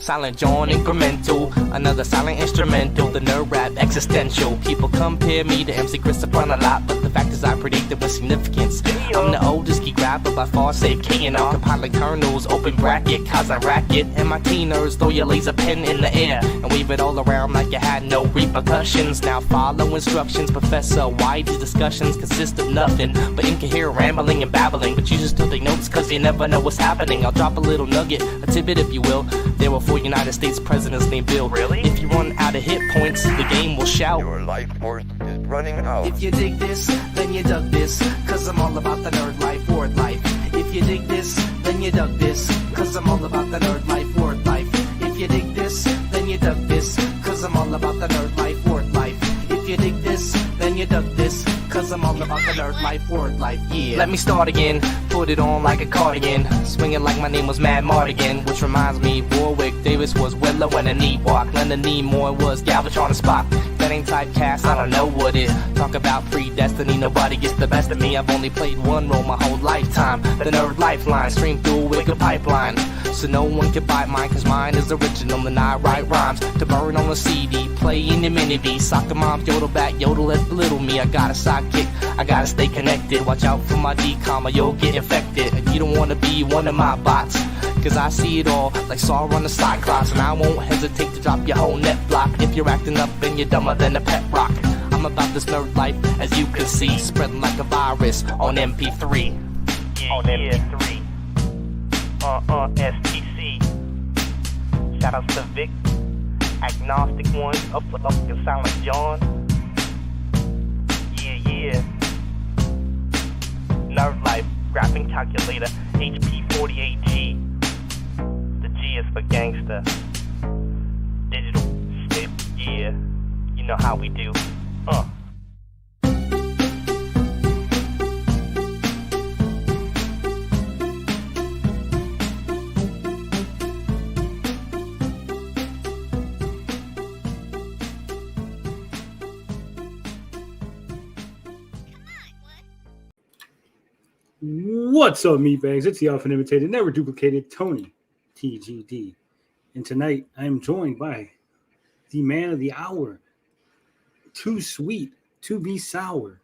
Silent John incremental, another silent instrumental, the nerd rap existential. People compare me to MC Christopher a lot, but the fact is I predict it with significance. I'm the oldest geek rapper by far, save K&R. Compiling kernels, open bracket, cause I racket. MIT nerds, throw your laser pen in the air and wave it all around like you had no repercussions. Now follow instructions, Professor. Why these discussions consist of nothing but incoherent rambling and babbling, but you just still take notes cause you never know what's happening. I'll drop a little nugget, a tidbit if you will. There were 4 United States presidents named Bill. Really? If you run out of hit points, the game will shout. Your life force is running out. If you dig this, then you dug this, cause I'm all about the nerd life, word life. If you dig this, then you dug this, cause I'm all about the nerd life, word life. If you dig this, then you dug this, cause I'm all about the nerd life, word life. If you dig this, then you dug this, cause I'm all about the nerd life, word life, yeah. Let me start again, put it on like a cardigan, swinging like my name was Mad Mardigan, which reminds me, Warwick Davis was Willow and a knee walk, Leonard Nimoy was Galvatron and Spock. That ain't typecast, I don't know what it. Talk about predestiny, nobody gets the best of me. I've only played one role my whole lifetime, the nerd lifeline, stream through a wicked pipeline. So no one can bite mine, cause mine is original and I write rhymes to burn on a CD, play in the mini-V. Soccer moms yodel back, yodel at belittle me. I got a sidekick, I gotta stay connected. Watch out for my D-com or you'll get infected. And you don't wanna be one of my bots, cause I see it all like Sauron the Cyclops. And I won't hesitate to drop your whole net block if you're acting up and you're dumber than a pet rock. I'm about this nerd life, as you can see, spreading like a virus on MP3. On MP3. STC. Shoutouts to Vic, Agnostic One, up and Silent John. Yeah. Nerd Life, Graphing Calculator, HP48G. The G is for gangster. Digital shit, yeah. You know how we do. What's up, meatbags? It's the often imitated, never duplicated Tony TGD. And tonight I am joined by the man of the hour, too sweet to be sour,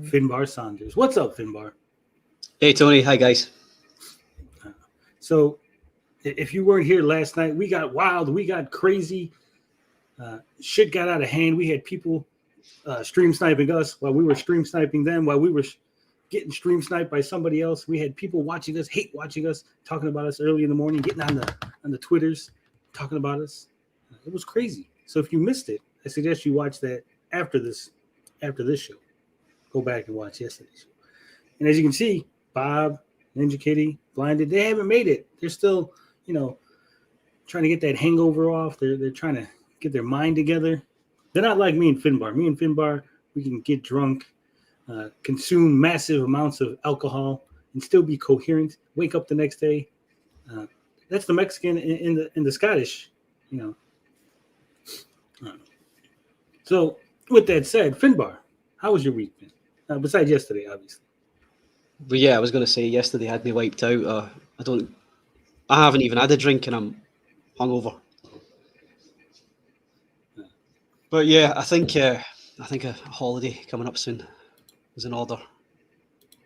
Finbar Saunders. What's up, Finbar? Hey, Tony. Hi, guys. So if you weren't here last night, we got wild, we got crazy. Shit got out of hand. We had people stream sniping us while we were stream sniping them, while we were getting stream sniped by somebody else. We had people watching us, hate watching us, talking about us early in the morning, getting on the Twitters, talking about us. It was crazy. So if you missed it, I suggest you watch that after this show. Go back and watch yesterday's show. And as you can see, Bob, Ninja Kitty, Blinded, they haven't made it. They're still, trying to get that hangover off. They're trying to get their mind together. They're not like me and Finbar. Me and Finbar, we can get drunk, consume massive amounts of alcohol and still be coherent, wake up the next day. That's the Mexican and the Scottish, So with that said, Finbar, how was your week been? Besides yesterday, obviously. But yeah, I was going to say yesterday had me wiped out. I haven't even had a drink and I'm hungover. But yeah, I think a holiday coming up soon is in order.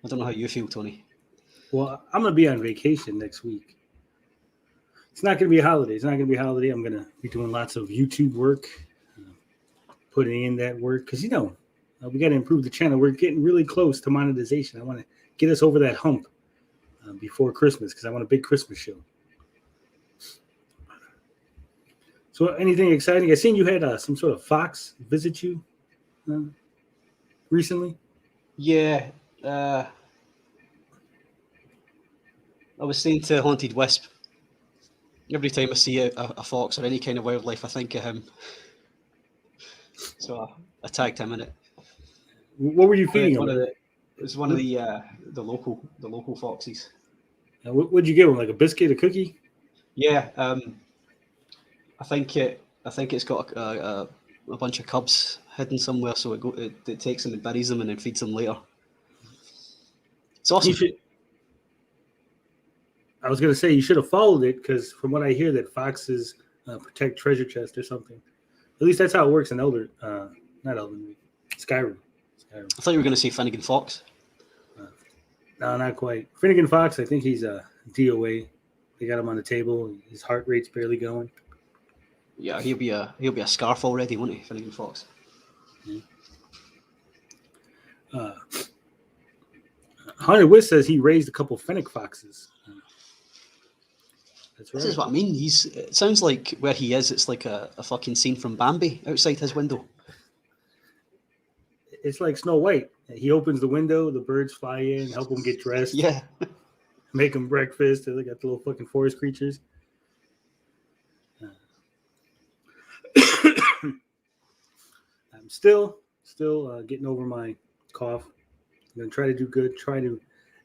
I don't know how you feel, Tony. Well, I'm going to be on vacation next week. It's not going to be a holiday. I'm going to be doing lots of YouTube work, putting in that work. Because, we got to improve the channel. We're getting really close to monetization. I want to get us over that hump before Christmas because I want a big Christmas show. So anything exciting? I seen you had some sort of fox visit you recently. Yeah. I was saying to Haunted Wisp, every time I see a fox or any kind of wildlife, I think of him. So I tagged him in it. What were you feeding him? It was one of the local foxes. What'd you give him? Like a biscuit, a cookie? Yeah, I think it's got a bunch of cubs hidden somewhere, so it takes them and buries them and then feeds them later. It's awesome. I was gonna say you should have followed it because from what I hear, that foxes protect treasure chest or something. At least that's how it works in not Elden, Skyrim. I thought you were going to say Finnegan Fox. No, not quite. Finnegan Fox, I think he's a DOA. They got him on the table. His heart rate's barely going. Yeah, he'll be a scarf already, won't he, Finnegan Fox? Haunted Wist says he raised a couple fennec foxes. That's right. This is what I mean. It sounds like where he is, it's like a fucking scene from Bambi outside his window. It's like Snow White. He opens the window, the birds fly in, help him get dressed. Yeah. Make them breakfast. They got the little fucking forest creatures. I'm still getting over my cough. I'm going to try to do good, try to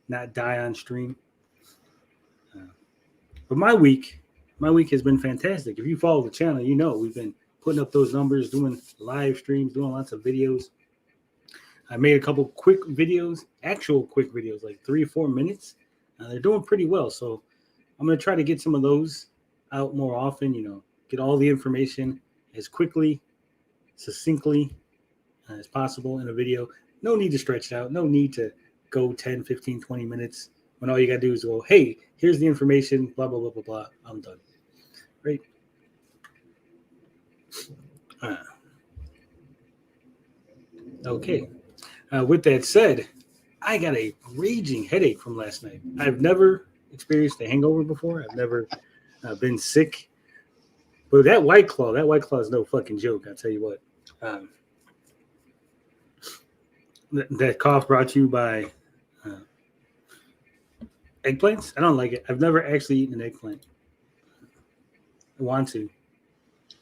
not die on stream. But my week has been fantastic. If you follow the channel, you know we've been putting up those numbers, doing live streams, doing lots of videos. I made a couple quick videos, actual quick videos, like 3 or 4 minutes. They're doing pretty well. So I'm going to try to get some of those out more often, get all the information as quickly, succinctly as possible in a video. No need to stretch it out. No need to go 10, 15, 20 minutes when all you got to do is go, hey, here's the information, blah, blah, blah, blah, blah. I'm done. Right? Okay. With that said, I got a raging headache from last night. I've never experienced a hangover before. I've never been sick. But that White Claw is no fucking joke. I'll tell you what. That cough brought to you by eggplants. I don't like it. I've never actually eaten an eggplant. I want to.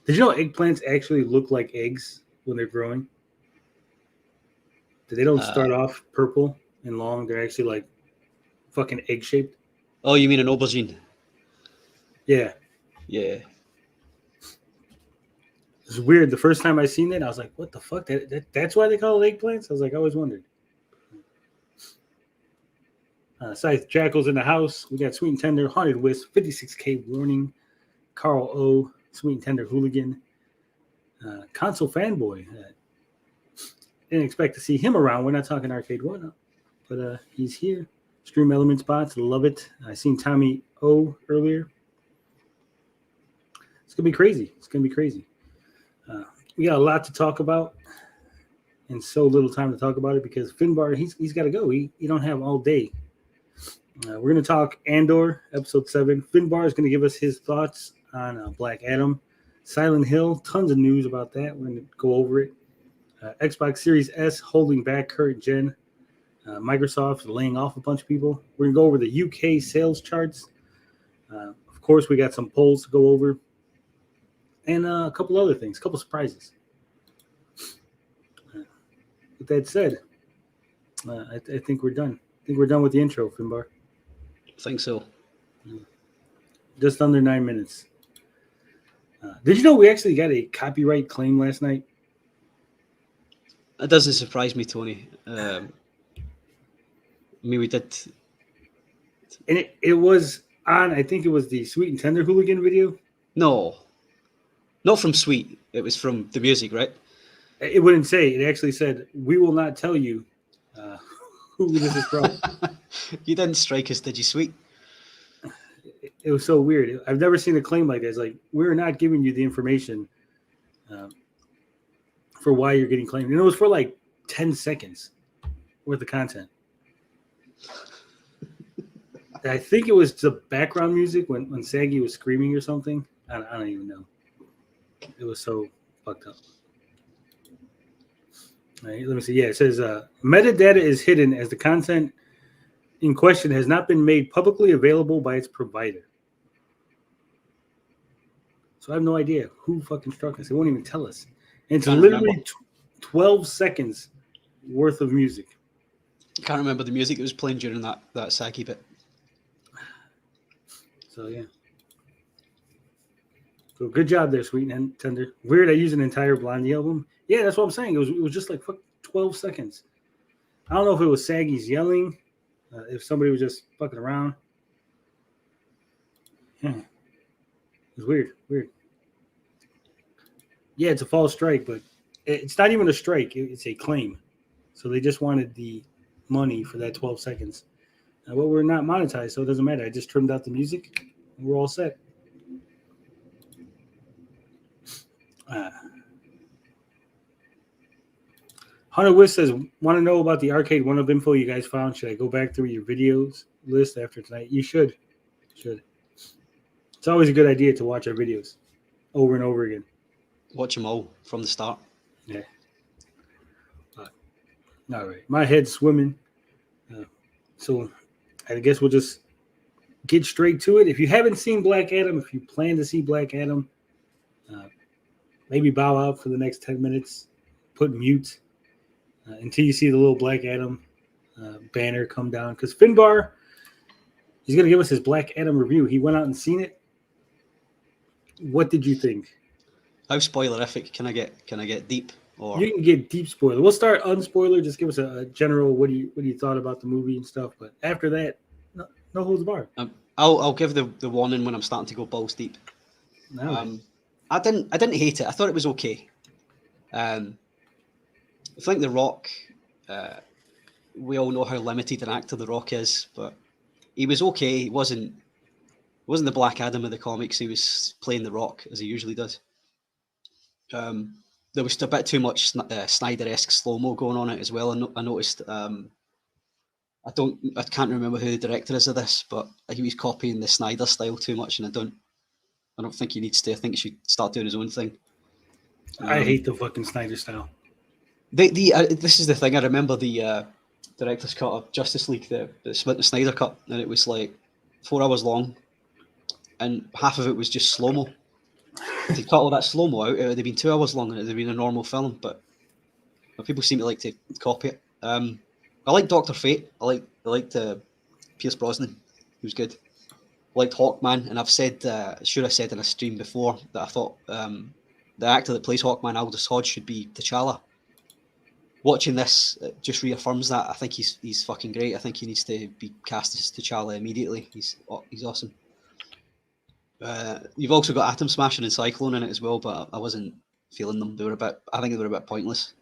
Did you know eggplants actually look like eggs when they're growing? They don't start off purple and long. They're actually like fucking egg-shaped. Oh, you mean an aubergine? Yeah. Yeah. It's weird. The first time I seen it, I was like, what the fuck? That's why they call it eggplants? I was like, I always wondered. Scythe Jackal's in the house. We got Sweet and Tender, Haunted Wisp, 56K Warning, Carl O, Sweet and Tender Hooligan, Console Fanboy. Didn't expect to see him around. We're not talking Arcade One, but he's here. StreamElements bots, love it. I seen Tommy O earlier. It's gonna be crazy. We got a lot to talk about, and so little time to talk about it because Finbar he's got to go. He don't have all day. We're gonna talk Andor episode 7. Finbar is gonna give us his thoughts on Black Adam, Silent Hill. Tons of news about that. We're gonna go over it. Xbox Series S holding back current gen. Microsoft laying off a bunch of people. We're going to go over the UK sales charts. Of course, we got some polls to go over. And a couple other things, a couple surprises. With that said, I think we're done. I think we're done with the intro, Finbar. I think so. Just under 9 minutes. Did you know we actually got a copyright claim last night? That doesn't surprise me, Tony. I mean, we did. And it was on, I think it was the Sweet and Tender Hooligan video. No, not from Sweet. It was from the music, right? It wouldn't say. It actually said, we will not tell you who this is from. You didn't strike us, did you, Sweet? It was so weird. I've never seen a claim like that. It's like, we're not giving you the information for why you're getting claimed. And it was for like 10 seconds worth of content. I think it was the background music when Saggy was screaming or something. I don't even know. It was so fucked up. All right, let me see. Yeah, it says metadata is hidden as the content in question has not been made publicly available by its provider. So I have no idea who fucking struck us. They won't even tell us. It's Can't literally remember. 12 seconds worth of music. Can't remember the music that was playing during that saggy bit. So yeah. So good job there, Sweet and Tender. Weird, I used an entire Blondie album. Yeah, that's what I'm saying. It was just like 12 seconds. I don't know if it was Saggy's yelling, if somebody was just fucking around. Yeah. It was weird. Yeah, it's a false strike, but it's not even a strike. It's a claim. So they just wanted the money for that 12 seconds. Well, we're not monetized, so it doesn't matter. I just trimmed out the music, and we're all set. Hunter Wiss says, want to know about the Arcade 1-Up info you guys found? Should I go back through your videos list after tonight? You should. It's always a good idea to watch our videos over and over again. Watch them all from the start. Yeah. All right. My head's swimming. So I guess we'll just get straight to it. If you haven't seen Black Adam, if you plan to see Black Adam, maybe bow out for the next 10 minutes, put mute until you see the little Black Adam banner come down. Because Finbar, he's going to give us his Black Adam review. He went out and seen it. What did you think? How spoilerific can I get deep? Or You can get deep spoiler. We'll start unspoiler. Just give us a general what do you thought about the movie and stuff. But after that, no holds barred. I'll give the warning when I'm starting to go balls deep. No. I didn't hate it. I thought it was okay. I think The Rock. We all know how limited an actor The Rock is, but he was okay. He wasn't the Black Adam of the comics. He was playing The Rock as he usually does. There was a bit too much Snyder-esque slow-mo going on it as well. I noticed. I can't remember who the director is of this, but he was copying the Snyder style too much, and I don't think he needs to. I think he should start doing his own thing. I hate the fucking Snyder style. This is the thing. I remember the director's cut of Justice League, the Snyder cut, and it was like 4 hours long, and half of it was just slow-mo. If they cut all that slow-mo out, it would have been 2 hours long and it would have been a normal film, but people seem to like to copy it. I like Dr. Fate. I liked Pierce Brosnan. He was good. I liked Hawkman, and I've said, sure I said in a stream before, that I thought the actor that plays Hawkman, Aldous Hodge, should be T'Challa. Watching this just reaffirms that. I think he's fucking great. I think he needs to be cast as T'Challa immediately. He's awesome. You've also got Atom Smasher and Cyclone in it as well, but I wasn't feeling them. I think they were a bit pointless.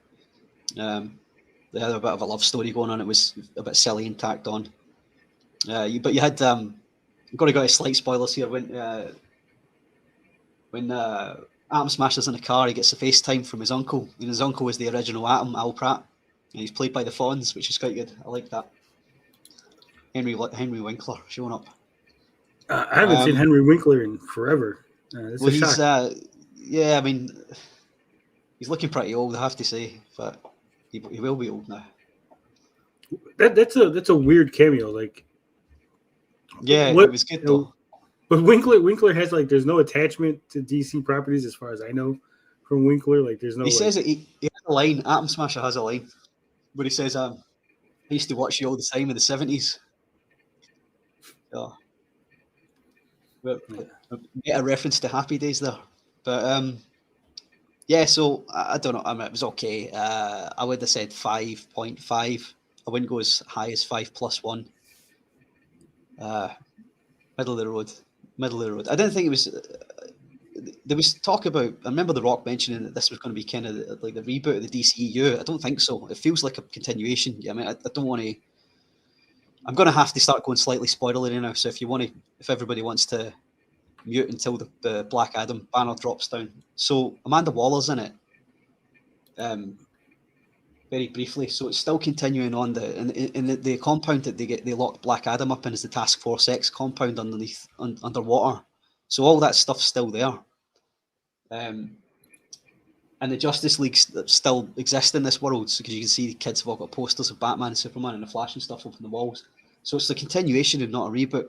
They had a bit of a love story going on. It was a bit silly and tacked on. But you had I've got to go to slight spoilers here. When Atom Smasher's in a car, he gets a FaceTime from his uncle, and his uncle is the original Atom, Al Pratt, and he's played by the Fonz, which is quite good. I like that. Henry Winkler showing up. I haven't seen Henry Winkler in forever. He's I mean, he's looking pretty old, I have to say, but he will be old now. That's a weird cameo. Like, it was good though. But Winkler has like, there's no attachment to DC properties as far as I know from Winkler. Like, there's no. He says that he has a line. Atom Smasher has a line where he says, "I used to watch you all the time in the '70s." Get a reference to Happy Days there, but so I don't know. I mean, it was okay. I would have said 5.5. I wouldn't go as high as 5+1. Middle of the road. I didn't think it was. There was talk about. I remember The Rock mentioning that this was going to be kind of like the reboot of the DCEU. I don't think so. It feels like a continuation. Yeah, I mean, I don't want to. I'm going to have to start going slightly spoilery now. So if everybody wants to mute until the Black Adam banner drops down. So Amanda Waller's in it, very briefly. So it's still continuing on the compound that they locked Black Adam up in is the Task Force X compound underwater. So all that stuff's still there. And the Justice League still exists in this world, so because you can see the kids have all got posters of Batman and Superman and the Flash and stuff up on the walls. So it's a continuation and not a reboot.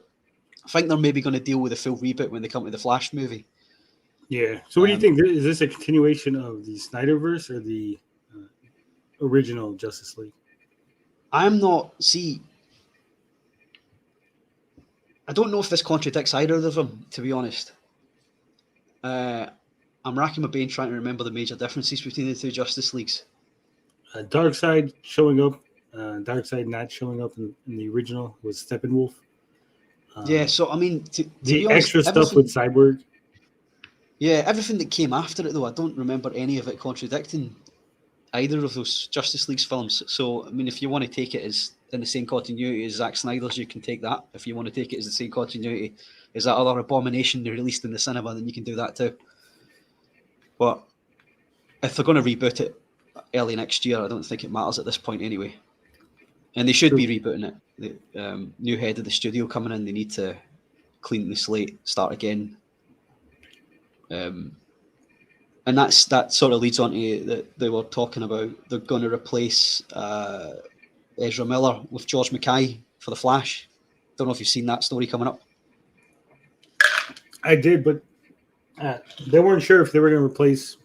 I think they're maybe going to deal with a full reboot when they come to the Flash movie. Yeah. So what do you think? Is this a continuation of the Snyderverse or the original Justice League? I'm not. See, I don't know if this contradicts either of them, to be honest. I'm racking my brain trying to remember the major differences between the two Justice Leagues. Darkseid showing up, Darkseid not showing up in the original was Steppenwolf. Yeah, so I mean, to The be honest, extra stuff with Cyborg. yeah, everything that came after it, though, I don't remember any of it contradicting either of those Justice League's films. So, I mean, if you want to take it as in the same continuity as Zack Snyder's, you can take that. If you want to take it as the same continuity as that other abomination they released in the cinema, then you can do that too. But if they're going to reboot it early next year, I don't think it matters at this point anyway. And they should be rebooting it. The new head of the studio coming in, they need to clean the slate, start again. And that sort of leads on to that they were talking about they're going to replace Ezra Miller with George Mackay for the Flash. Don't know if you've seen that story coming up. I did, but they weren't sure if they were going to replace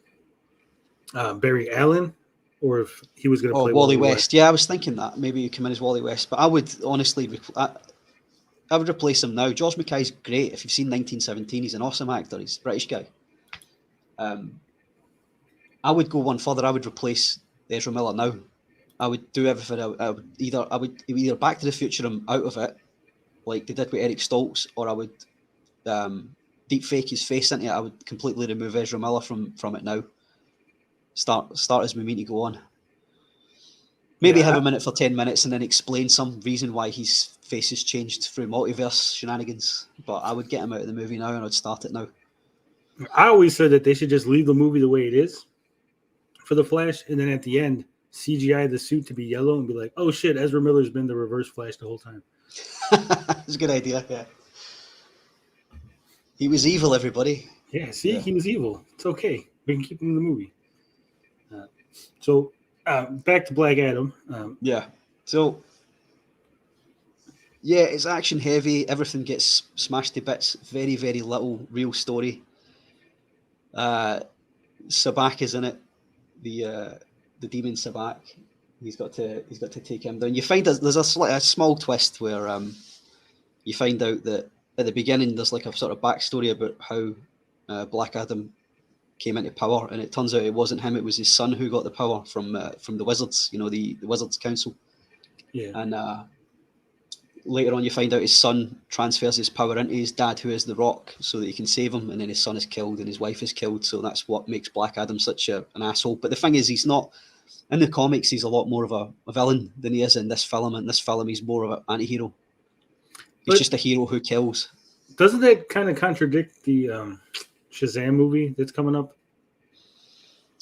Barry Allen or if he was going to play Wally West. Yeah, I was thinking that maybe you come in as Wally West, but I would honestly, I would replace him now. George Mackay's great. If you've seen 1917, he's an awesome actor. He's a British guy. I would go one further. I would replace Ezra Miller now. I would do everything. I would either Back to the Future him out of it, like they did with Eric Stoltz, or I would deep fake his face into it. I would completely remove Ezra Miller from it now. Start as we mean to go on. Maybe have him in it for 10 minutes and then explain some reason why his face has changed through multiverse shenanigans. But I would get him out of the movie now and I'd start it now. I always said that they should just leave the movie the way it is for the Flash, and then at the end CGI the suit to be yellow and be like, oh shit, Ezra Miller's been the Reverse Flash the whole time. It's a good idea, yeah. He was evil, everybody. Yeah, see, he was evil. It's okay. We can keep him in the movie. So back to Black Adam. Yeah. So, yeah, it's action heavy. Everything gets smashed to bits. Very, very little real story. Sabak is in it. The demon Sabak. He's got to take him down. You find there's a small twist where you find out that at the beginning there's like a sort of backstory about how Black Adam came into power, and it turns out it wasn't him; it was his son who got the power from the Wizards. You know, the Wizards Council. Yeah. And later on, you find out his son transfers his power into his dad, who is the Rock, so that he can save him. And then his son is killed, and his wife is killed. So that's what makes Black Adam such an asshole. But the thing is, he's not in the comics. He's a lot more of a villain than he is in this film. In this film, he's more of an anti-hero. He's just a hero who kills. Doesn't that kind of contradict the Shazam movie that's coming up?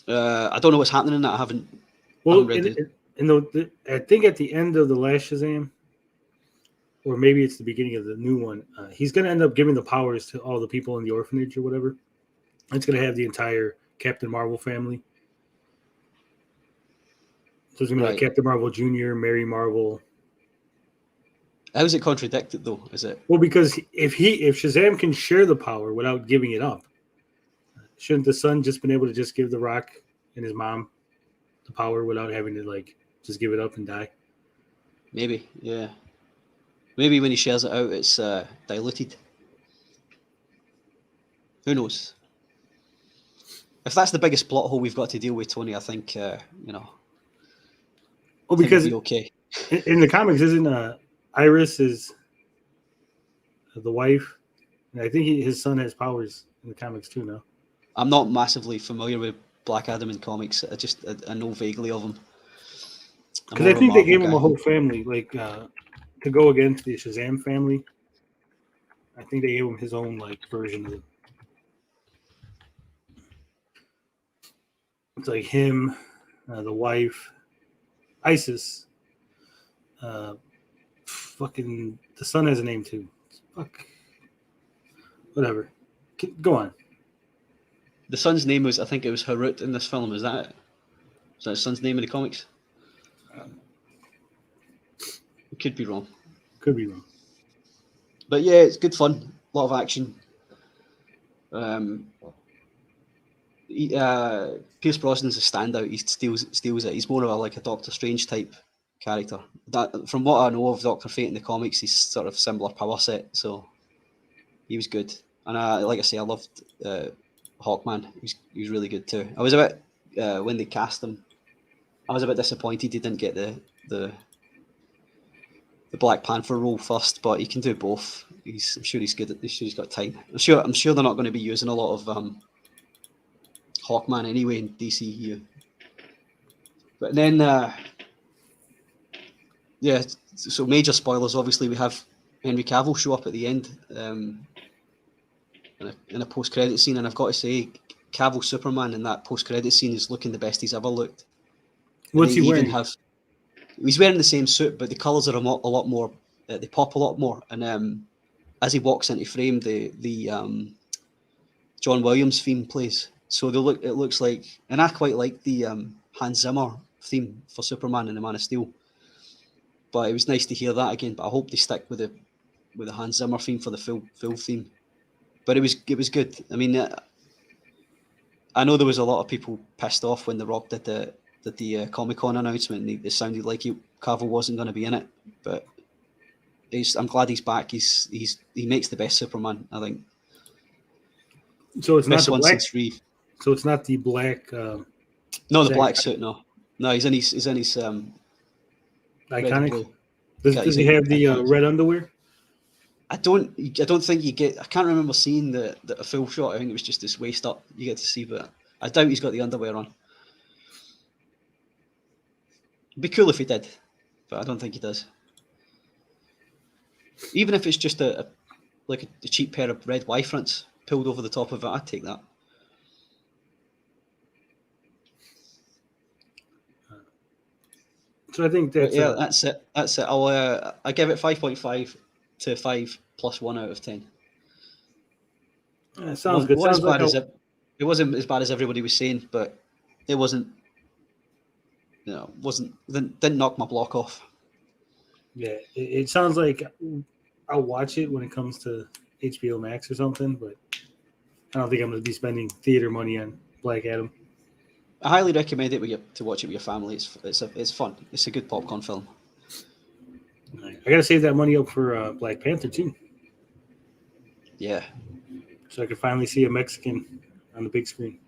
I don't know what's happening in that. I haven't read it. I think at the end of the last Shazam, or maybe it's the beginning of the new one, he's going to end up giving the powers to all the people in the orphanage or whatever. It's going to have the entire Captain Marvel family. So it's going to be like Captain Marvel Jr., Mary Marvel. How is it contradicted though? Is it? Well, because if Shazam can share the power without giving it up, shouldn't the son just been able to just give the Rock and his mom the power without having to like just give it up and die? Maybe, yeah. Maybe when he shares it out, it's diluted. Who knows? If that's the biggest plot hole we've got to deal with, Tony, I think you know. Well, because it'll be okay. In the comics, isn't Iris is the wife, and I think his son has powers in the comics too. No, I'm not massively familiar with Black Adam in comics. I know vaguely of him. Because I think they gave him a whole family, like to go against the Shazam family. I think they gave him his own like version of it. It's like him, the wife, Isis. Fucking the son has a name too. Fuck. Whatever. Go on. The son's name was, I think it was Harut in this film. Is that it? Is that his son's name in the comics? Could be wrong. Could be wrong. But yeah, it's good fun. A lot of action. Pierce Brosnan's a standout. He steals it. He's more of a Doctor Strange type character. That, from what I know of Doctor Fate in the comics, he's sort of similar power set. So he was good. And like I say, I loved Hawkman. He was really good too. I was a bit when they cast him, I was a bit disappointed he didn't get the Black Panther role first, but he can do both. I'm sure he's good. I'm sure he's got time. I'm sure they're not going to be using a lot of Hawkman anyway in DCU. But then, yeah. So major spoilers. Obviously, we have Henry Cavill show up at the end in a post-credit scene, and I've got to say, Cavill Superman in that post-credit scene is looking the best he's ever looked. What's he wearing? He's wearing the same suit, but the colours are a lot more. They pop a lot more, and as he walks into frame, the John Williams theme plays. So it looks like, and I quite like the Hans Zimmer theme for Superman and the Man of Steel. But it was nice to hear that again. But I hope they stick with the Hans Zimmer theme for the full theme. But it was good. I mean, I know there was a lot of people pissed off when The Rock did the Comic-Con announcement, and it sounded like Cavill wasn't going to be in it. But I'm glad he's back. He makes the best Superman, I think. So it's best not one black. Since Reeve. So it's not the black. No, the black suit. No, he's in his iconic. Does he have the red underwear? I don't think you get. I can't remember seeing the full shot. I think it was just this waist up you get to see, but I doubt he's got the underwear on. It'd be cool if he did, but I don't think he does. Even if it's just a cheap pair of red Y-fronts pulled over the top of it, I'd take that. So I think that's that's it. That's it. I give it 5.5 to 5 plus 1 out of 10. Sounds good. Sounds like it wasn't as bad as everybody was saying, but it wasn't. Didn't knock my block off. Yeah, it sounds like I'll watch it when it comes to HBO Max or something, but I don't think I'm going to be spending theater money on Black Adam. I highly recommend it to watch it with your family. It's fun. It's a good popcorn film. I got to save that money up for Black Panther too. Yeah. So I can finally see a Mexican on the big screen.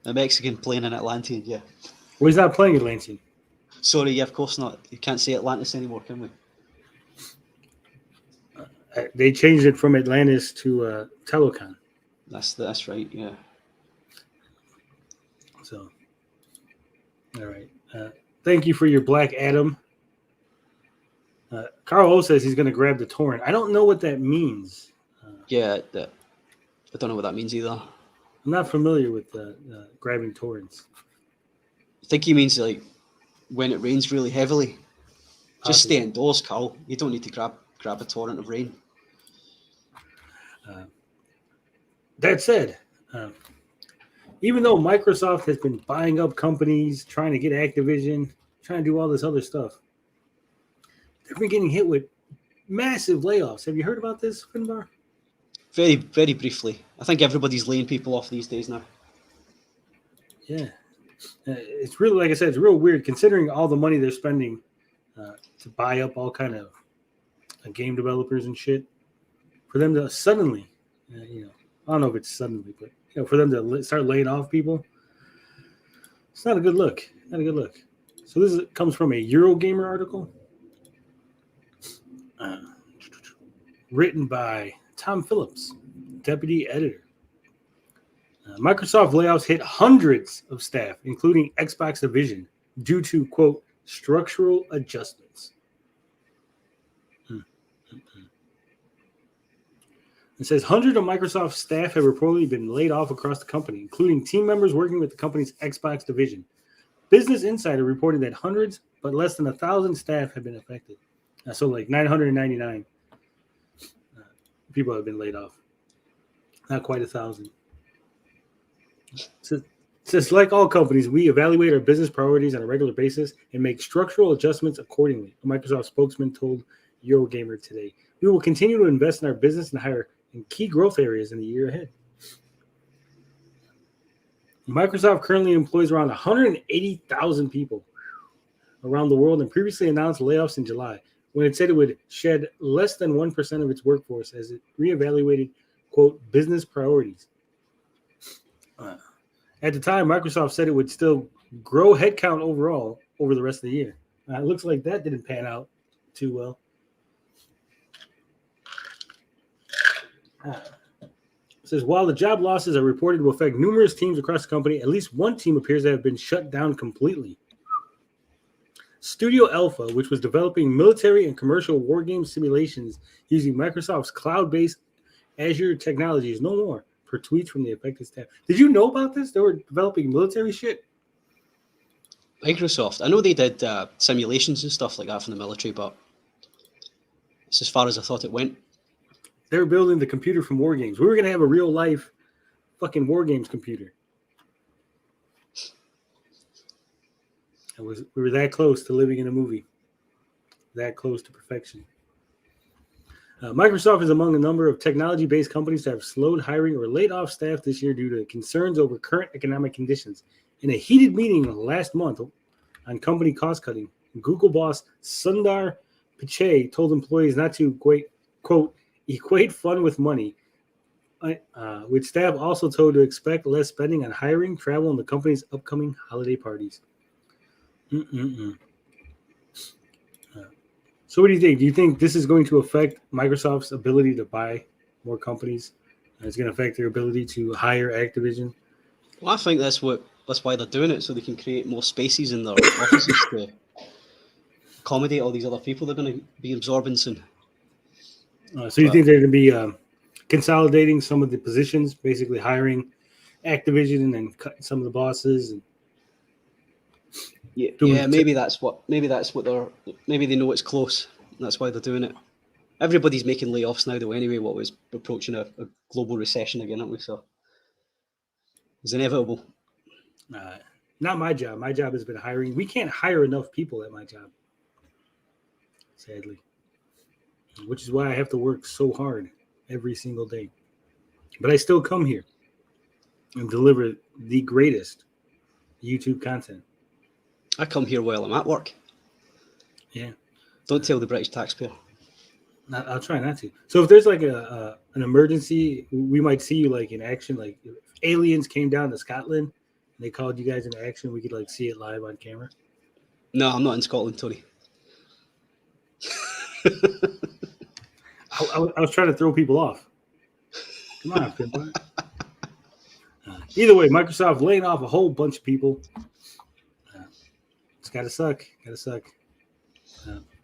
A Mexican playing an Atlantean, yeah. Well, he's not playing Atlantean. Sorry, yeah, of course not. You can't say Atlantis anymore, can we? They changed it from Atlantis to Telecon. That's right, yeah. So, all right. Thank you for your Black Adam. Carl O says he's going to grab the torrent. I don't know what that means. I don't know what that means either. I'm not familiar with grabbing torrents. I think he means like when it rains really heavily. Just stay indoors, Carl. You don't need to grab a torrent of rain. That said, even though Microsoft has been buying up companies, trying to get Activision, trying to do all this other stuff, they've been getting hit with massive layoffs. Have you heard about this, Finbar? Very, very briefly. I think everybody's laying people off these days now. Yeah. It's really, like I said, it's real weird considering all the money they're spending to buy up all kind of game developers and shit. For them to suddenly, I don't know if it's suddenly, but for them to start laying off people, it's not a good look. Not a good look. So this comes from a Eurogamer article written by Tom Phillips, deputy editor. Microsoft layoffs hit hundreds of staff, including Xbox Division, due to, quote, structural adjustments. It says hundreds of Microsoft staff have reportedly been laid off across the company, including team members working with the company's Xbox Division. Business Insider reported that hundreds, but less than 1,000 staff have been affected. So like 999 people have been laid off. Not quite 1,000. It says, like all companies, we evaluate our business priorities on a regular basis and make structural adjustments accordingly, a Microsoft spokesman told Eurogamer today. We will continue to invest in our business and hire in key growth areas in the year ahead. Microsoft currently employs around 180,000 people around the world and previously announced layoffs in July when it said it would shed less than 1% of its workforce as it reevaluated, quote, business priorities. At the time, Microsoft said it would still grow headcount overall over the rest of the year. It looks like that didn't pan out too well. It says, while the job losses are reported to affect numerous teams across the company, at least one team appears to have been shut down completely. Studio Alpha, which was developing military and commercial wargame simulations using Microsoft's cloud-based Azure technology, is no more, per tweets from the affected staff. Did you know about this? They were developing military shit? Microsoft. I know they did simulations and stuff like that for the military, but it's as far as I thought it went. They were building the computer from war games. We were going to have a real-life fucking war games computer. We were that close to living in a movie. That close to perfection. Microsoft is among a number of technology-based companies that have slowed hiring or laid off staff this year due to concerns over current economic conditions. In a heated meeting last month on company cost-cutting, Google boss Sundar Pichai told employees not to, quote, equate fun with money, with staff also told to expect less spending on hiring, travel, and the company's upcoming holiday parties. So what do you think? Do you think this is going to affect Microsoft's ability to buy more companies? It's going to affect their ability to hire Activision? Well, I think that's why they're doing it, so they can create more spaces in their offices to accommodate all these other people they're going to be absorbing soon. So you think they're going to be consolidating some of the positions, basically hiring Activision and then cutting some of the bosses? And maybe that's what they're. Maybe they know it's close. That's why they're doing it. Everybody's making layoffs now, though. Anyway, what was approaching a global recession again, aren't we? So it's inevitable. Not my job. My job has been hiring. We can't hire enough people at my job, sadly, which is why I have to work so hard every single day. But I still come here and deliver the greatest YouTube content. I come here while I'm at work. Yeah. Don't tell the British taxpayer. I'll try not to. So if there's like an emergency, we might see you like in action. Like if aliens came down to Scotland and they called you guys into action, we could like see it live on camera. No, I'm not in Scotland, Tony. I was trying to throw people off. Come on, Pinpoint. Either way, Microsoft laying off a whole bunch of people. It's gotta suck.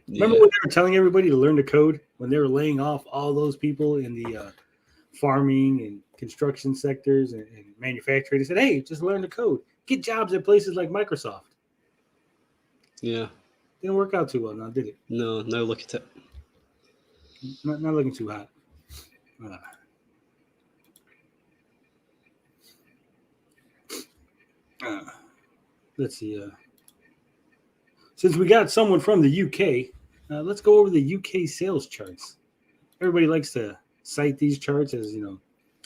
Remember when they were telling everybody to learn to code? When they were laying off all those people in the farming and construction sectors and manufacturing, they said, "Hey, just learn to code. Get jobs at places like Microsoft." Yeah. Didn't work out too well, now did it? No. Now look at it. Not looking too hot. Let's see. Since we got someone from the UK, let's go over the UK sales charts. Everybody likes to cite these charts as,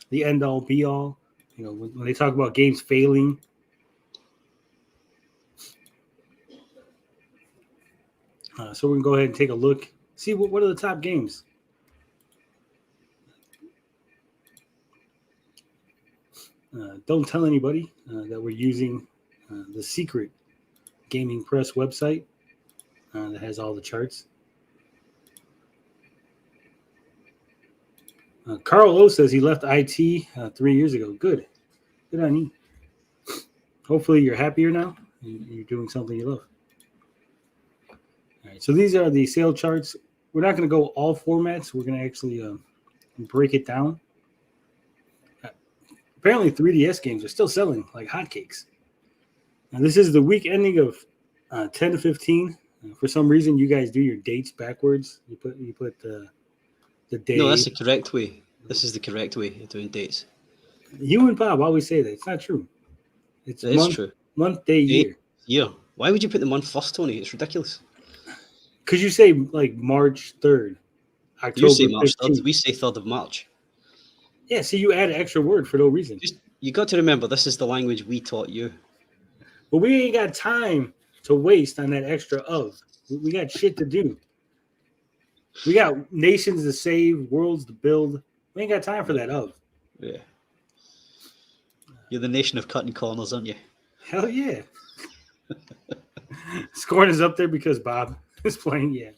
the end all be all. When they talk about games failing. So we can go ahead and take a look. See what are the top games. Don't tell anybody that we're using the secret Gaming Press website that has all the charts. Carl O says he left IT 3 years ago. Good on you. Hopefully you're happier now. You're doing something you love. All right, so these are the sale charts. We're not going to go all formats. We're going to actually break it down. Apparently 3DS games are still selling like hotcakes. Now, this is the week ending of 10 to 15. For some reason, you guys do your dates backwards. You put the day. No, that's the correct way. This is the correct way of doing dates. You and Bob always say that. It's not true. It's true. Month, day, year. Year. Why would you put the month first, Tony? It's ridiculous. Because you say like March 3rd. October You say March 15th. 3rd. We say 3rd of March. Yeah, see, you add an extra word for no reason. You got to remember, this is the language we taught you. But we ain't got time to waste on that extra of. We got shit to do. We got nations to save, worlds to build. We ain't got time for that of. Yeah. You're the nation of cutting corners, aren't you? Hell yeah. Scoring is up there because Bob is playing, yeah.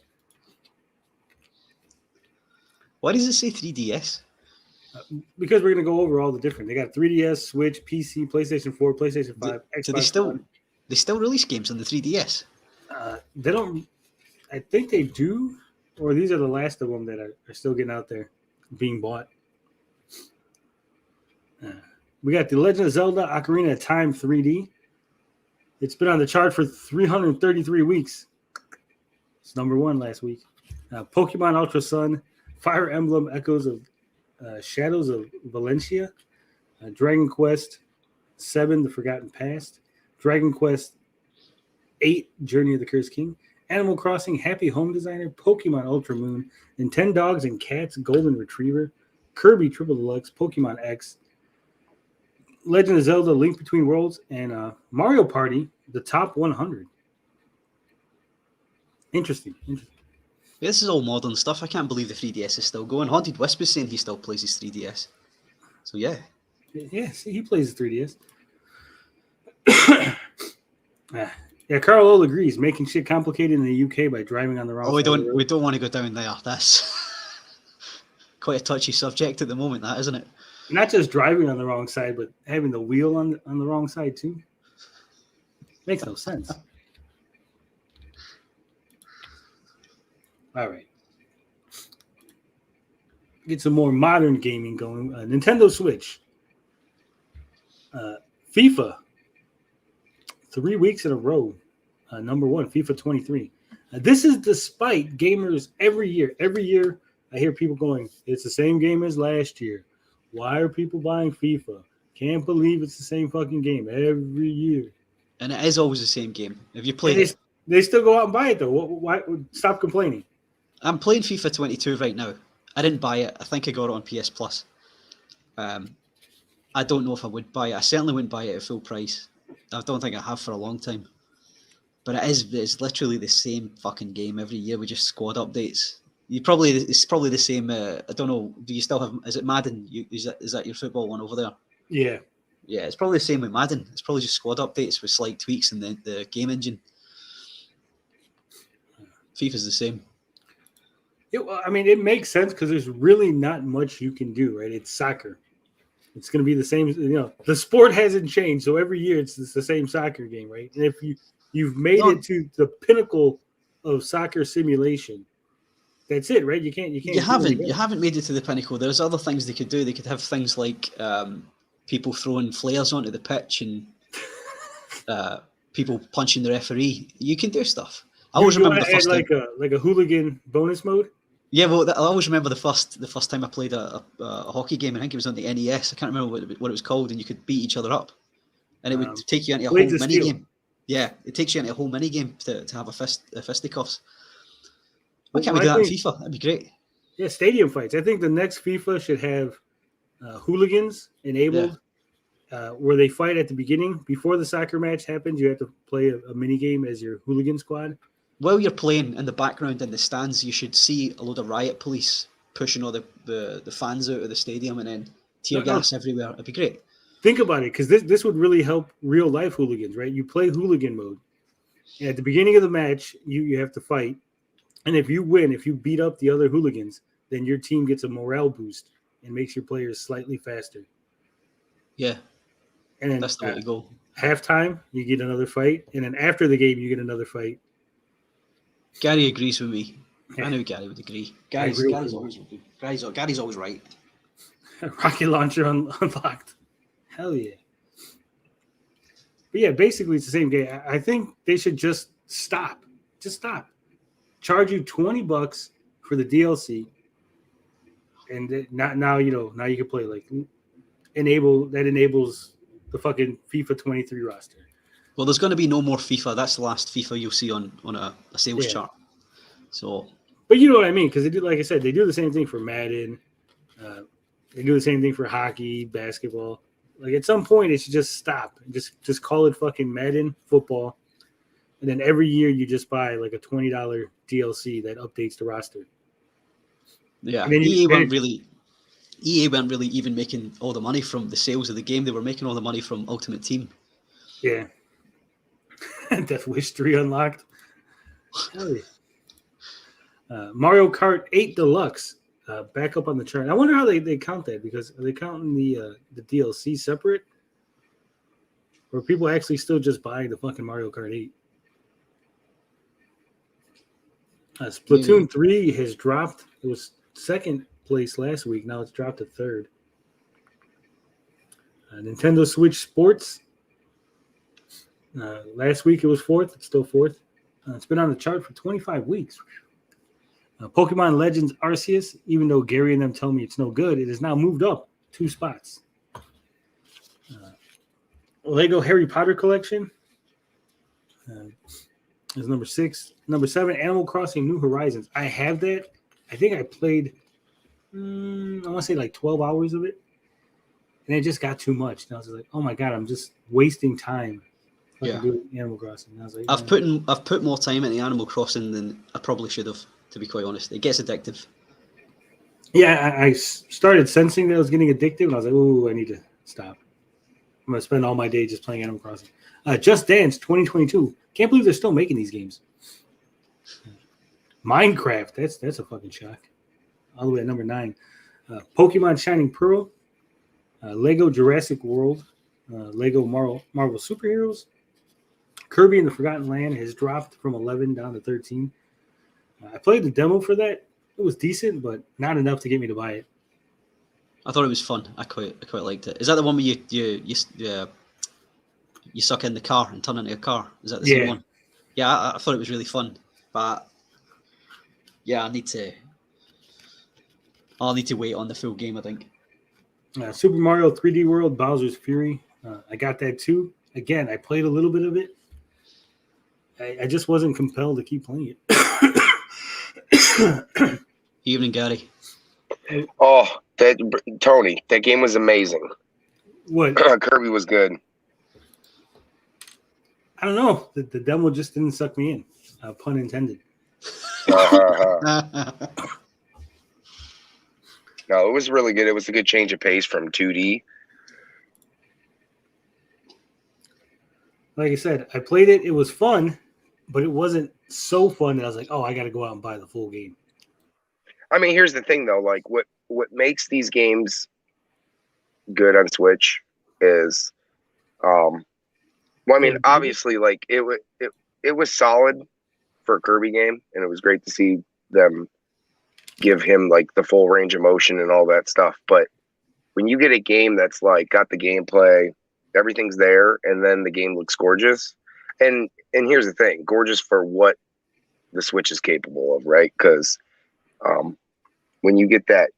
Why does it say 3DS? Because we're going to go over all the different. They got 3DS, Switch, PC, PlayStation 4, PlayStation 5, Xbox Do they still release games on the 3DS? They don't. I think they do, or these are the last of them that are still getting out there, being bought. We got The Legend of Zelda: Ocarina of Time 3D. It's been on the chart for 333 weeks. It's number one last week. Pokemon Ultra Sun, Fire Emblem Echoes of Shadows of Valencia, Dragon Quest 7: The Forgotten Past, Dragon Quest 8: Journey of the Cursed King, Animal Crossing Happy Home Designer, Pokemon Ultra Moon, Nintendogs and Cats Golden Retriever, Kirby Triple Deluxe, Pokemon X, Legend of Zelda Link Between Worlds, and Mario Party, the top 100. Interesting. Yeah, this is all modern stuff. I can't believe the 3DS is still going. Haunted Whisper's saying he still plays his 3DS. So, yeah. Yeah, see, he plays his 3DS. Yeah, Carl Owl agrees. Making shit complicated in the UK by driving on the wrong side. We don't want to go down there. That's quite a touchy subject at the moment, that, isn't it? Not just driving on the wrong side, but having the wheel on the wrong side too. Makes no sense. All right. Get some more modern gaming going. Nintendo Switch. FIFA. 3 weeks in a row. Number one, FIFA 23. This is despite gamers every year. Every year I hear people going, it's the same game as last year. Why are people buying FIFA? Can't believe it's the same fucking game every year. And it is always the same game. If you play it, they still go out and buy it though. Why? Stop complaining. I'm playing FIFA 22 right now. I didn't buy it. I think I got it on PS Plus. I don't know if I would buy it. I certainly wouldn't buy it at full price. I don't think I have for a long time. But it's literally the same fucking game every year with just squad updates. It's probably the same. I don't know. Do you still have? Is it Madden? Is that your football one over there? Yeah. Yeah, it's probably the same with Madden. It's probably just squad updates with slight tweaks in the game engine. FIFA's the same. It makes sense because there's really not much you can do, right? It's soccer. It's going to be the same. The sport hasn't changed, so every year it's the same soccer game, right? And if you've made it to the pinnacle of soccer simulation, that's it, right? You haven't made it to the pinnacle. There's other things they could do. They could have things like people throwing flares onto the pitch and people punching the referee. You can do stuff. I always remember the first time, like a hooligan bonus mode. Yeah, well, I always remember the first time I played a hockey game. I think it was on the NES. I can't remember what it was called, and you could beat each other up, and it would take you into a whole mini game. Yeah, it takes you into a whole mini game to have a fisticuffs. Why can't we do that in FIFA? That'd be great. Yeah, stadium fights. I think the next FIFA should have hooligans enabled, where they fight at the beginning. Before the soccer match happens, you have to play a mini game as your hooligan squad. While you're playing in the background in the stands, you should see a load of riot police pushing all the fans out of the stadium and then tear gas everywhere. It'd be great. Think about it, because this would really help real life hooligans, right? You play hooligan mode. And at the beginning of the match, you have to fight. And if you win, if you beat up the other hooligans, then your team gets a morale boost and makes your players slightly faster. Yeah. And then that's the way to go. Halftime, you get another fight. And then after the game, you get another fight. Gary agrees with me. I knew Gary would agree. Gary's always right. Rocket launcher unlocked. Hell yeah. But yeah, basically it's the same game. I think they should just stop. Just stop. Charge you $20 for the DLC. And now you can play enables the fucking FIFA 23 roster. Well, there's going to be no more FIFA. That's the last FIFA you'll see on a sales chart. So, but you know what I mean, because they do, like I said, they do the same thing for Madden. They do the same thing for hockey, basketball. Like at some point, it should just stop. Just call it fucking Madden football, and then every year you just buy like a $20 DLC that updates the roster. Yeah, And then EA weren't really even making all the money from the sales of the game. They were making all the money from Ultimate Team. Yeah. Death Wish 3 unlocked. Hell yeah. Mario Kart 8 Deluxe back up on the chart. I wonder how they count that, because are they counting the DLC separate? Or are people actually still just buying the fucking Mario Kart 8? Splatoon 3 has dropped. It was second place last week. Now it's dropped to third. Nintendo Switch Sports. Last week it was fourth. It's still fourth. It's been on the chart for 25 weeks. Pokemon Legends Arceus, even though Gary and them tell me it's no good, it has now moved up 2 spots. Lego Harry Potter Collection is number 6. Number 7, Animal Crossing New Horizons. I have that. I think I played, I want to say like 12 hours of it. And it just got too much. And I was like, oh my God, I'm just wasting time. Yeah. Animal Crossing. And I was like, I've put more time into Animal Crossing than I probably should have, to be quite honest. It gets addictive. Yeah, I started sensing that I was getting addicted, and I was like, "Ooh, I need to stop. I'm gonna spend all my day just playing Animal Crossing." Just Dance 2022. Can't believe they're still making these games. Minecraft. That's a fucking shock. All the way at number 9. Pokemon Shining Pearl. Lego Jurassic World. Lego Marvel Superheroes. Kirby and the Forgotten Land has dropped from 11 down to 13. I played the demo for that. It was decent, but not enough to get me to buy it. I thought it was fun. I quite liked it. Is that the one where you suck in the car and turn into a car? Is that the same one? Yeah, I thought it was really fun. But yeah, I'll need to wait on the full game, I think. Super Mario 3D World Bowser's Fury. I got that too. Again, I played a little bit of it. I just wasn't compelled to keep playing it. Evening, Gary. Oh, Tony, that game was amazing. What? Kirby was good. I don't know. The demo just didn't suck me in. Pun intended. No, it was really good. It was a good change of pace from 2D. Like I said, I played it. It was fun, but it wasn't so fun that I was like, oh, I got to go out and buy the full game. I mean, here's the thing, though. Like, what makes these games good on Switch is, well, I mean, obviously, like it was solid for a Kirby game, and it was great to see them give him like the full range of motion and all that stuff. But when you get a game that's like got the gameplay, everything's there, and then the game looks gorgeous, and here's the thing, gorgeous for what the Switch is capable of, right? Because when you get that,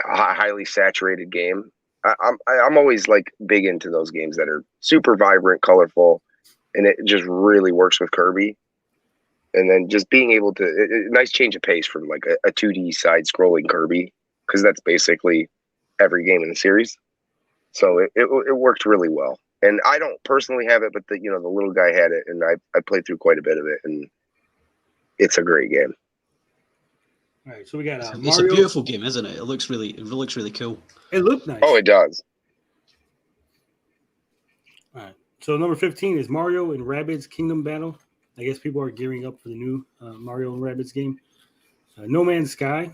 highly saturated game, I'm always like big into those games that are super vibrant, colorful, and it just really works with Kirby. And then just being able to, a nice change of pace from like a 2D side-scrolling Kirby, because that's basically every game in the series. So it worked really well. And I don't personally have it, but the little guy had it, and I played through quite a bit of it, and it's a great game. All right, so we got It's Mario. a beautiful game, isn't it? It looks really cool. It looked nice. Oh, it does. All right, so number 15 is Mario and Rabbids Kingdom Battle. I guess people are gearing up for the new Mario and Rabbids game. No Man's Sky,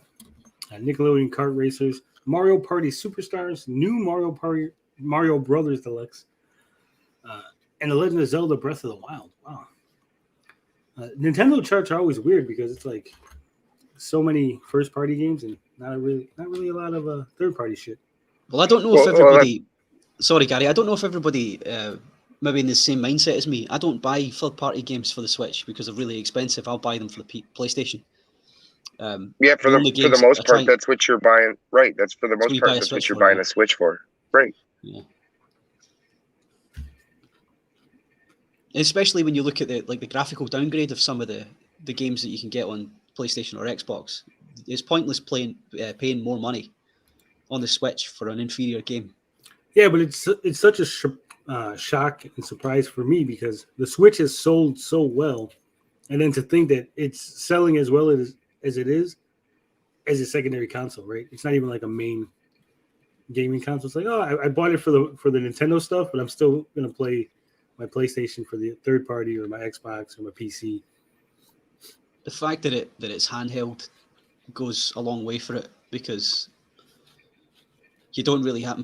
Nickelodeon Kart Racers, Mario Party Superstars, new Mario Brothers Deluxe, and The Legend of Zelda Breath of the Wild. Wow. Nintendo charts are always weird because it's like so many first-party games and not really a lot of third-party shit. Well, I don't know if everybody. Sorry, Gary. I don't know if everybody. Maybe in the same mindset as me. I don't buy third-party games for the Switch because they're really expensive. I'll buy them for the PlayStation. Yeah, for the most part, that's what you're buying. Right. That's for the most part. That's what you're buying a Switch for. Right. Yeah. Especially when you look at the graphical downgrade of some of the games that you can get on PlayStation or Xbox. It's pointless paying more money on the Switch for an inferior game. Yeah, but it's such a shock and surprise for me because the Switch has sold so well, and then to think that it's selling as well as it is as a secondary console, right? It's not even like a main gaming console. It's like, oh, I bought it for the Nintendo stuff, but I'm still gonna play my PlayStation for the third party or my Xbox or my PC. The fact that it's handheld goes a long way for it because you don't really have the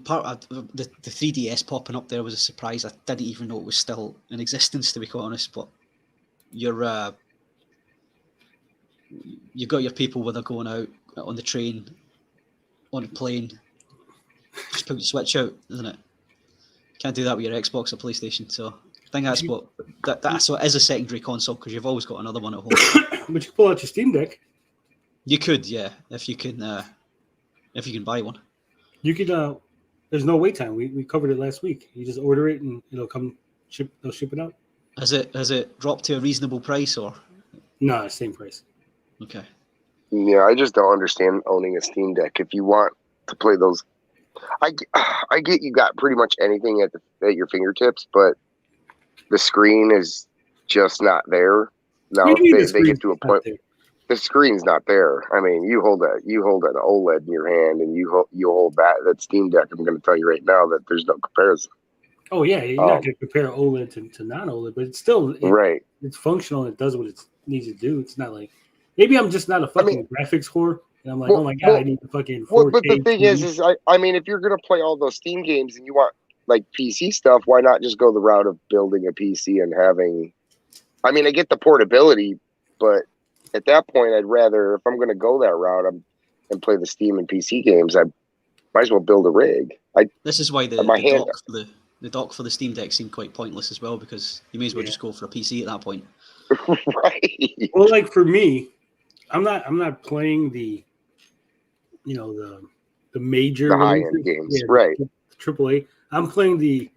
3DS popping up there was a surprise. I didn't even know it was still in existence, to be quite honest. But you've got your people whether going out on the train, on a plane, just put your Switch out, isn't it? Can't do that with your Xbox or PlayStation. So I think that's what so it is a secondary console because you've always got another one at home. But you pull out your Steam Deck. You could, yeah, if you can buy one. You could. There's no wait time. We covered it last week. You just order it and it'll come ship. They'll ship it out. Has it dropped to a reasonable price or? No, same price. Okay. Yeah, I just don't understand owning a Steam Deck. If you want to play those, I get you got pretty much anything at your fingertips, but the screen is just not there. Now if they get to a point, the screen's not there. I mean, you hold an OLED in your hand, and you hold that Steam Deck. I'm going to tell you right now that there's no comparison. Oh yeah, you're not going to compare OLED to non-OLED, but it's still right. It's functional. It does what it needs to do. It's not like maybe I'm just not a fucking graphics whore, and I'm like, oh my god, I need the fucking 4K. But the thing is I mean, if you're going to play all those Steam games and you want like PC stuff, why not just go the route of building a PC and having? I mean, I get the portability, but at that point, I'd rather, if I'm going to go that route and play the Steam and PC games, I might as well build a rig. This is why the dock for the Steam Deck seemed quite pointless as well, because you may as well just go for a PC at that point. Right. Well, like for me, I'm not playing the major high end games, right? AAA. I'm playing the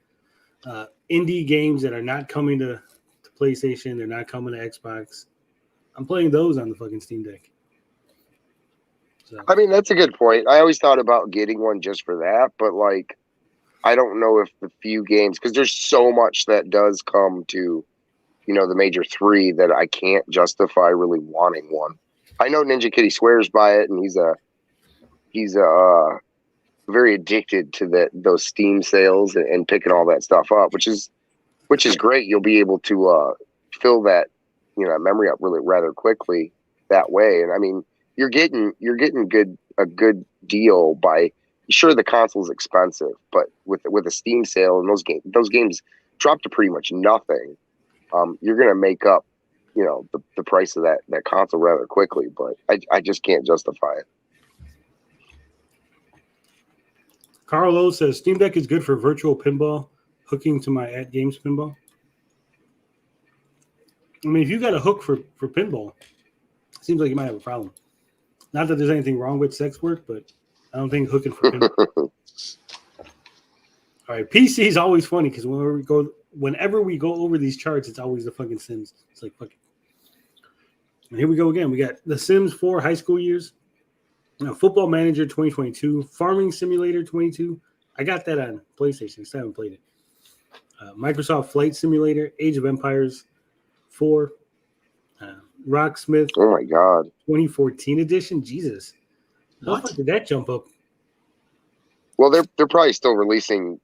indie games that are not coming to PlayStation. They're not coming to Xbox. I'm playing those on the fucking Steam Deck. So. I mean, that's a good point. I always thought about getting one just for that, but like, I don't know if the few games, because there's so much that does come to, the major three that I can't justify really wanting one. I know Ninja Kitty swears by it, and he's very addicted to those Steam sales and picking all that stuff up, which is great. You'll be able to fill that memory up really rather quickly that way. And I mean, you're getting a good deal by. Sure, the console's expensive, but with a Steam sale and those games drop to pretty much nothing. You're gonna make up, the price of that console rather quickly. But I just can't justify it. Carlo says Steam Deck is good for virtual pinball, hooking to my @games pinball. I mean, if you got a hook for pinball, it seems like you might have a problem. Not that there's anything wrong with sex work, but I don't think hooking for pinball. All right, PC is always funny because whenever we go over these charts, it's always the fucking Sims. It's like fucking. And here we go again. We got The Sims 4 high school years, Football Manager 2022, Farming Simulator 22. I got that on PlayStation. I still haven't played it. Microsoft Flight Simulator, Age of Empires 4, Rocksmith. Oh my god, 2014 edition. Jesus. How the fuck did that jump up? Well, they're probably still releasing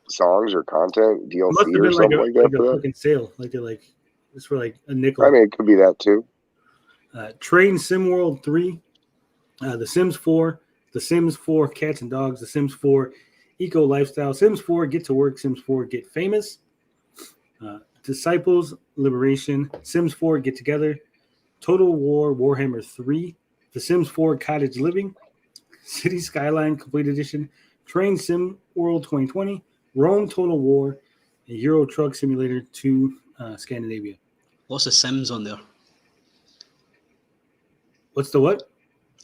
songs or content, DLC or something like that. Like a fucking sale. Like they're like, it's for like a nickel. I mean, it could be that too. Train Sim World 3, The Sims 4, The Sims 4 Cats and Dogs, The Sims 4 Eco Lifestyle, Sims 4 Get to Work, Sims 4 Get Famous, Disciples Liberation, Sims 4 Get Together, Total War Warhammer 3, The Sims 4 Cottage Living, City Skyline Complete Edition, Train Sim World 2020, Rome Total War, and Euro Truck Simulator 2 Scandinavia. Lots of Sims on there. What's the what?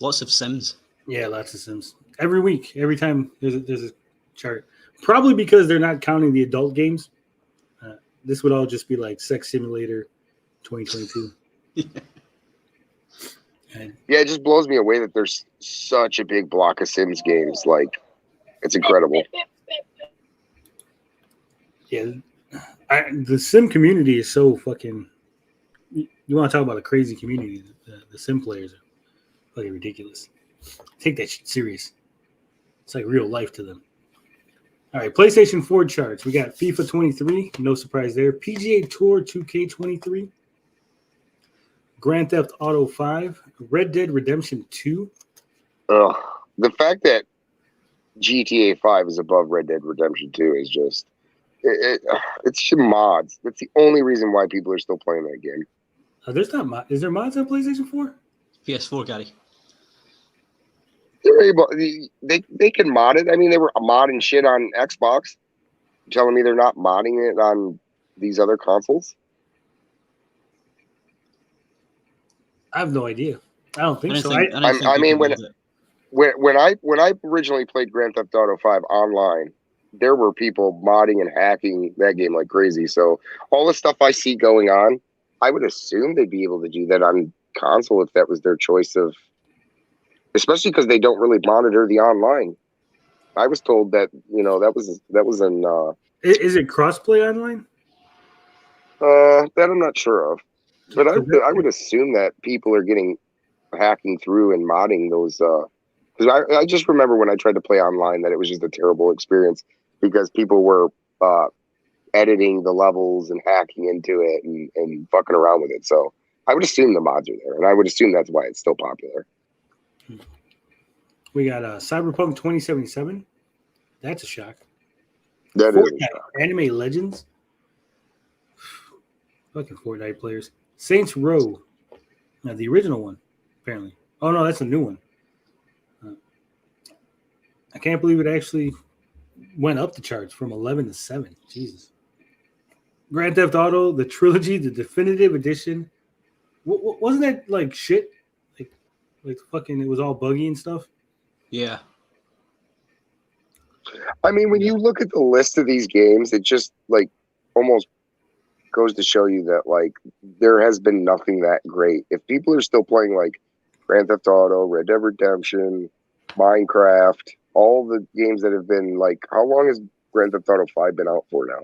Lots of Sims. Yeah, lots of Sims. Every week, every time there's a chart. Probably because they're not counting the adult games. This would all just be like Sex Simulator 2022. And Yeah, it just blows me away that there's such a big block of Sims games. Like, it's incredible. yeah, the sim community is so fucking. You want to talk about a crazy community? The sim players are fucking ridiculous. Take that shit serious. It's like real life to them. All right, PlayStation 4 charts. We got FIFA 23, no surprise there. PGA Tour 2K23, Grand Theft Auto 5, Red Dead Redemption 2. Ugh. The fact that GTA 5 is above Red Dead Redemption 2 is just it's just mods. That's the only reason why people are still playing that game. There's not is there mods on PlayStation 4? PS4, Gary. They're able, they can mod it. I mean, they were modding shit on Xbox. You're telling me they're not modding it on these other consoles? I have no idea. I don't think so. I mean, when I originally played Grand Theft Auto 5 online, there were people modding and hacking that game like crazy. So all the stuff I see going on, I would assume they'd be able to do that on console if that was their choice of, especially because they don't really monitor the online. I was told that that was an. Is it crossplay online? That I'm not sure of, but I would assume that people are getting hacking through and modding those. Because I just remember when I tried to play online that it was just a terrible experience because people were editing the levels and hacking into it and fucking around with it. So I would assume the mods are there, and I would assume that's why it's still popular. We got Cyberpunk 2077. That's a shock. That is a shock. Anime Legends. Fucking Fortnite players. Saints Row. The original one, apparently. Oh, no, that's a new one. I can't believe it actually went up the charts from 11 to 7. Jesus. Grand Theft Auto, the trilogy, the definitive edition. Wasn't that like shit? Like fucking, it was all buggy and stuff. Yeah. I mean, when you look at the list of these games, it just like almost goes to show you that like there has been nothing that great. If people are still playing like Grand Theft Auto, Red Dead Redemption, Minecraft, all the games that have been like, how long has Grand Theft Auto 5 been out for now?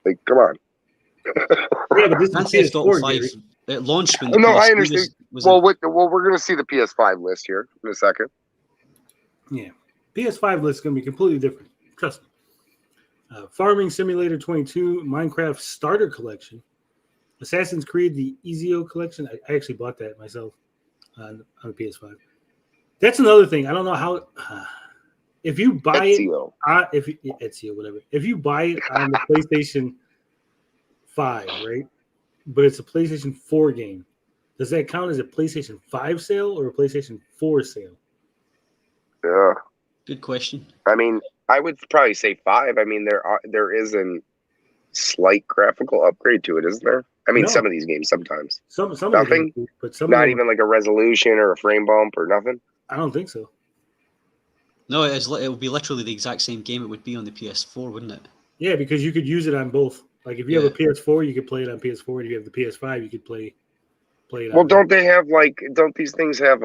Like, come on. Yeah, but this Grand is Theft Auto PS4, 5, Gary. it launched when the No, PS3 I understand. was Well, we're going to see the PS5 list here in a second. Yeah. PS5 list is going to be completely different. Trust me. Farming Simulator 22, Minecraft Starter Collection, Assassin's Creed, the Ezio Collection. I actually bought that myself on the PS5. That's another thing. I don't know how. If you buy Ezio. Ezio, whatever. If you buy it on the PlayStation 5, right? But it's a PlayStation 4 game. Does that count as a PlayStation 5 sale or a PlayStation 4 sale? Yeah. Good question. I mean, I would probably say 5. I mean, there is a slight graphical upgrade to it, isn't there? I mean, No. some of these games sometimes. Some Nothing? of them, but some Not of them, even like a resolution or a frame bump or nothing? I don't think so. No, it would be literally the exact same game it would be on the PS4, wouldn't it? Yeah, because you could use it on both. Like if you have a PS4, you could play it on PS4. And if you have the PS5, you could play it on. Well, don't these things have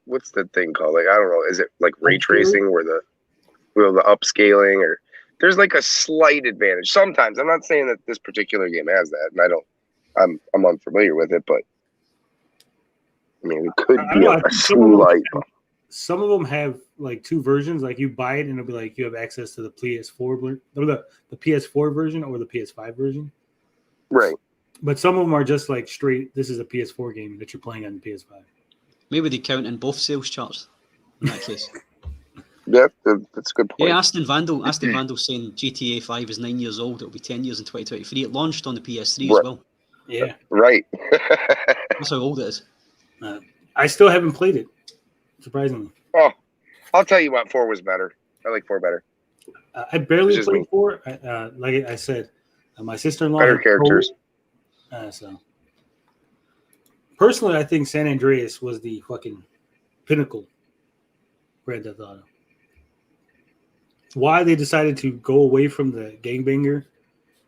what's the thing called? Like, I don't know. Is it like ray tracing where the upscaling, or there's like a slight advantage sometimes. I'm not saying that this particular game has that, and I'm unfamiliar with it, but I mean, it could be a slight. Some of them have like two versions. Like you buy it and it'll be like you have access to the PS4, the PS4 version or the PS5 version. Right. But some of them are just like straight. This is a PS4 game that you're playing on the PS5. Maybe they count in both sales charts in that case. Yeah, that's a good point. Yeah, Aston Vandal saying GTA 5 is 9 years old. It'll be 10 years in 2023. It launched on the PS3 as well. Yeah. Right. That's how old it is. I still haven't played it, surprisingly. Oh, I'll tell you what, 4 was better. I like 4 better. I barely played 4. Like I said, my sister-in-law. Better characters. So, personally, I think San Andreas was the fucking pinnacle Grand Theft Auto. Why they decided to go away from the gangbanger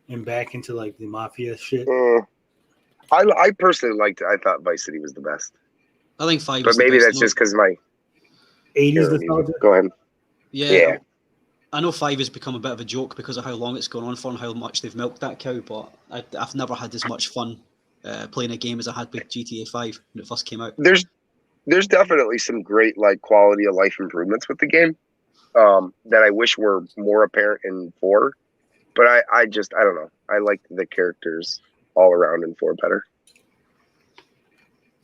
and back into like the mafia shit. I personally liked it. I thought Vice City was the best. I think 5 But is the maybe best. that's just because my 80s era music. nostalgia. Go ahead. Yeah. I know 5 has become a bit of a joke because of how long it's gone on for and how much they've milked that cow, but I've never had as much fun playing a game as I had with GTA 5 when it first came out. There's definitely some great like quality of life improvements with the game that I wish were more apparent in 4. But I don't know. I like the characters all around in 4 better.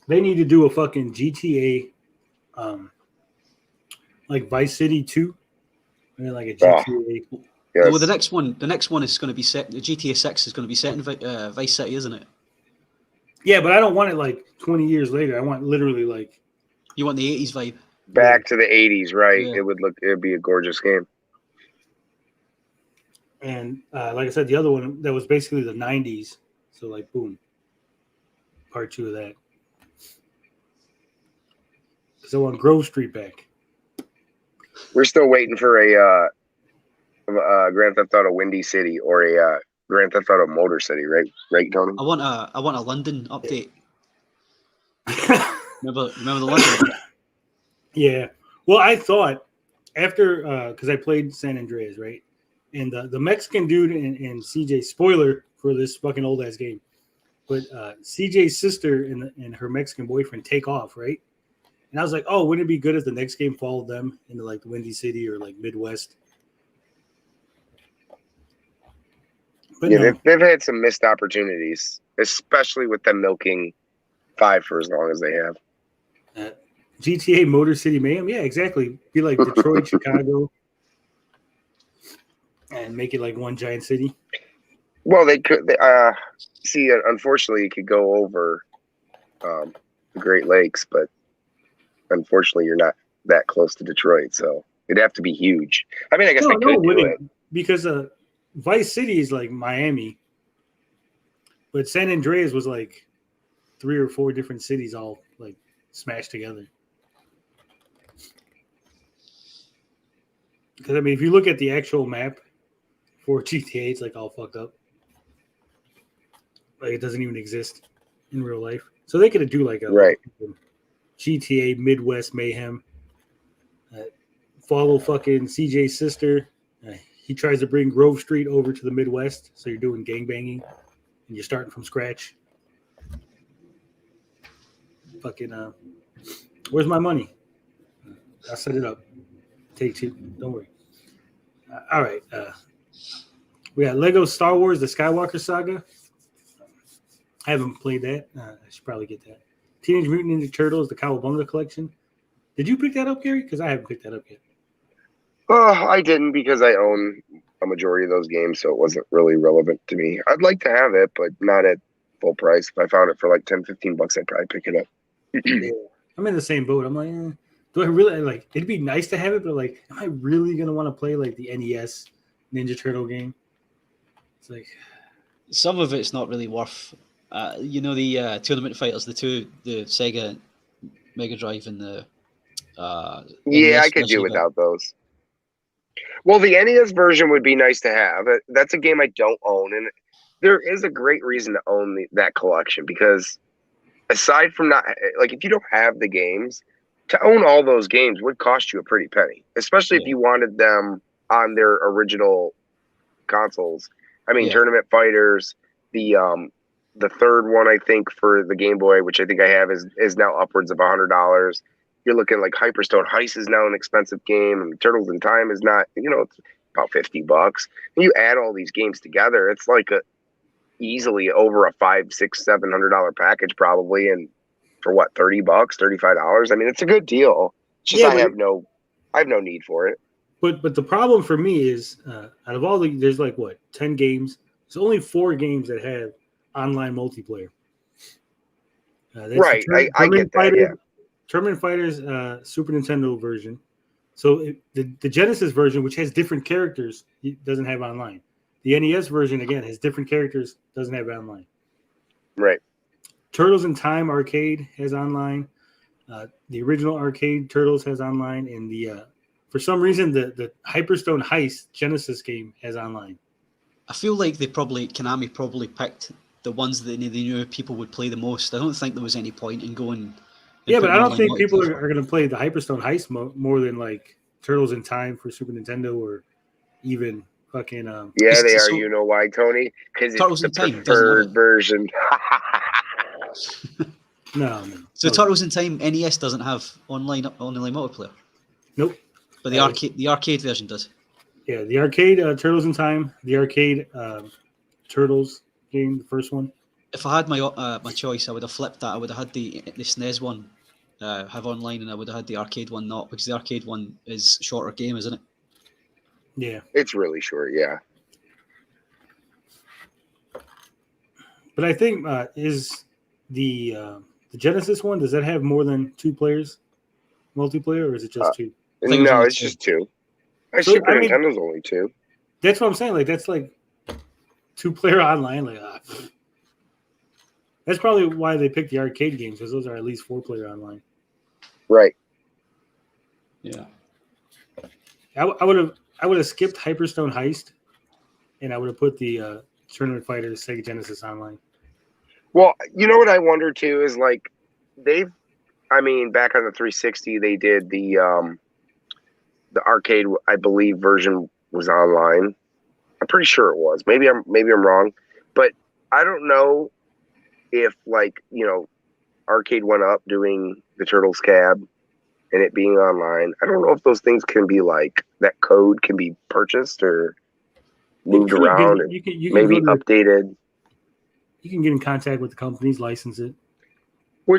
They need to do a fucking GTA, like Vice City 2. I mean, like a GTA. Yes. Well, the next one is going to be set. The GTA 6 is going to be set in Vice City, isn't it? Yeah, but I don't want it like 20 years later. I want literally like. You want the 80s vibe. Back to the 80s, right? Yeah. It'd be a gorgeous game. And like I said, the other one that was basically the 90s. So like, boom, part 2 of that. Because I want Grove Street back. We're still waiting for a Grand Theft Auto Windy City or a Grand Theft Auto Motor City, right? Right, Tony? I want a London update. remember the London one? Yeah. Well, I thought after because I played San Andreas, right? And the Mexican dude and CJ, spoiler for this fucking old ass game, but CJ's sister and her Mexican boyfriend take off, right? And I was like, oh, wouldn't it be good if the next game followed them into like the Windy City or like Midwest? But Yeah, no. they've had some missed opportunities, especially with them milking 5 for as long as they have. GTA Motor City Mayhem, yeah, exactly. Be like Detroit, Chicago, and make it like one giant city. Well, they could. See, unfortunately, it could go over the Great Lakes, but unfortunately, you're not that close to Detroit, so it'd have to be huge. I mean, I guess they could do it because Vice City is like Miami, but San Andreas was like 3 or 4 different cities all like smashed together. Because I mean, if you look at the actual map for GTA, it's like all fucked up. Like it doesn't even exist in real life. So they could do like a right. GTA Midwest Mayhem. Follow fucking CJ's sister. He tries to bring Grove Street over to the Midwest, so you're doing gangbanging and you're starting from scratch. Fucking, where's my money? I'll set it up. Take 2. Don't worry. All right. We got Lego Star Wars: The Skywalker Saga. I haven't played that. I should probably get that. Teenage Mutant Ninja Turtles: The Cowabunga Collection. Did you pick that up, Gary? Because I haven't picked that up yet. Oh, I didn't because I own a majority of those games, so it wasn't really relevant to me. I'd like to have it, but not at full price. If I found it for like $10-15, I'd probably pick it up. Yeah. I'm in the same boat. I'm like, do I really like? It'd be nice to have it, but like, am I really gonna want to play like the NES Ninja Turtle game? It's like some of it's not really worth. The Tournament Fighters, the Sega Mega Drive and the yeah, NES I could do version, without those. Well, the NES version would be nice to have. That's a game I don't own, and there is a great reason to own that collection because aside from not like if you don't have the games, to own all those games would cost you a pretty penny, especially if you wanted them on their original consoles. I mean, Tournament Fighters, the third one I think for the Game Boy, which I think I have, is now upwards of $100. You're looking like Hyperstone Heist is now an expensive game, and Turtles in Time is not. It's about $50. And you add all these games together, it's like easily over a $500, $600, $700 package probably, and for what, $30, $35? I mean, it's a good deal. It's just I have no need for it. But the problem for me is out of all there's like what 10 games. There's only 4 games that have online multiplayer. Right, I get that. Yeah. Tournament Fighters Super Nintendo version. So the Genesis version, which has different characters, doesn't have online. The NES version again has different characters, doesn't have online. Right. Turtles in Time Arcade has online. The original arcade Turtles has online, and the for some reason the Hyperstone Heist Genesis game has online. I feel like Konami probably picked the ones that they knew people would play the most. I don't think there was any point in going Yeah, but putting I don't online think people multiplayer. are going to play the Hyperstone Heist more than like Turtles in Time for Super Nintendo or even fucking. Yeah, they are. So You know why, Tony? Because it's Turtles the in Time doesn't have preferred it. version. No. So Turtles in Time NES doesn't have online multiplayer, Nope. but the arcade version does. Yeah, the arcade Turtles in Time, the arcade Turtles game, the first one. If I had my choice, I would have flipped that. I would have had the SNES one have online, and I would have had the arcade one not, because the arcade one is shorter game, isn't it? Yeah, It's really short, yeah. but I think is the Genesis one. Does that have more than 2 players multiplayer, or is it just 2? I think it was No, only it's 2. just 2. So, Super I mean- Nintendo's only 2. That's what I'm saying. Like that's like 2-player online. Like that's probably why they picked the arcade games, because those are at least 4-player online. Right. Yeah. I would have skipped Hyperstone Heist, and I would have put the Tournament Fighters Sega Genesis online. Well, you know what I wonder too is like back on the 360 they did the arcade, I believe, version was online. I'm pretty sure it was. Maybe I'm wrong, but I don't know if arcade went up doing the Turtles Cab and it being online. I don't know if those things can be like that code can be purchased or moved around and You can maybe go to, updated. you can get in contact with the companies, license it.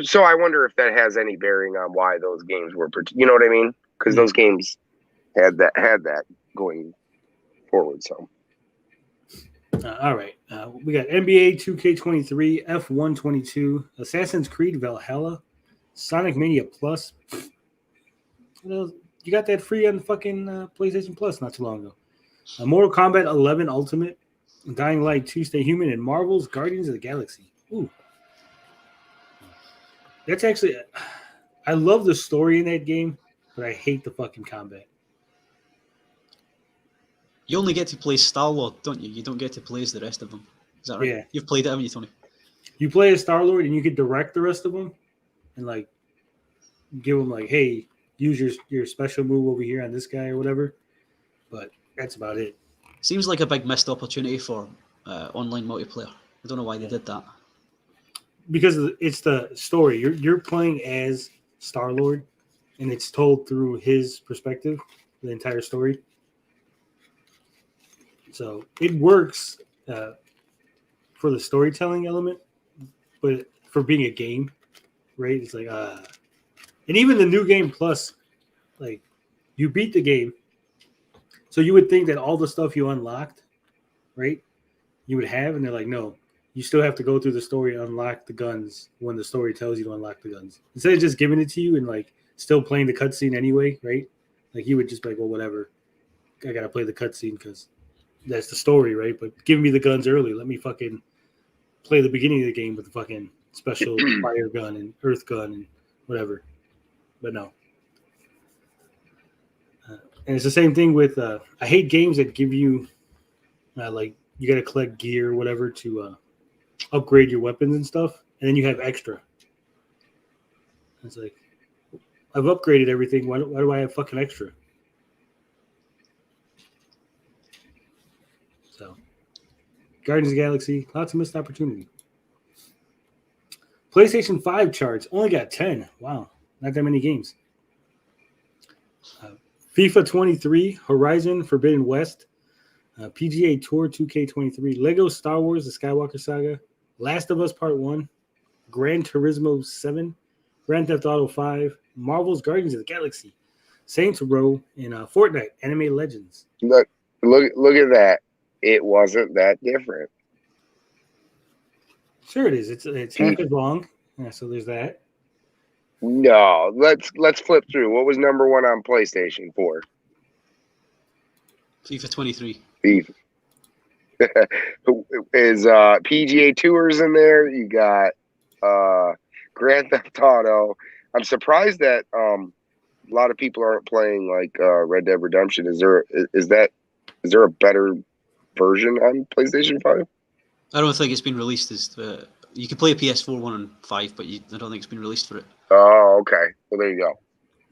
So I wonder if that has any bearing on why those games were, you know what I mean? Because those games had that going forward. So all right, we got NBA 2K23, F122, Assassin's Creed Valhalla, Sonic Mania Plus. You got that free on fucking PlayStation Plus not too long ago. Mortal Kombat 11 Ultimate, Dying Light 2 Stay Human, and Marvel's Guardians of the Galaxy. Ooh. That's actually, I love the story in that game, but I hate the fucking combat. You only get to play Star-Lord, don't you? You don't get to play as the rest of them. Is that right? Yeah. You've played it, haven't you, Tony? You play as Star-Lord and you can direct the rest of them and like give them like, hey, use your special move over here on this guy or whatever. But that's about it. Seems like a big missed opportunity for online multiplayer. I don't know why they did that. Because it's the story. You're playing as Star-Lord and it's told through his perspective, the entire story. So it works for the storytelling element, but for being a game, right? It's like, and even the new game plus, like, you beat the game, so you would think that all the stuff you unlocked, right, you would have, and they're like, no, you still have to go through the story and unlock the guns when the story tells you to unlock the guns. Instead of just giving it to you and like still playing the cutscene anyway, right? Like you would just be like, well, whatever, I gotta play the cutscene because that's the story, right? But give me the guns early. Let me fucking play the beginning of the game with the fucking special fire gun and earth gun and whatever. But no. And it's the same thing with, I hate games that give you, like, you got to collect gear or whatever to upgrade your weapons and stuff. And then you have extra. It's like, I've upgraded everything. Why do I have fucking extra? So, Guardians of the Galaxy, lots of missed opportunity. PlayStation 5 charts only got 10. Wow, not that many games. FIFA 23, Horizon Forbidden West, PGA Tour 2K23, Lego Star Wars The Skywalker Saga, Last of Us Part 1, Gran Turismo 7, Grand Theft Auto 5, Marvel's Guardians of the Galaxy, Saints Row, and Fortnite Anime Legends. look at that. It wasn't that different. Sure it is. It's half as long. Yeah, so there's that. No, let's flip through. What was number 1 on PlayStation 4? FIFA 23. FIFA. Is PGA Tours in there? You got Grand Theft Auto. I'm surprised that a lot of people aren't playing like Red Dead Redemption. Is there a better version on PlayStation 5? I don't think it's been released as You can play a PS4 one and 5, but I don't think it's been released for it. Oh, okay. Well, there you go.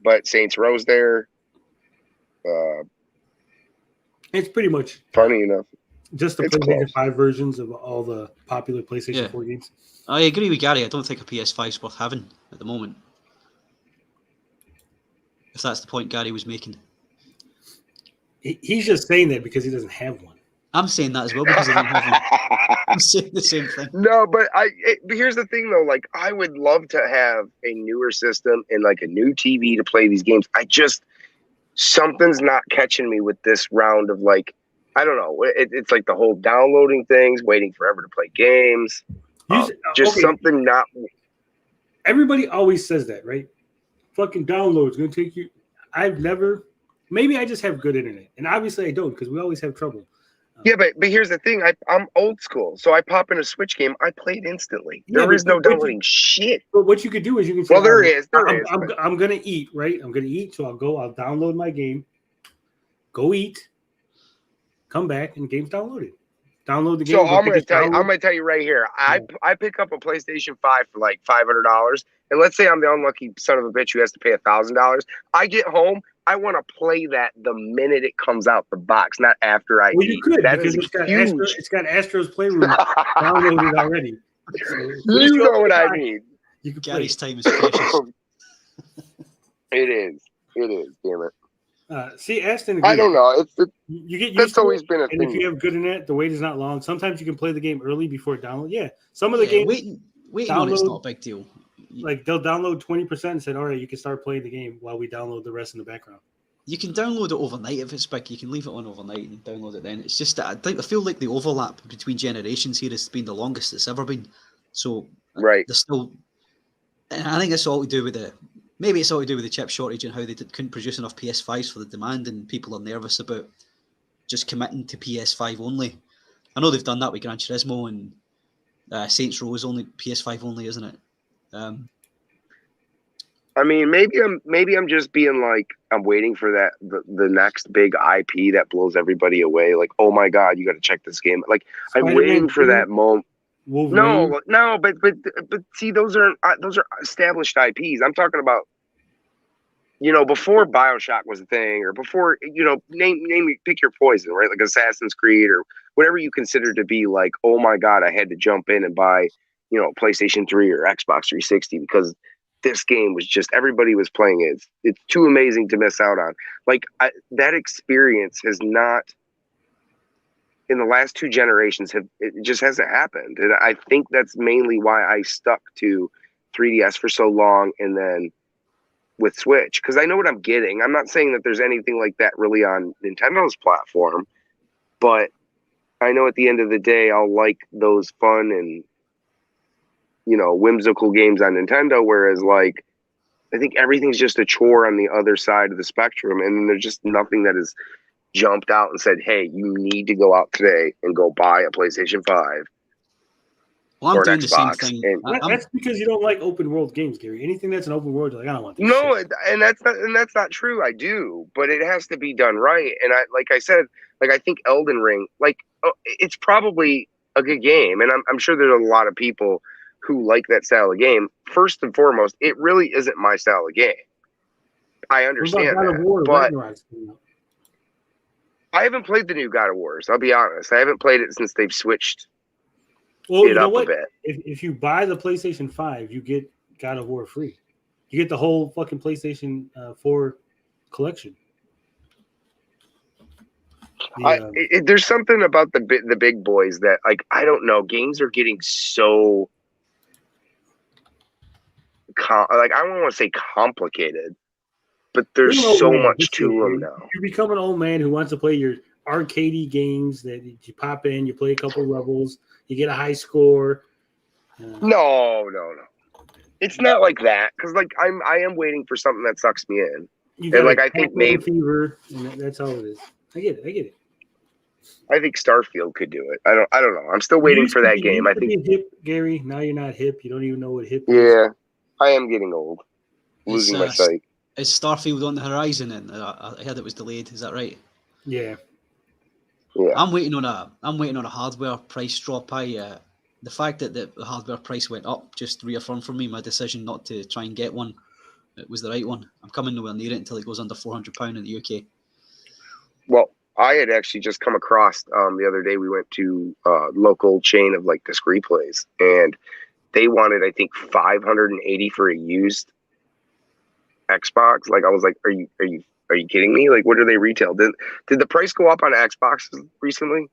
But Saints Row's there. It's pretty much Funny enough. just the It's PlayStation close. 5 versions of all the popular PlayStation Yeah. 4 games. I agree with Gary. I don't think a PS5 is worth having at the moment. If that's the point Gary was making. He's just saying that because he doesn't have one. I'm saying that as well because I don't have one. I'm saying the same thing. No, but but here's the thing though. Like, I would love to have a newer system and like a new TV to play these games. Something's not catching me with this round of like, I don't know. It's like the whole downloading things, waiting forever to play games. Something not. Everybody always says that, right? Fucking download's gonna take you. I've never. Maybe I just have good internet, and obviously I don't because we always have trouble. Yeah, but here's the thing. I'm old school, so I pop in a Switch game. I play it instantly. Yeah, there is no downloading shit. But what you could do is you can say, well, there is. I'm gonna eat, right? I'm gonna eat, so I'll download my game, go eat, come back, and the game's downloaded. Download the game. So I'm gonna tell you right here. I pick up a PlayStation 5 for like $500, and let's say I'm the unlucky son of a bitch who has to pay $1,000. I get home. I want to play that the minute it comes out the box, not after I eat. You could that because is huge. It's got Astro's Playroom downloaded already. So, you know what I mean. You can Gary's time is precious. It is. Damn it. See, Aston agrees. I don't know. You get used That's to always it, been a and thing. if you have good internet, the wait is not long. Sometimes you can play the game early before it downloads. Yeah, some of the games waiting on it's not a big deal. like they'll download 20% and said, "All right, you can start playing the game while we download the rest in the background." You can download it overnight if it's big. You can leave it on overnight and download it then. It's just that I feel like the overlap between generations here has been the longest it's ever been. So Right. there's still, and I think it's all to do with maybe it's all to do with the chip shortage and how they couldn't produce enough PS5s for the demand, and people are nervous about just committing to PS5 only. I know they've done that with Gran Turismo and Saints Row is only PS5 only, isn't it? I mean, maybe I'm just being like, I'm waiting for the next big IP that blows everybody away. Like, oh my god, you got to check this game. Like, I'm waiting for that moment. Wolverine. No, but see, those are established IPs. I'm talking about, before BioShock was a thing, or before, pick your poison, right? Like Assassin's Creed or whatever you consider to be like, oh my god, I had to jump in and buy, PlayStation 3 or Xbox 360 because this game was just, everybody was playing it. It's too amazing to miss out on. Like, that experience has not, in the last two generations, it just hasn't happened. And I think that's mainly why I stuck to 3DS for so long and then with Switch, because I know what I'm getting. I'm not saying that there's anything like that really on Nintendo's platform, but I know at the end of the day, I'll like those fun and, whimsical games on Nintendo, whereas like, I think everything's just a chore on the other side of the spectrum. And there's just nothing that has jumped out and said, hey, you need to go out today and go buy a PlayStation 5. Well, I'm or doing an the same Xbox. thing. And That's because you don't like open world games, Gary. Anything that's an open world, you're like, I don't want this no, shit. and that's not true. I do, but it has to be done right. And I said, I think Elden Ring, it's probably a good game. And I'm sure there's a lot of people who like that style of game. First and foremost, it really isn't my style of game. I understand that, but I haven't played the new God of Wars. I'll be honest. I haven't played it since they've switched it up a bit. If you buy the PlayStation 5, you get God of War free. You get the whole fucking PlayStation 4 collection. There's something about the big boys that, like, I don't know. Games are getting so I don't want to say complicated, but there's so much to them now. You become an old man who wants to play your arcadey games that you pop in, you play a couple levels, you get a high score. No. It's not like that, because I am waiting for something that sucks me in. I think maybe Fever, and that's all it is. I get it. I think Starfield could do it. I don't know. I'm still waiting for that game. I think hip, Gary. Now you're not hip. You don't even know what hip is. Yeah, I am getting old, losing my sight. Is Starfield on the horizon? And I heard it was delayed. Is that right? Yeah. Yeah. I'm waiting on a hardware price drop. I the fact that the hardware price went up just reaffirmed for me my decision not to try and get one. It was the right one. I'm coming nowhere near it until it goes under £400 in the UK. Well, I had actually just come across the other day. We went to a local chain of like disc replays, and they wanted, I think, $580 for a used Xbox. Like, I was like, are you kidding me? Like, what do they retail? Did the price go up on Xbox recently,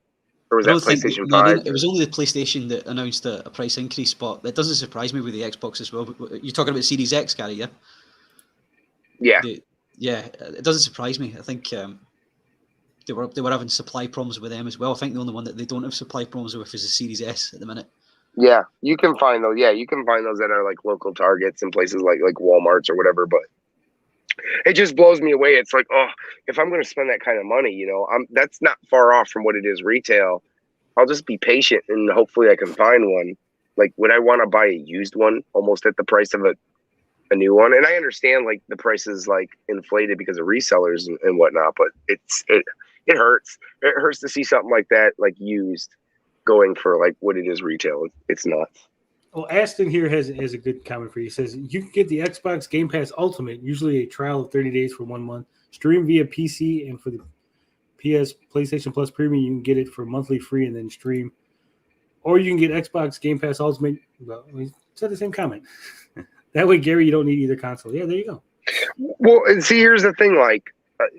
or was that PlayStation 5? It was only the PlayStation that announced a price increase, but that doesn't surprise me with the Xbox as well. You're talking about Series X, Gary, yeah? Yeah. It doesn't surprise me. I think they were having supply problems with them as well. I think the only one that they don't have supply problems with is the Series S at the minute. Yeah, you can find those. Yeah, you can find those that are like local Targets and places like Walmarts or whatever. But it just blows me away. It's like, oh, if I'm going to spend that kind of money, you know, that's not far off from what it is retail. I'll just be patient and hopefully I can find one. Like, would I want to buy a used one almost at the price of a new one? And I understand like the price is like inflated because of resellers and whatnot, but it hurts. It hurts to see something like that, like used, going for like what it is retail. It's nuts. Well, Aston here has a good comment for you. He says you can get the Xbox Game Pass Ultimate, usually a trial of 30 days for 1 month, stream via PC, and for the PlayStation Plus Premium, you can get it for monthly free and then stream. Or you can get Xbox Game Pass Ultimate. Well, we said the same comment. That way, Gary, you don't need either console. Yeah, there you go. Well, and see, here's the thing. Like,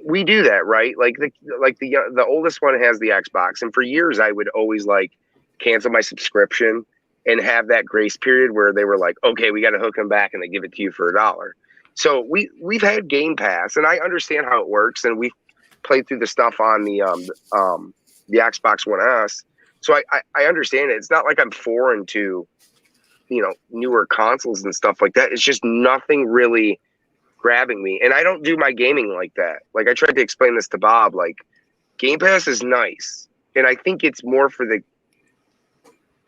we do that, right? Like the oldest one has the Xbox, and for years I would always like cancel my subscription and have that grace period where they were like, okay, we got to hook them back, and they give it to you for $1. So we've had Game Pass, and I understand how it works, and we've played through the stuff on the Xbox One S. So I understand it. It's not like I'm foreign to, you know, newer consoles and stuff like that. It's just nothing really grabbing me. And I don't do my gaming like that. Like, I tried to explain this to Bob. Like, Game Pass is nice, and I think it's more for the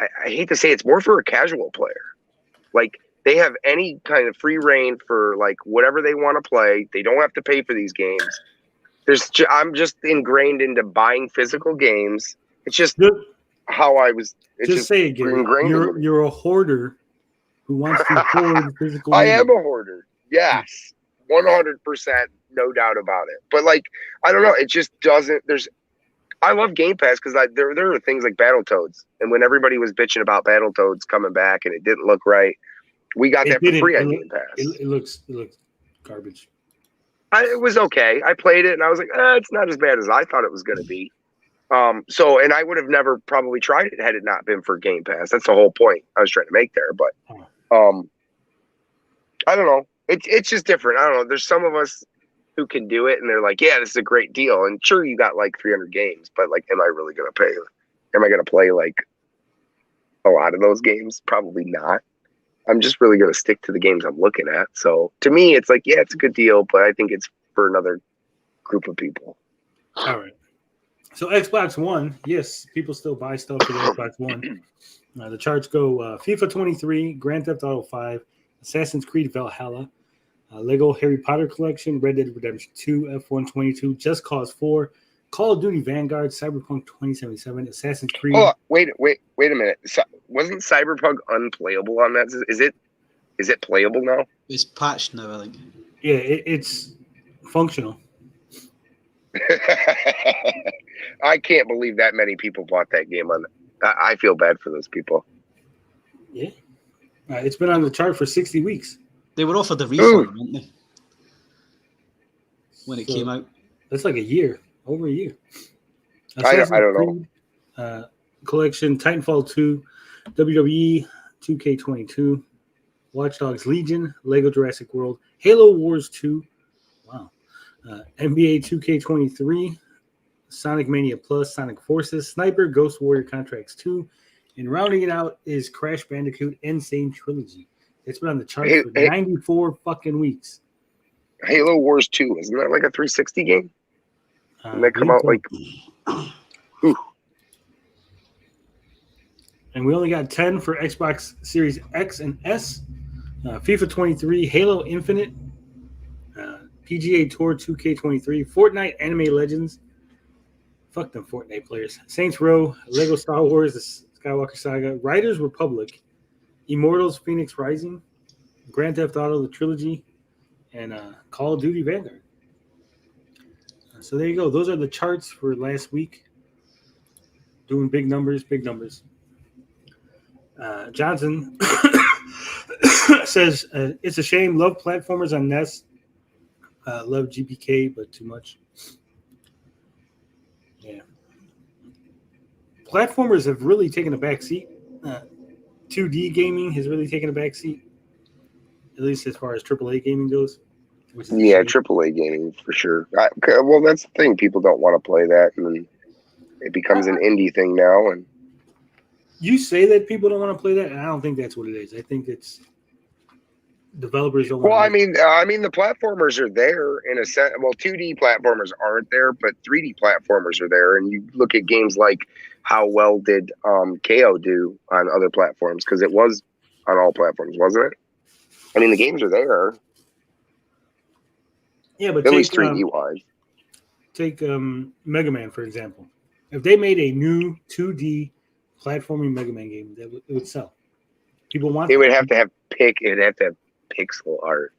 I hate to say it's more for a casual player. Like, they have any kind of free reign for like whatever they want to play. They don't have to pay for these games. I'm just ingrained into buying physical games. It's just how I was. Just say it, Gary. You're a hoarder who wants to hoard physical. I am a hoarder. Yes, 100%, no doubt about it. But like, I don't know. It just doesn't. I love Game Pass because there are things like Battletoads, and when everybody was bitching about Battletoads coming back and it didn't look right, we got that for free on Game Pass. It looks garbage. It was okay. I played it and I was like, it's not as bad as I thought it was going to be. And I would have never probably tried it had it not been for Game Pass. That's the whole point I was trying to make there. But I don't know. It's just different. I don't know. There's some of us who can do it and they're like, yeah, this is a great deal. And sure, you got like 300 games, but like, am I really going to pay? Am I going to play like a lot of those games? Probably not. I'm just really going to stick to the games I'm looking at. So to me, it's like, yeah, it's a good deal, but I think it's for another group of people. All right. So Xbox One, yes, people still buy stuff for the Xbox One. The charts go FIFA 23, Grand Theft Auto 5, Assassin's Creed Valhalla, Lego Harry Potter Collection, Red Dead Redemption 2, F1 22, Just Cause 4, Call of Duty Vanguard, Cyberpunk 2077, Assassin's Creed. Oh, wait a minute. Wasn't Cyberpunk unplayable on that? Is it playable now? It's patched now, I think. Yeah, it's functional. I can't believe that many people bought that game on. I feel bad for those people. Yeah, it's been on the chart for 60 weeks. They were offered the refund, weren't they? When it came out. That's like a year, over a year. I don't know. Collection, Titanfall 2, WWE 2K22, Watch Dogs Legion, Lego Jurassic World, Halo Wars 2, wow, NBA 2K23, Sonic Mania Plus, Sonic Forces, Sniper, Ghost Warrior Contracts 2, and rounding it out is Crash Bandicoot Insane Trilogy. It's been on the chart for 94 fucking weeks. Halo Wars 2, isn't that like a 360 game? Didn't that come out like... And we only got 10 for Xbox Series X and S. FIFA 23, Halo Infinite, PGA Tour 2K23, Fortnite Anime Legends. Fuck them Fortnite players. Saints Row, Lego Star Wars, The Skywalker Saga, Riders Republic, Immortals Phoenix Rising, Grand Theft Auto, the trilogy, and Call of Duty Vanguard. So there you go. Those are the charts for last week. Doing big numbers, big numbers. Johnson says, it's a shame. Love platformers on NES. Love GPK, but too much. Yeah. Platformers have really taken a back seat. 2D gaming has really taken a back seat, at least as far as AAA gaming goes. Yeah, AAA gaming for sure. Well, that's the thing. People don't want to play that, and then it becomes an indie thing now. And you say that people don't want to play that, and I don't think that's what it is. I think it's developers don't. Well, I mean, the platformers are there in a sense. Well, 2D platformers aren't there, but 3D platformers are there. And you look at games like how well did KO do on other platforms, because it was on all platforms, wasn't it? I mean, the games are there. Yeah, but at least 3D wise. Take Mega Man, for example. If they made a new 2D platforming Mega Man game, it would sell. People want. It would have to have pixel art.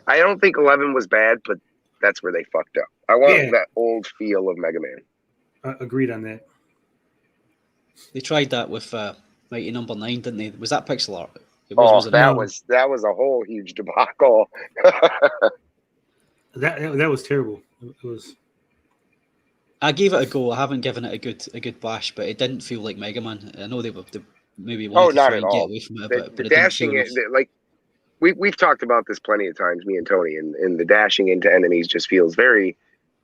I don't think 11 was bad, but that's where they fucked up. I want that old feel of Mega Man. Agreed on that. They tried that with Mighty Number 9, didn't they? Was that pixel art? That was a whole huge debacle. That was terrible. It was. I gave it a go. I haven't given it a good bash, but it didn't feel like Mega Man. I know they maybe wanted to try and get away from it, but it dashing didn't feel like we've talked about this plenty of times, me and Tony, and the dashing into enemies just feels very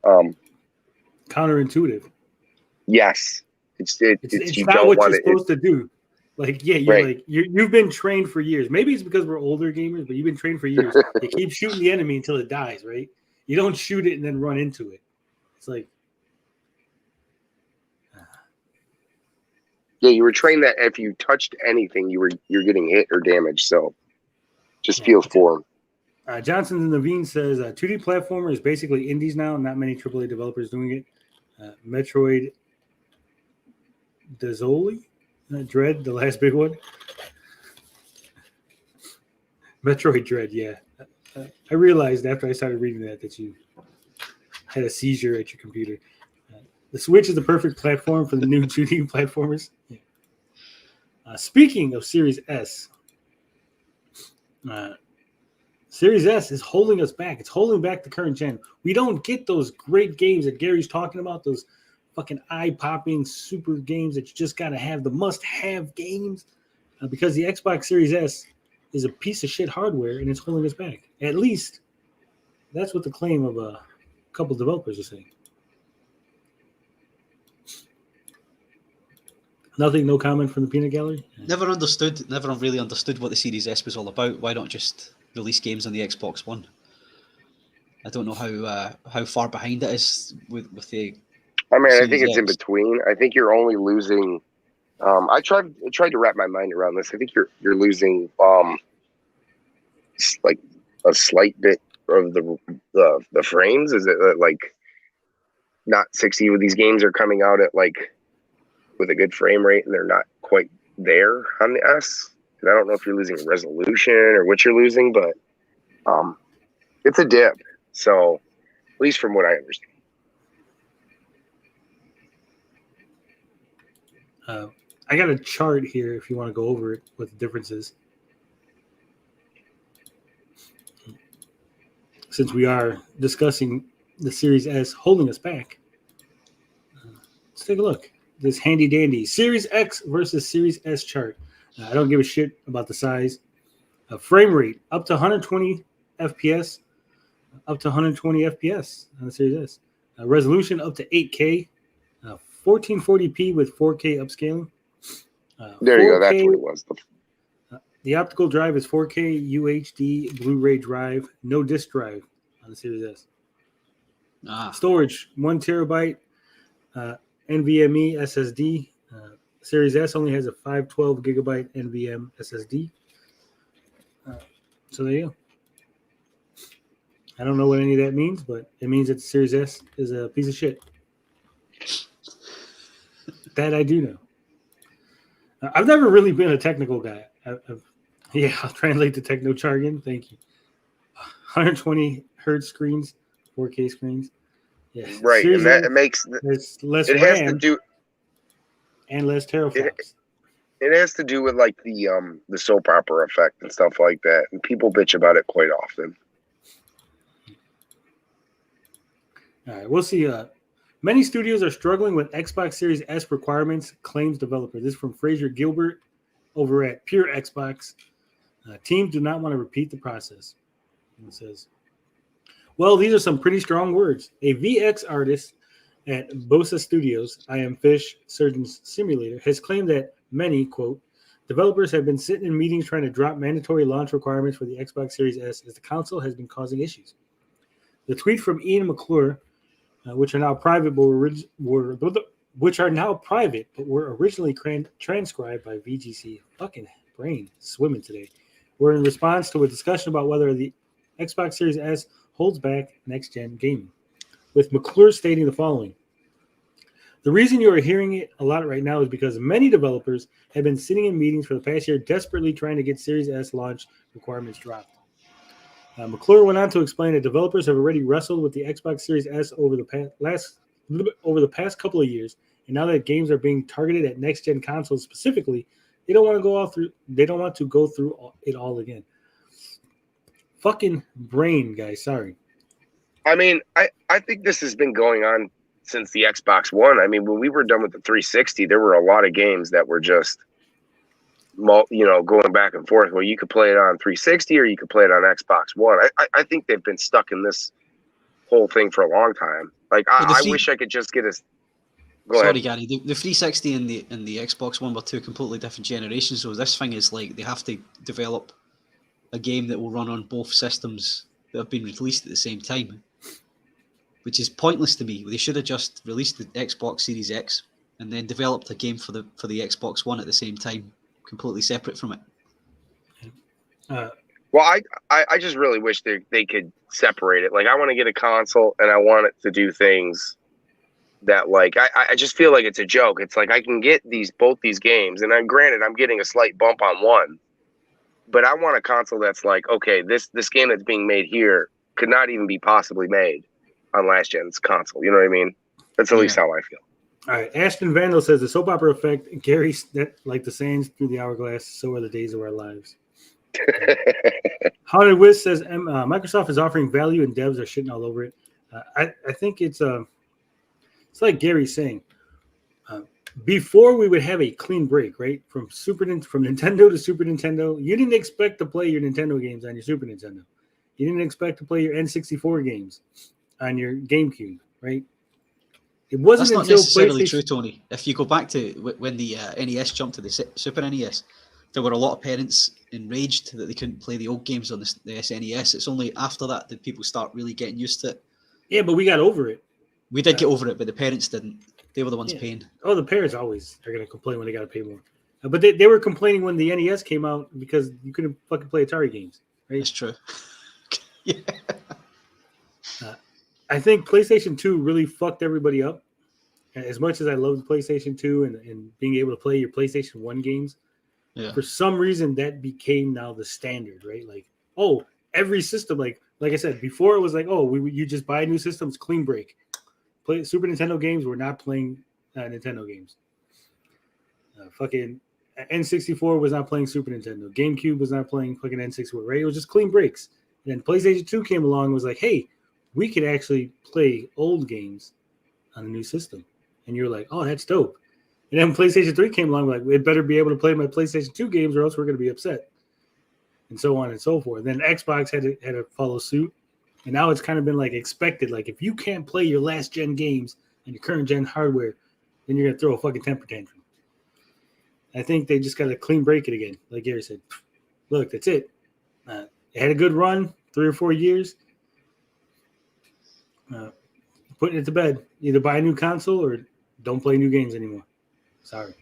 counterintuitive. Yes, it's you not don't what want you're supposed to do. Like, yeah, you've been trained for years. Maybe it's because we're older gamers, but you've been trained for years. You keep shooting the enemy until it dies, right? You don't shoot it and then run into it. It's like, yeah, you were trained that if you touched anything, you're getting hit or damaged. So, just feels foreign. Johnson and Naveen says 2D platformer is basically indies now. Not many AAA developers doing it. Metroid Dazoli, Dread, the last big one. Metroid Dread, yeah. I realized after I started reading that you had a seizure at your computer. The Switch is the perfect platform for the new 2D platformers. Yeah. Speaking of Series S, Series S is holding us back. It's holding back the current gen. We don't get those great games that Gary's talking about, those fucking eye-popping super games that you just got to have, the must-have games, because the Xbox Series S is a piece of shit hardware, and it's holding us back. At least that's what the claim of a couple developers are saying. Nothing, no comment from the peanut gallery? Never really understood what the Series S was all about. Why not just release games on the Xbox One? I don't know how far behind it is with the. I mean, Series I think it's X. in between. I think you're only losing. I tried to wrap my mind around this. I think you're losing like a slight bit of the frames. Is it like not 60? These games are coming out at like with a good frame rate, and they're not quite there on the S. And I don't know if you're losing resolution or what you're losing, but it's a dip. So, at least from what I understand. I got a chart here if you want to go over it, what the difference is. Since we are discussing the Series S holding us back, let's take a look. This handy dandy Series X versus Series S chart. I don't give a shit about the size. Frame rate up to 120 FPS, up to 120 FPS on the Series S. Resolution up to 8K, 1440p with 4K upscaling. There you go. That's what it was. The optical drive is 4K UHD Blu-ray drive, no disk drive on the Series S. Storage 1 terabyte. NVMe SSD. Series S only has a 512 gigabyte NVMe SSD. So there you go. I don't know what any of that means, but it means that the Series S is a piece of shit. That I do know. I've never really been a technical guy. Yeah, I'll translate the techno jargon. Thank you. 120 hertz screens, 4K screens. Yeah, Right, and that it makes there's less it has to RAM do and less teraflops. it has to do with like the soap opera effect and stuff like that, and people bitch about it quite often. All right, we'll see. Many studios are struggling with Xbox Series S requirements, claims developer. This is from Fraser Gilbert over at Pure Xbox. Teams do not want to repeat the process. It says, well, these are some pretty strong words. A VX artist at Bosa Studios, I Am Fish Surgeon's Simulator, has claimed that many, quote, developers have been sitting in meetings trying to drop mandatory launch requirements for the Xbox Series S as the console has been causing issues. The tweet from Ian McClure, which are now private, but were originally transcribed by VGC. Fucking brain swimming today. Were in response to a discussion about whether the Xbox Series S holds back next-gen gaming, with McClure stating the following. The reason you are hearing it a lot right now is because many developers have been sitting in meetings for the past year desperately trying to get Series S launch requirements dropped. McClure went on to explain that developers have already wrestled with the Xbox Series S over the past couple of years, and now that games are being targeted at next-gen consoles specifically, they don't want to go through it all again. Fucking brain, guys. Sorry. I mean, I think this has been going on since the Xbox One. I mean, when we were done with the 360, there were a lot of games that were just, going back and forth. Well, you could play it on 360 or you could play it on Xbox One. I think they've been stuck in this whole thing for a long time. Like, I wish I could just get a. Sorry, Gary. The 360 and the Xbox One were two completely different generations. So this thing is like they have to develop a game that will run on both systems that have been released at the same time, which is pointless to me. They should have just released the Xbox Series X and then developed a game for the Xbox One at the same time, completely separate from it. Well, I just really wish they could separate it. Like, I want to get a console and I want it to do things that, like, I just feel like it's a joke. It's like I can get both these games, and granted I'm getting a slight bump on one, but I want a console that's like, okay, this game that's being made here could not even be possibly made on last gen's console. You know what I mean? That's at least how I feel. All right. Ashton Vandal says the soap opera effect, Gary, like the sands through the hourglass, so are the days of our lives. Haunted Wiz says Microsoft is offering value and devs are shitting all over it. I think it's like Gary's saying. Before we would have a clean break, right? From Nintendo to Super Nintendo, you didn't expect to play your Nintendo games on your Super Nintendo. You didn't expect to play your N64 games on your GameCube, right? It wasn't That's not until necessarily PlayStation... true, Tony. If you go back to when the NES jumped to the Super NES, there were a lot of parents enraged that they couldn't play the old games on the SNES. It's only after that people start really getting used to it. Yeah, but we got over it. We did get over it, but the parents didn't. They were the ones paying. Oh, the parents always are going to complain when they got to pay more. But they were complaining when the NES came out because you couldn't fucking play Atari games, right? That's true. Yeah. I think PlayStation 2 really fucked everybody up. As much as I love the PlayStation 2 and being able to play your PlayStation 1 games, for some reason that became now the standard, right? Like, oh, every system, like I said, before it was like, oh, you just buy new systems, clean break. Play Super Nintendo games, we're not playing Nintendo games. Fucking N64 was not playing Super Nintendo. GameCube was not playing fucking N64, right? It was just clean breaks. And then PlayStation 2 came along and was like, hey, we could actually play old games on a new system. And you're like, oh, that's dope. And then PlayStation 3 came along, like, it better be able to play my PlayStation 2 games or else we're going to be upset. And so on and so forth. Then Xbox had to follow suit. And now it's kind of been like expected. Like, if you can't play your last gen games and your current gen hardware, then you're going to throw a fucking temper tantrum. I think they just got to clean break it again. Like Gary said, look, that's it. It had a good run, 3 or 4 years. Putting it to bed. Either buy a new console or don't play new games anymore. Sorry.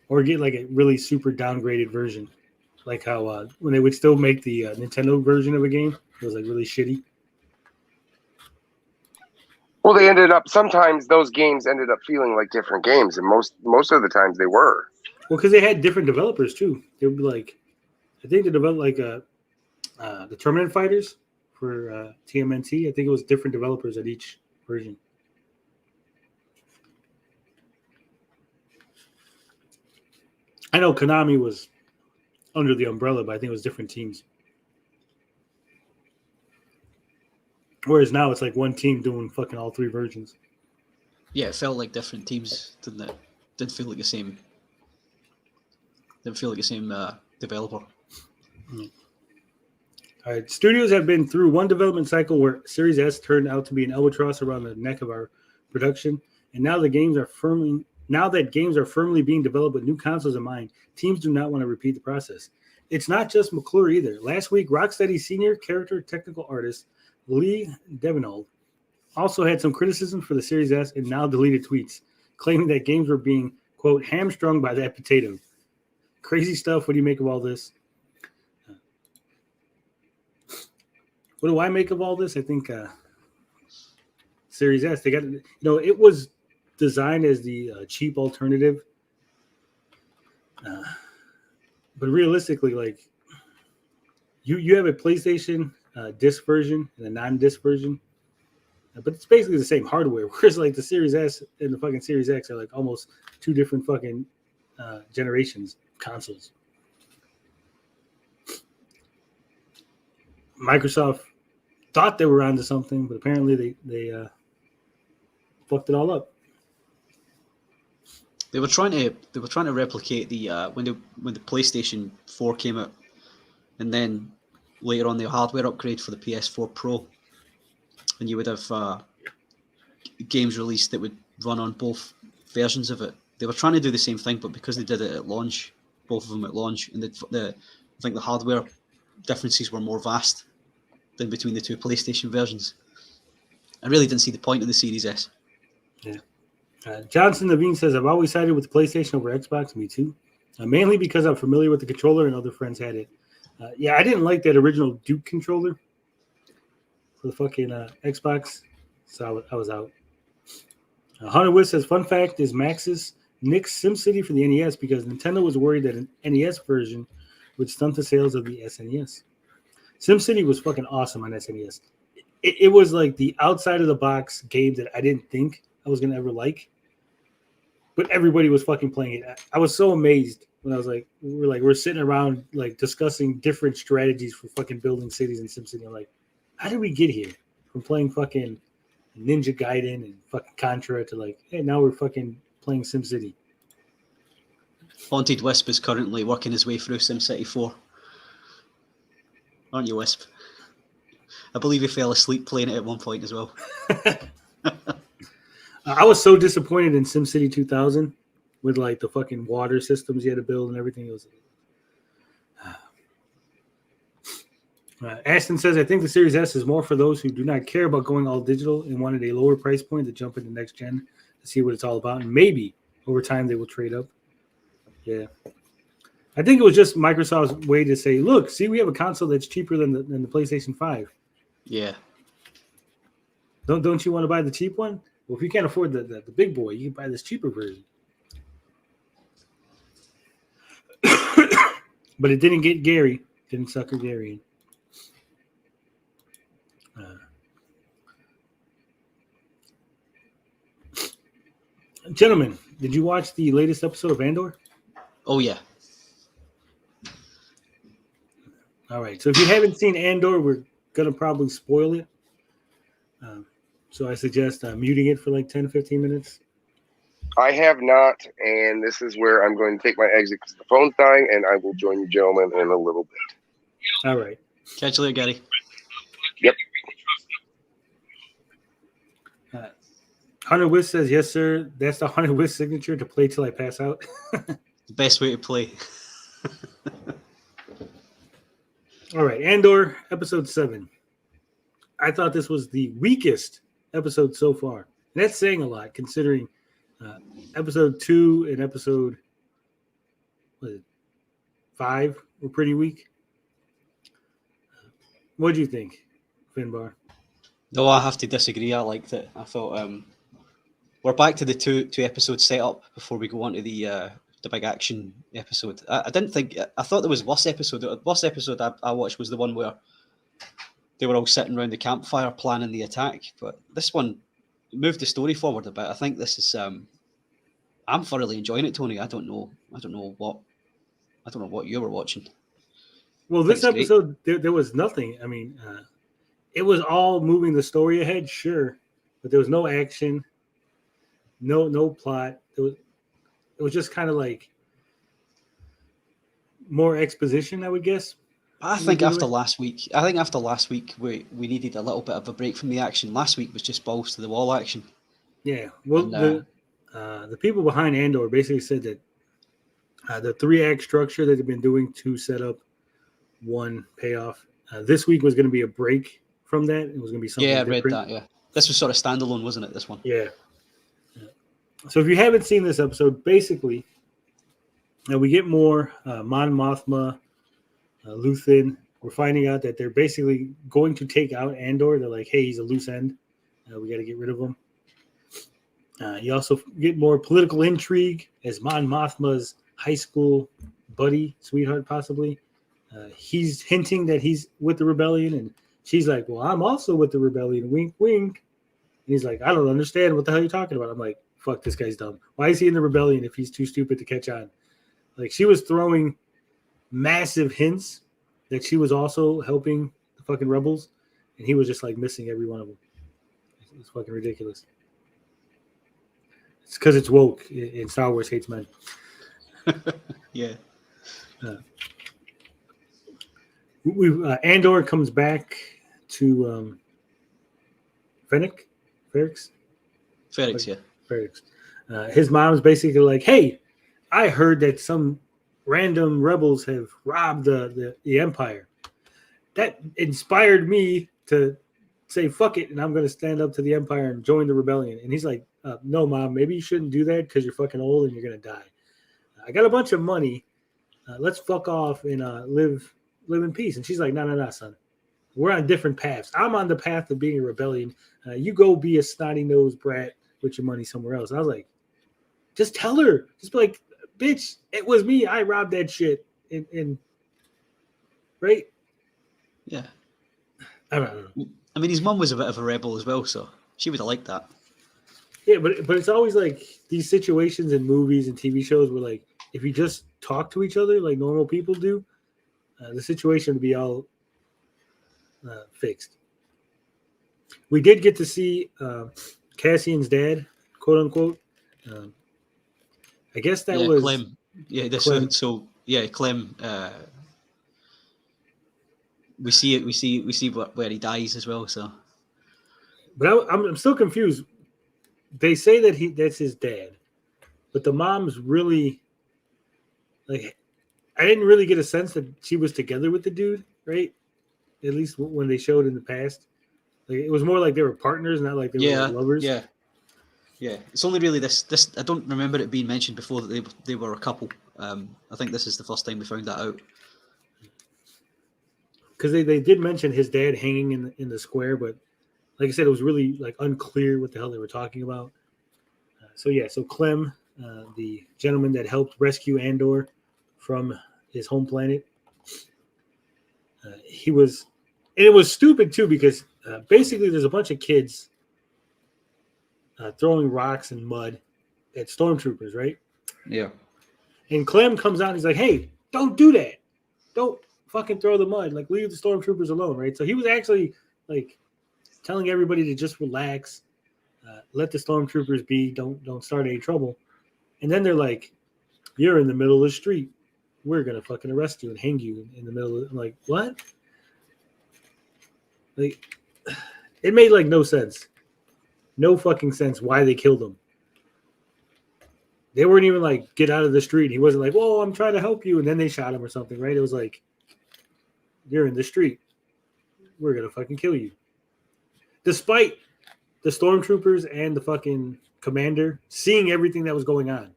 Or get like a really super downgraded version. Like how when they would still make the Nintendo version of a game, it was like really shitty. Well, they ended up sometimes those games ended up feeling like different games, and most of the times they were. Well, because they had different developers too. They would be like, I think they developed like the Tournament Fighters for TMNT. I think it was different developers at each version. I know Konami was under the umbrella, but I think it was different teams. Whereas now it's like one team doing fucking all three versions. Yeah, it felt like different teams, didn't it? Didn't feel like the same. Didn't feel like the same developer. All right, studios have been through one development cycle where Series S turned out to be an albatross around the neck of our production, and now that games are firmly being developed with new consoles in mind, teams do not want to repeat the process. It's not just McClure either. Last week, Rocksteady senior character technical artist Lee Devinold also had some criticism for the Series S and now deleted tweets, claiming that games were being, quote, hamstrung by that potato. Crazy stuff. What do you make of all this? What do I make of all this? I think Series S, they got, it was designed as the cheap alternative. But realistically, like, you have a PlayStation disc version and a non-disc version, but it's basically the same hardware. Whereas like the Series S and the fucking Series X are like almost two different fucking generations consoles. Microsoft thought they were onto something, but apparently they fucked it all up. They were trying to replicate the when the PlayStation 4 came out, and then later on the hardware upgrade for the PS4 Pro, and you would have games released that would run on both versions of it. They were trying to do the same thing, but because they did it at launch, both of them at launch, and I think the hardware differences were more vast than between the two PlayStation versions. I really didn't see the point of the Series S. Yeah. Johnson Naveen says, I've always sided with PlayStation over Xbox. Me too. Mainly because I'm familiar with the controller and other friends had it. Yeah, I didn't like that original Duke controller for the fucking Xbox. So I was out. Hunter Wiss says, fun fact is Max's nixed SimCity for the NES because Nintendo was worried that an NES version would stunt the sales of the SNES. SimCity was fucking awesome on SNES. It was like the outside of the box game that I didn't think I was going to ever like. But everybody was fucking playing it. I was so amazed when I was like, we're sitting around like discussing different strategies for fucking building cities in SimCity. I'm like, how did we get here from playing fucking Ninja Gaiden and fucking Contra to like, hey, now we're fucking playing SimCity. Haunted Wisp is currently working his way through SimCity 4. Aren't you, Wisp? I believe he fell asleep playing it at one point as well. I was so disappointed in SimCity 2000 with like the fucking water systems you had to build and everything. It was. Ashton says, I think the Series S is more for those who do not care about going all digital and wanted a lower price point to jump into next gen to see what it's all about. And maybe over time they will trade up. Yeah. I think it was just Microsoft's way to say, look, see, we have a console that's cheaper than the PlayStation 5. Yeah. Don't you want to buy the cheap one? Well, if you can't afford the big boy, you can buy this cheaper version. But it didn't get Gary. Didn't sucker Gary in. Gentlemen, did you watch the latest episode of Andor? Oh, yeah. All right. So if you haven't seen Andor, we're going to probably spoil it. So I suggest muting it for like 10, 15 minutes. I have not, and this is where I'm going to take my exit because the phone's dying, and I will join you gentlemen in a little bit. All right. Catch you later, Gary. Yep. Hunter Wiss says, yes, sir. That's the Hunter Wiss signature to play till I pass out. The best way to play. All right. Andor, episode 7. I thought this was the weakest episode so far. And that's saying a lot, considering episode 2 and episode 5 were pretty weak. What do you think, Finbar? No, I have to disagree. I liked it. I thought we're back to the two episode setup before we go on to the big action episode. I didn't think. I thought there was worse episode. The worst episode I watched was the one where they were all sitting around the campfire planning the attack. But this one moved the story forward a bit. I think this is. I'm thoroughly enjoying it, Tony. I don't know what you were watching. Well, I think this it's great. episode there was nothing. I mean, it was all moving the story ahead, sure, but there was no action, no plot. It was just kind of like more exposition, I would guess. I think after last week, we needed a little bit of a break from the action. Last week was just balls to the wall action. Yeah, well, And, the people behind Andor basically said that the 3-act structure that they've been doing to set up one payoff, this week was going to be a break from that. It was going to be something different. read that. Yeah, this was sort of standalone, wasn't it? This one. Yeah. So if you haven't seen this episode, basically, we get more Mon Mothma, Luthen. We're finding out that they're basically going to take out Andor. They're like, hey, he's a loose end. We got to get rid of him. You also get more political intrigue as Mon Mothma's high school buddy, sweetheart, possibly. He's hinting that he's with the rebellion, and she's like, well, I'm also with the rebellion. Wink, wink. And he's like, I don't understand what the hell you're talking about. I'm like, fuck, this guy's dumb. Why is he in the rebellion if he's too stupid to catch on? Like, she was throwing massive hints that she was also helping the fucking rebels, and he was just like missing every one of them. It's fucking ridiculous. It's because it's woke, and Star Wars hates men. Yeah. Andor comes back to Ferrix. Ferrix, yeah. Ferrix. His mom's basically like, hey, I heard that some random rebels have robbed the Empire. That inspired me to say, fuck it, and I'm going to stand up to the Empire and join the rebellion. And he's like, no, Mom, maybe you shouldn't do that because you're fucking old and you're going to die. I got a bunch of money. Let's fuck off and live in peace. And she's like, no, son. We're on different paths. I'm on the path of being a rebellion. You go be a snotty-nosed brat with your money somewhere else. And I was like, just tell her. Just be like, bitch, it was me. I robbed that shit. And right? Yeah. I don't know. I mean, his mum was a bit of a rebel as well, so she would have liked that. Yeah, but it's always like these situations in movies and TV shows where, like, if you just talk to each other like normal people do, the situation would be all fixed. We did get to see Cassian's dad, quote unquote. I guess that was Clem. Yeah, Clem. Clem. We see it. We see where he dies as well. So, but I'm still confused. They say that that's his dad, but the mom's really like. I didn't really get a sense that she was together with the dude, right? At least when they showed in the past, like it was more like they were partners, not like they were like lovers. Yeah. It's only really this. I don't remember it being mentioned before that they were a couple. I think this is the first time we found that out. Because they did mention his dad hanging in the square, but like I said, it was really like unclear what the hell they were talking about. So Clem, the gentleman that helped rescue Andor from his home planet, it was stupid too because basically there's a bunch of kids throwing rocks and mud at stormtroopers, right? Yeah. And Clem comes out and he's like, "Hey, don't do that! Don't fucking throw the mud! Like, leave the stormtroopers alone!" Right? So he was actually like telling everybody to just relax, let the stormtroopers be, don't start any trouble. And then they're like, "You're in the middle of the street. We're gonna fucking arrest you and hang you in the middle of." I'm like, what? Like, it made like no sense. No fucking sense why they killed him. They weren't even like, get out of the street. He wasn't like, "Whoa, I'm trying to help you," and then they shot him or something, right? It was like, you're in the street. We're gonna fucking kill you. Despite the stormtroopers and the fucking commander seeing everything that was going on,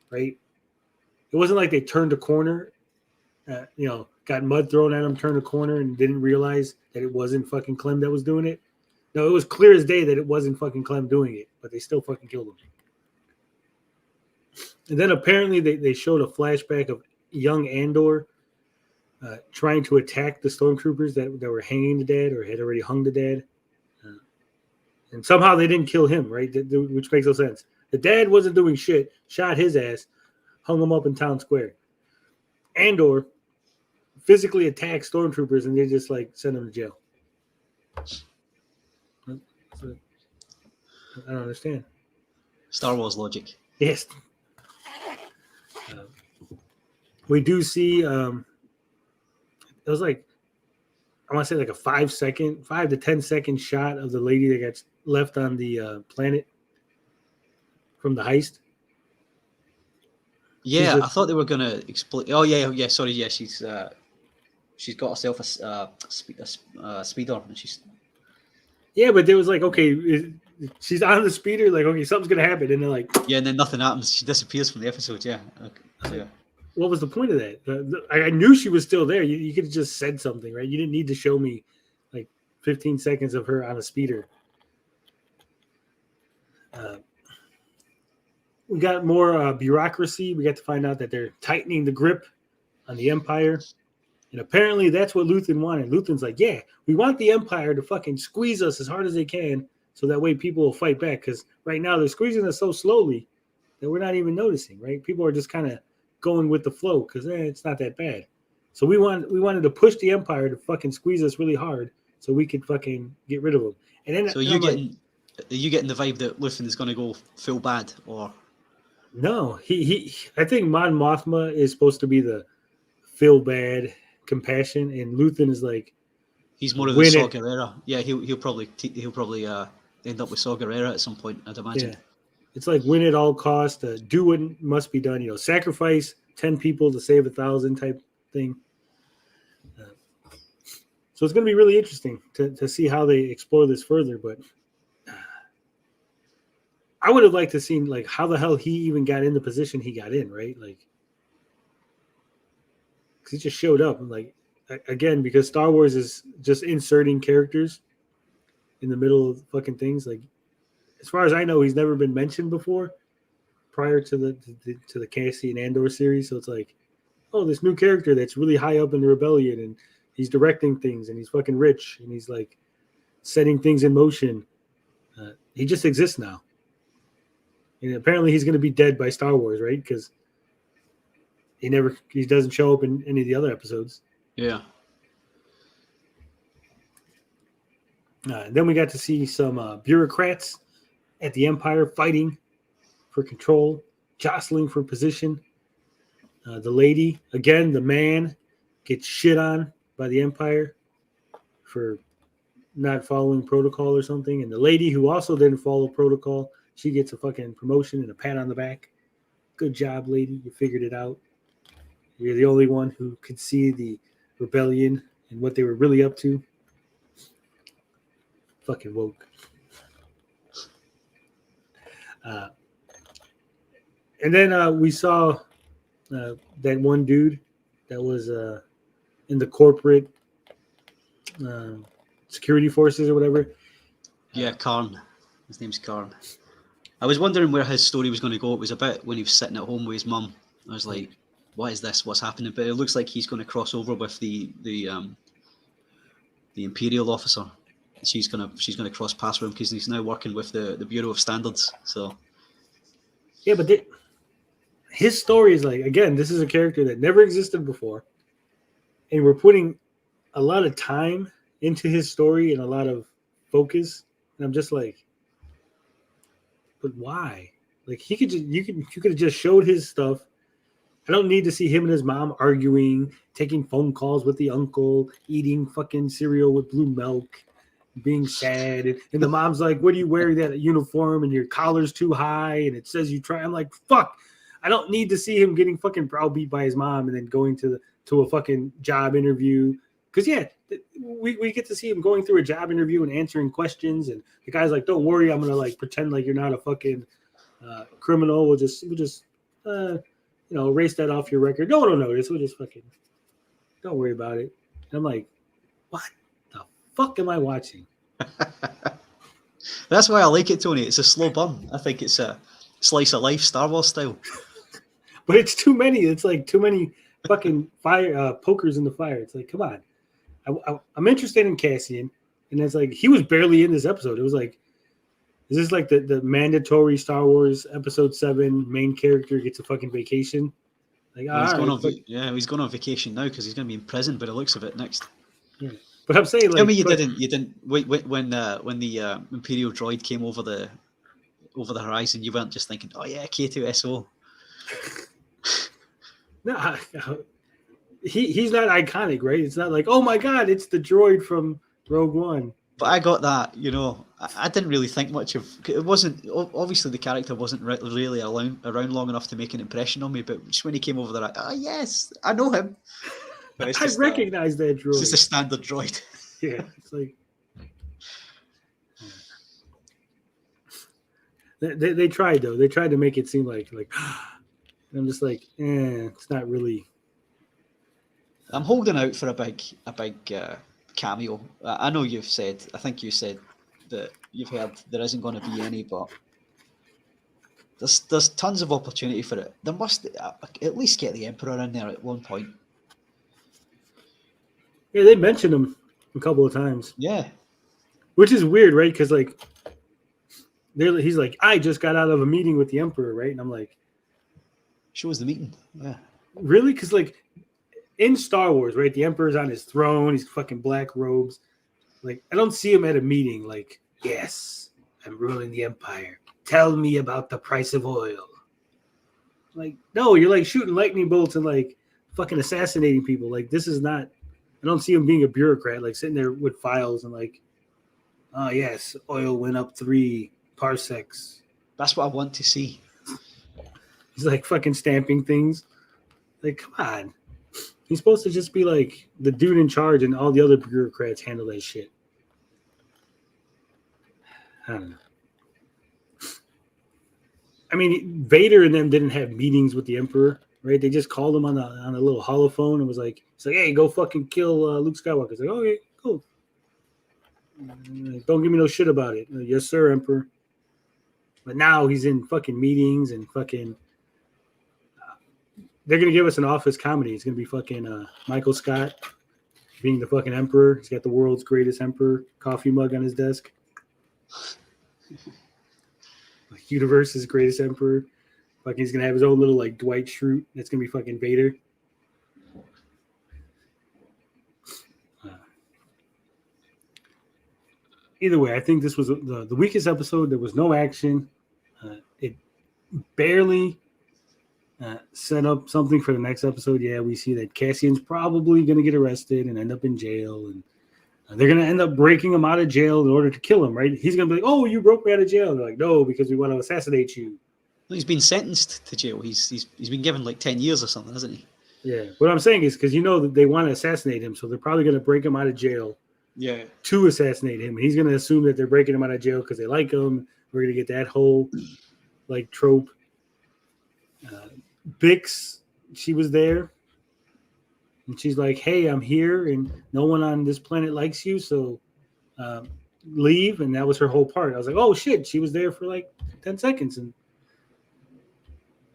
right? It wasn't like they turned a corner, got mud thrown at them, turned a corner, and didn't realize that it wasn't fucking Clem that was doing it. No, it was clear as day that it wasn't fucking Clem doing it, but they still fucking killed him. And then apparently they showed a flashback of young Andor trying to attack the stormtroopers that were hanging the dad or had already hung the dad. And somehow they didn't kill him, right? Which makes no sense. The dad wasn't doing shit, shot his ass, hung him up in town square. Andor physically attacked stormtroopers and they just like sent him to jail. So, I don't understand. Star Wars logic. Yes. We do see it was like I want to say like a 5 to 10 second shot of the lady that gets left on the planet from the heist. Yeah, I thought they were gonna explain. Oh yeah. Sorry, yeah. She's got herself a speeder, and she's. Yeah, but there was like, okay, she's on the speeder. Like, okay, something's gonna happen, and then like. Yeah, and then nothing happens. She disappears from the episode. Yeah. Okay. Yeah. What was the point of that? I knew she was still there. You could have just said something, right? You didn't need to show me like 15 seconds of her on a speeder. We got more bureaucracy. We got to find out that they're tightening the grip on the Empire. And apparently that's what Luthen wanted. Luthen's like, yeah, we want the Empire to fucking squeeze us as hard as they can so that way people will fight back. Because right now they're squeezing us so slowly that we're not even noticing, right? People are just kind of going with the flow because it's not that bad. So we wanted to push the Empire to fucking squeeze us really hard so we could fucking get rid of them. And then so are you getting the vibe that Luthen is going to go full bad or? No, he I think Mon Mothma is supposed to be the feel bad compassion, and Luthen is like he's more of the Saw Gerrera. Yeah, he'll probably end up with Saw Gerrera at some point, I'd imagine. Yeah. It's like win at all cost, do what must be done. Sacrifice 10 people to save 1,000 type thing. So it's going to be really interesting to see how they explore this further. But I would have liked to see like how the hell he even got in the position he got in, right? Like, because he just showed up. Like, again, because Star Wars is just inserting characters in the middle of fucking things. Like, as far as I know, he's never been mentioned before prior to the Cassian Andor series. So it's like, oh, this new character that's really high up in the rebellion, and he's directing things, and he's fucking rich, and he's like setting things in motion. He just exists now. And apparently he's going to be dead by Star Wars, right? Because he doesn't show up in any of the other episodes. Yeah. Then we got to see some bureaucrats at the Empire fighting for control, jostling for position. The lady, again, the man, gets shit on by the Empire for not following protocol or something. And the lady who also didn't follow protocol, she gets a fucking promotion and a pat on the back. Good job, lady. You figured it out. You're the only one who could see the rebellion and what they were really up to. Fucking woke. And then we saw that one dude that was in the corporate security forces or whatever. Yeah, Karn. His name's Karn. I was wondering where his story was going to go. It was a bit when he was sitting at home with his mum. I was like, what is this? What's happening? But it looks like he's going to cross over with the Imperial officer. She's gonna cross paths with him because he's now working with the Bureau of Standards. So yeah, but his story is like, again, this is a character that never existed before, and we're putting a lot of time into his story and a lot of focus. And I'm just like, but why? Like you could have just showed his stuff. I don't need to see him and his mom arguing, taking phone calls with the uncle, eating fucking cereal with blue milk, being sad. And the mom's like, what are you wearing that uniform? And your collar's too high. And it says you try. I'm like, fuck. I don't need to see him getting fucking browbeat by his mom and then going to a fucking job interview. Because, yeah, we get to see him going through a job interview and answering questions. And the guy's like, don't worry. I'm going to, like, pretend like you're not a fucking criminal. We'll just erase that off your record. No one will notice. We'll just fucking, don't worry about it. And I'm like, what the fuck am I watching? That's why I like it, Tony. It's a slow burn. I think it's a slice of life, Star Wars style. But it's too many. It's like too many fucking fire pokers in the fire. It's like, come on. I'm interested in Cassian, and it's like he was barely in this episode. It was like, is this like the mandatory Star Wars Episode 7 main character gets a fucking vacation? Like, Well, he's all going right, on. He's going on vacation now because he's going to be in prison. By the looks of it, next. yeah. But I'm saying, like, Tell me you didn't. When the Imperial droid came over the horizon, you weren't just thinking, oh yeah, K2SO. No, he's not iconic, right? It's not like, oh my god, it's the droid from Rogue One. But I got that, I didn't really think much of it. Wasn't obviously the character wasn't really around long enough to make an impression on me. But just when he came over there, yes, I know him. But it's I recognize that droid. It's just a standard droid. Yeah, it's like they tried though. They tried to make it seem like I'm just like, it's not really. I'm holding out for a big cameo. I know I think you said that you've heard there isn't going to be any, but there's tons of opportunity for it. There must at least get the Emperor in there at one point. Yeah, they mentioned him a couple of times. Yeah, which is weird, right? Because like, he's like, I just got out of a meeting with the Emperor, right? And I'm like, shows the meeting. Yeah, really? Because like, in Star Wars, right, the Emperor's on his throne. He's fucking black robes. Like, I don't see him at a meeting. Like, yes, I'm ruling the Empire. Tell me about the price of oil. Like, no, you're like shooting lightning bolts and like fucking assassinating people. Like, this is not. I don't see him being a bureaucrat, like sitting there with files and like, oh yes, oil went up 3 parsecs. That's what I want to see. He's like fucking stamping things. Like, come on. He's supposed to just be like the dude in charge, and all the other bureaucrats handle that shit. I don't know. I mean, Vader and them didn't have meetings with the Emperor, right? They just called him on a little holophone and was like, "It's like, hey, go fucking kill Luke Skywalker." It's like, okay, cool. Don't give me no shit about it. Yes, sir, Emperor. But now he's in fucking meetings and fucking. They're gonna give us an office comedy. It's gonna be fucking Michael Scott being the fucking Emperor. He's got the world's greatest Emperor coffee mug on his desk. Like, universe's greatest Emperor. Fucking, he's gonna have his own little like Dwight Schrute. That's gonna be fucking Vader. Either way, I think this was the weakest episode. There was no action. It barely set up something for the next episode. Yeah, we see that Cassian's probably going to get arrested and end up in jail, and they're going to end up breaking him out of jail in order to kill him, right? He's going to be like, oh, you broke me out of jail. And they're like, no, because we want to assassinate you. Well, he's been sentenced to jail. He's been given like 10 years or something, hasn't he? Yeah. What I'm saying is because that they want to assassinate him, so they're probably going to break him out of jail to assassinate him. And he's going to assume that they're breaking him out of jail because they like him. We're going to get that whole like trope. Bix, she was there, and she's like, hey, I'm here, and no one on this planet likes you, so leave. And that was her whole part. I was like, oh shit, she was there for like 10 seconds, and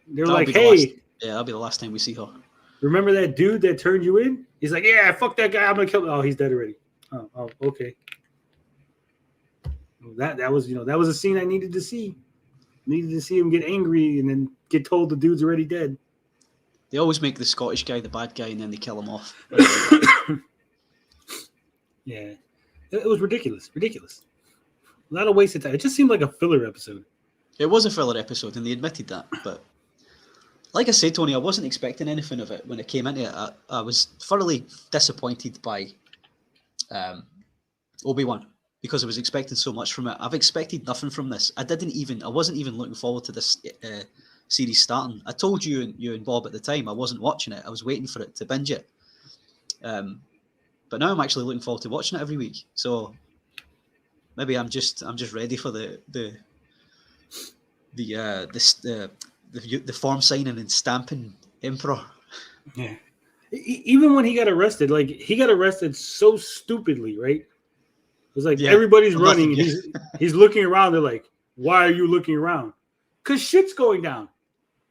they're like, hey, that'll be the last time we see her. Remember that dude that turned you in? He's like, yeah, fuck that guy, I'm gonna kill him. Oh, he's dead already. Oh, okay. That was that was a scene I needed to see. Needed to see him get angry and then get told the dude's already dead. They always make the Scottish guy the bad guy and then they kill him off. Yeah. It was ridiculous. Ridiculous. A lot of wasted time. It just seemed like a filler episode. It was a filler episode and they admitted that. But like I said, Tony, I wasn't expecting anything of it when it came into it. I was thoroughly disappointed by Obi-Wan, because I was expecting so much from it. I've expected nothing from this. I wasn't even looking forward to this series starting. I told you and Bob at the time I wasn't watching it. I was waiting for it to binge it. But now I'm actually looking forward to watching it every week. So maybe I'm just ready for the form signing and stamping Emperor. Yeah. Even when he got arrested, like he got arrested so stupidly, right? It's like everybody's Well, running and nothing, he's looking around. They're like, why are you looking around? Because shit's going down.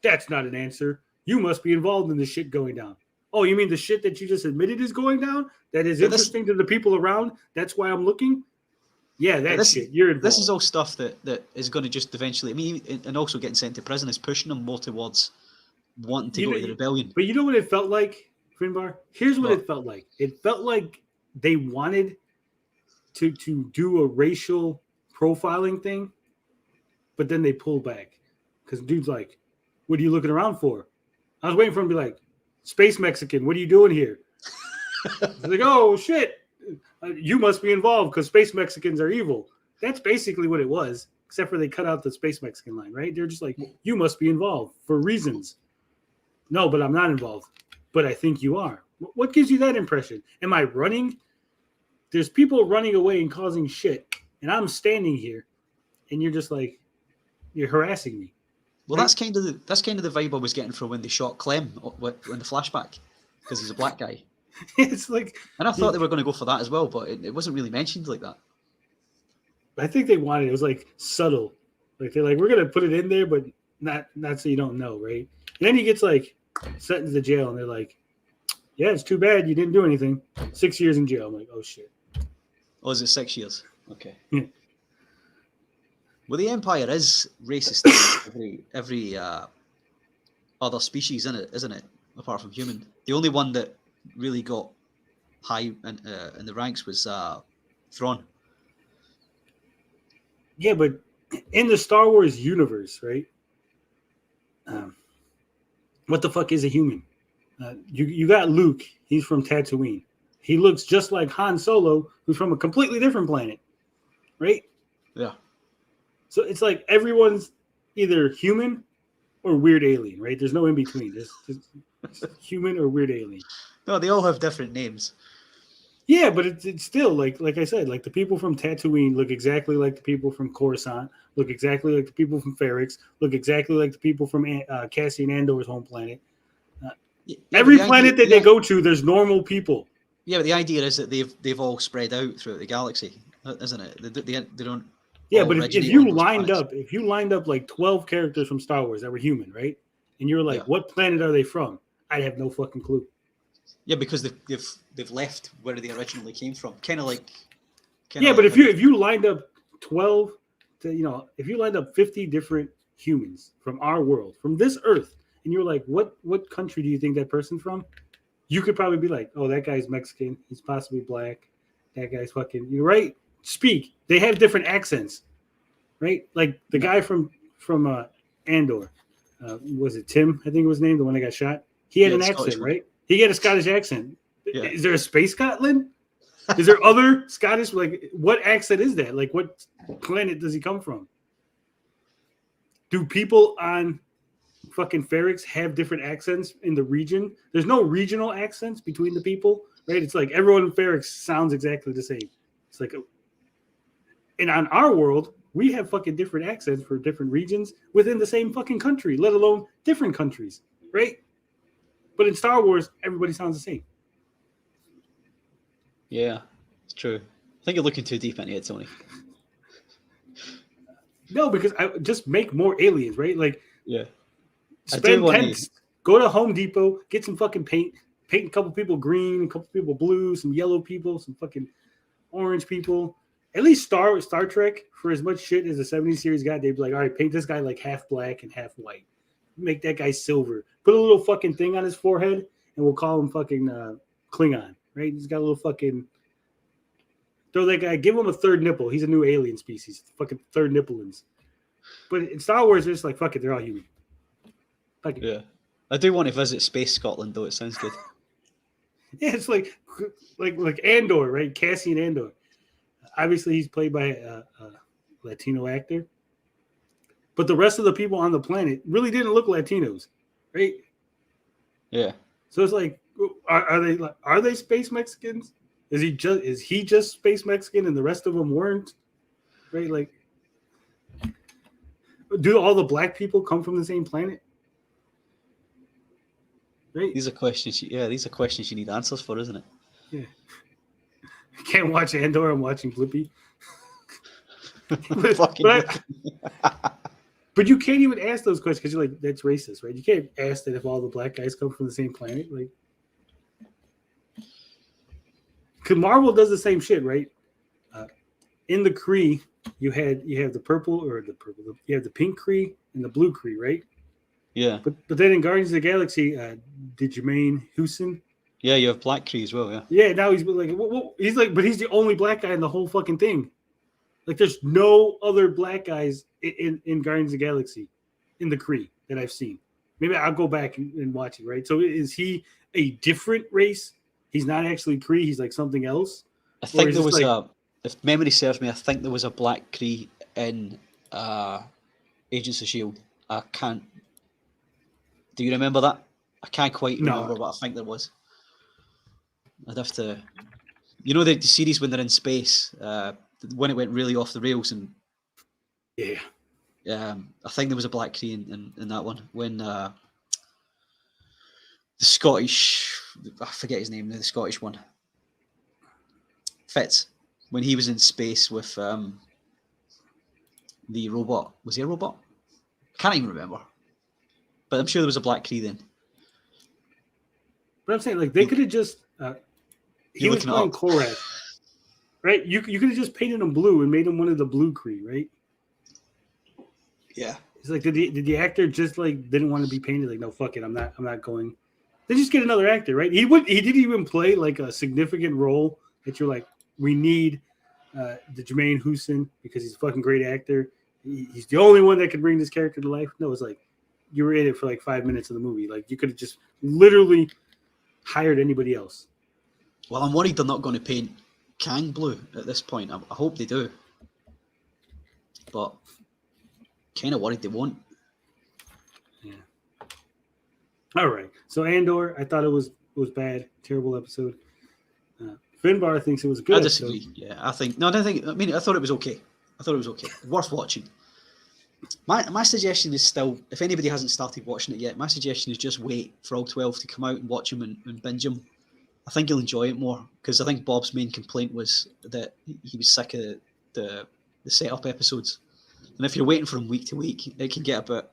That's not an answer. You must be involved in the shit going down. Oh, you mean the shit that you just admitted is going down? That is interesting to the people around? That's why I'm looking? Yeah, that shit. You're involved. This is all stuff that is going to just eventually, I mean, and also getting sent to prison is pushing them more towards wanting to go to the rebellion. But you know what it felt like, Finbar? Here's what it felt like. It felt like they wanted to do a racial profiling thing, but then they pulled back. Because dude's like, what are you looking around for? I was waiting for him to be like, Space Mexican, what are you doing here? Like, oh, shit. You must be involved because Space Mexicans are evil. That's basically what it was, except for they cut out the Space Mexican line, right? They're just like, you must be involved for reasons. No, but I'm not involved. But I think you are. What gives you that impression? Am I running? There's people running away and causing shit, and I'm standing here, and you're just like, you're harassing me. Well, that's kind of the vibe I was getting from when they shot Clem in the flashback, because he's a black guy. It's like, and I thought they were going to go for that as well, but it wasn't really mentioned like that. I think they wanted it was like subtle, like they're like, we're gonna put it in there, but not so you don't know, right? And then he gets like sent into jail, and they're like, yeah, it's too bad you didn't do anything. 6 years in jail. I'm like, oh shit. Oh, is it 6 years? Okay. Yeah. Well, the Empire is racist to every other species in it, isn't it? Apart from human, the only one that really got high in the ranks was Thrawn. Yeah, but in the Star Wars universe, right? What the fuck is a human? You got Luke. He's from Tatooine. He looks just like Han Solo, who's from a completely different planet, right? Yeah. So it's like everyone's either human or weird alien, right? There's no in between. It's human or weird alien. No, they all have different names. Yeah, but it's still like I said, like the people from Tatooine look exactly like the people from Coruscant, look exactly like the people from Ferrix, look exactly like the people from Cassian Andor's home planet. Every planet that they go to, there's normal people. Yeah, but the idea is that they've all spread out throughout the galaxy, isn't it? They don't. Yeah, but if you lined up like 12 characters from Star Wars that were human, right? And you're like, what planet are they from? I'd have no fucking clue. Yeah, because they've left where they originally came from. Kind of like. But if you lined up 12, if you lined up 50 different humans from our world, from this Earth, and you're like, what country do you think that person's from? You could probably be like, oh, that guy's Mexican. He's possibly black. That guy's fucking. You're right. Speak. They have different accents, right? Like the guy from Andor, was it Tim? I think it was named, the one that got shot. He had an accent, right? He had a Scottish accent. Yeah. Is there a Space Scotland? Is there other Scottish? Like, what accent is that? Like, what planet does he come from? Do people on fucking Ferrix have different accents in the region? There's no regional accents between the people, right? It's like everyone in Ferrix sounds exactly the same. It's like, and on our world, we have fucking different accents for different regions within the same fucking country, let alone different countries, right? But in Star Wars, everybody sounds the same. Yeah, it's true. I think you're looking too deep into it, Tony. No, because I just make more aliens, right? Like, yeah. Spend 10, go to Home Depot, get some fucking paint a couple people green, a couple people blue, some yellow people, some fucking orange people. At least Star Trek, for as much shit as the 70s series got, they'd be like, all right, paint this guy like half black and half white. Make that guy silver. Put a little fucking thing on his forehead, and we'll call him fucking Klingon, right? He's got a little fucking... Throw that guy, give him a third nipple. He's a new alien species. Fucking third nipplins. But in Star Wars, it's like, fuck it, they're all human. Fuck it. Yeah. I do want to visit Space Scotland, though. It sounds good. Yeah, it's like Andor, right? Cassian Andor. Obviously, he's played by a Latino actor. But the rest of the people on the planet really didn't look Latinos, right? Yeah. So it's like, are they space Mexicans? Is he just space Mexican and the rest of them weren't? Right? Like, do all the black people come from the same planet? Right? These are questions you need answers for, isn't it? Yeah. Can't watch Andor. I'm watching Blippi. Fucking But you can't even ask those questions because you're like, that's racist, right? You can't ask that if all the black guys come from the same planet. Like, because Marvel does the same shit, right? In the Kree, you have the you have the pink Kree and the blue Kree, right? Yeah. But then in Guardians of the Galaxy, did Jermaine Houston? Yeah, you have Black Kree as well, yeah. Yeah, now he's like, he's like, but he's the only black guy in the whole fucking thing. Like, there's no other black guys in Guardians of the Galaxy in the Kree that I've seen. Maybe I'll go back and watch it, right? So is he a different race? He's not actually Kree. He's like something else. I think there was if memory serves me, I think there was a Black Kree in Agents of S.H.I.E.L.D. I can't. Do you remember that? I can't quite remember, but I think there was. I'd have to. You know the series when they're in space, when it went really off the rails, and yeah, I think there was a Black Kree in that one when the Scottish, I forget his name, the Scottish one, Fitz, when he was in space with the robot. Was he a robot? I can't even remember. But I'm sure there was a Black Kree then. But I'm saying, like, they could have just he was playing Korath, right? You could have just painted him blue and made him one of the blue Kree, right? Yeah. It's like, did the actor just like didn't want to be painted? Like, no, fuck it, I'm not going. They just get another actor, right? He didn't even play like a significant role that you're like, we need the Jermaine Houston because he's a fucking great actor. He's the only one that can bring this character to life. No, it's like you were in it for like 5 minutes of the movie. Like, you could have just literally hired anybody else. Well, I'm worried they're not going to paint Kang blue at this point. I hope they do. But kind of worried they won't. Yeah. All right. So Andor, I thought it was bad. Terrible episode. Finbar thinks it was good. I disagree. Episode. Yeah, I thought it was okay. Worth watching. My suggestion is still, if anybody hasn't started watching it yet, my suggestion is just wait for all 12 to come out and watch them and binge them. I think you'll enjoy it more, because I think Bob's main complaint was that he was sick of the setup episodes, and if you're waiting for them week to week, it can get a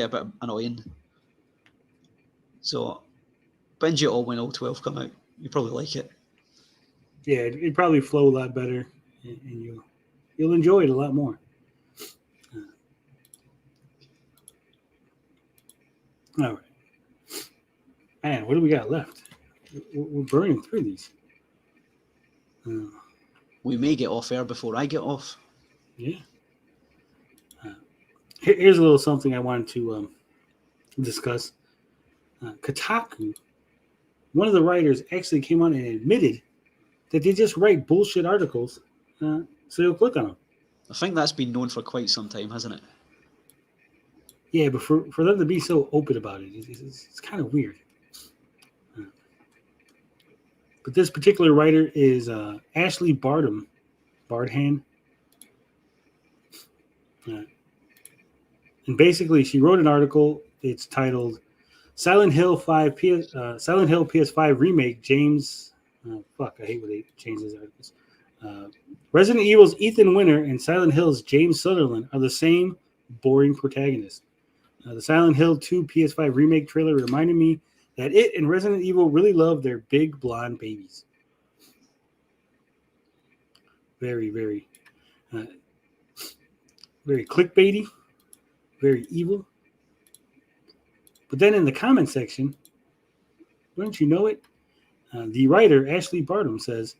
bit annoying. So binge it all when all 12 come out. You probably like it. Yeah, it'd probably flow a lot better, and you'll enjoy it a lot more. All right. Man, what do we got left? We're burning through these. We may get off air before I get off. Yeah. Here's a little something I wanted to discuss. Kotaku, one of the writers actually came on and admitted that they just write bullshit articles, so you'll click on them. I think that's been known for quite some time, hasn't it? Yeah, but for them to be so open about it, it's kind of weird. But this particular writer is Ashley Bardhan. And basically, she wrote an article. It's titled Silent Hill PS5 Remake, James... I hate when they change these articles. Resident Evil's Ethan Winter and Silent Hill's James Sutherland are the same boring protagonist. The Silent Hill 2 PS5 remake trailer reminded me that it and Resident Evil really love their big blonde babies. Very, very, very clickbaity, very evil. But then in the comment section, wouldn't you know it? The writer, Ashley Bardhan, says,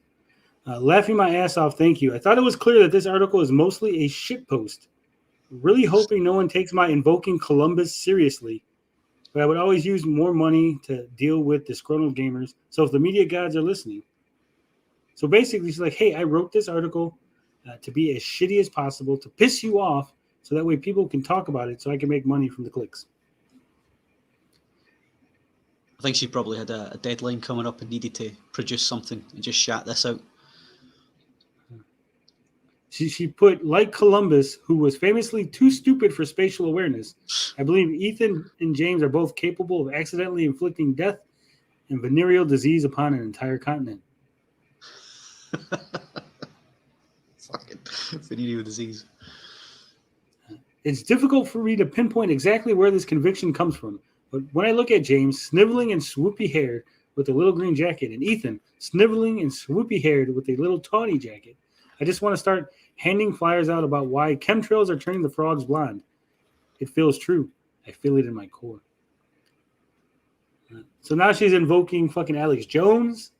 laughing my ass off, thank you. I thought it was clear that this article is mostly a shitpost. Really hoping no one takes my invoking Columbus seriously. But I would always use more money to deal with disgruntled gamers. So if the media gods are listening. So basically, she's like, hey, I wrote this article to be as shitty as possible, to piss you off, so that way people can talk about it so I can make money from the clicks. I think she probably had a deadline coming up and needed to produce something and just shat this out. She put, like Columbus, who was famously too stupid for spatial awareness, I believe Ethan and James are both capable of accidentally inflicting death and venereal disease upon an entire continent. Fucking venereal disease. It's difficult for me to pinpoint exactly where this conviction comes from, but when I look at James sniveling and swoopy haired with a little green jacket, and Ethan sniveling and swoopy haired with a little tawny jacket, I just want to start handing flyers out about why chemtrails are turning the frogs blonde. It feels true. I feel it in my core. So now she's invoking fucking Alex Jones.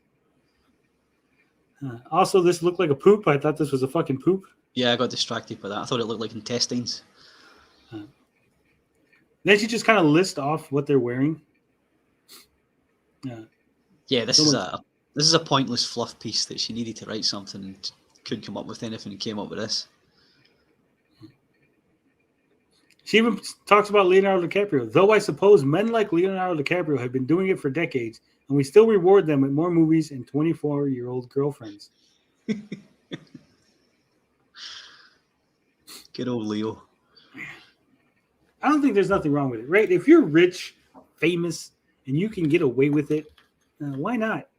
Also, this looked like a poop. I thought this was a fucking poop. Yeah, I got distracted by that. I thought it looked like intestines. Then she just kind of lists off what they're wearing. Yeah, this is a pointless fluff piece that she needed to write something and couldn't come up with anything and came up with this. She even talks about Leonardo DiCaprio. Though I suppose men like Leonardo DiCaprio have been doing it for decades, and we still reward them with more movies and 24-year-old girlfriends. Good old Leo. I don't think there's nothing wrong with it, right? If you're rich, famous, and you can get away with it, why not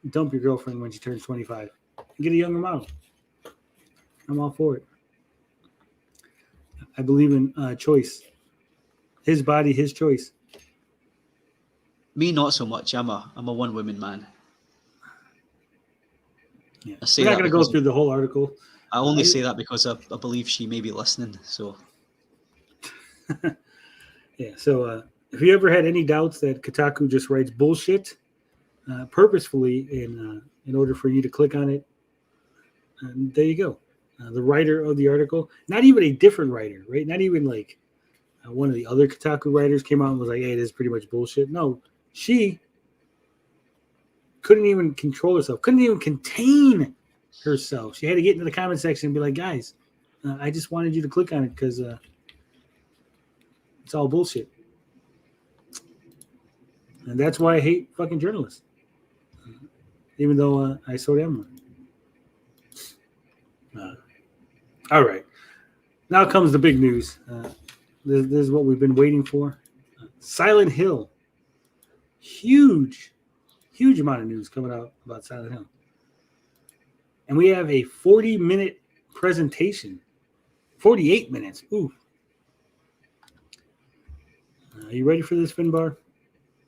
dump your girlfriend when she turns 25 and get a younger model? I'm all for it. I believe in choice. His body, his choice. Me, not so much. I'm a one-woman man. Yeah. I say We're not that going to go because through the whole article. I only say that because I believe she may be listening. So, yeah. So, if you ever had any doubts that Kotaku just writes bullshit purposefully in order for you to click on it, there you go. The writer of the article, not even a different writer, right? Not even like one of the other Kotaku writers came out and was like, "Hey, this is pretty much bullshit." No, she couldn't even control herself, couldn't even contain herself. She had to get into the comment section and be like, "Guys, I just wanted you to click on it because it's all bullshit." And that's why I hate fucking journalists, even though I sort of am one. All right. Now comes the big news. This is what we've been waiting for. Silent Hill. Huge amount of news coming out about Silent Hill. And we have a 40-minute presentation. 48 minutes. Ooh. Are you ready for this, Finbar?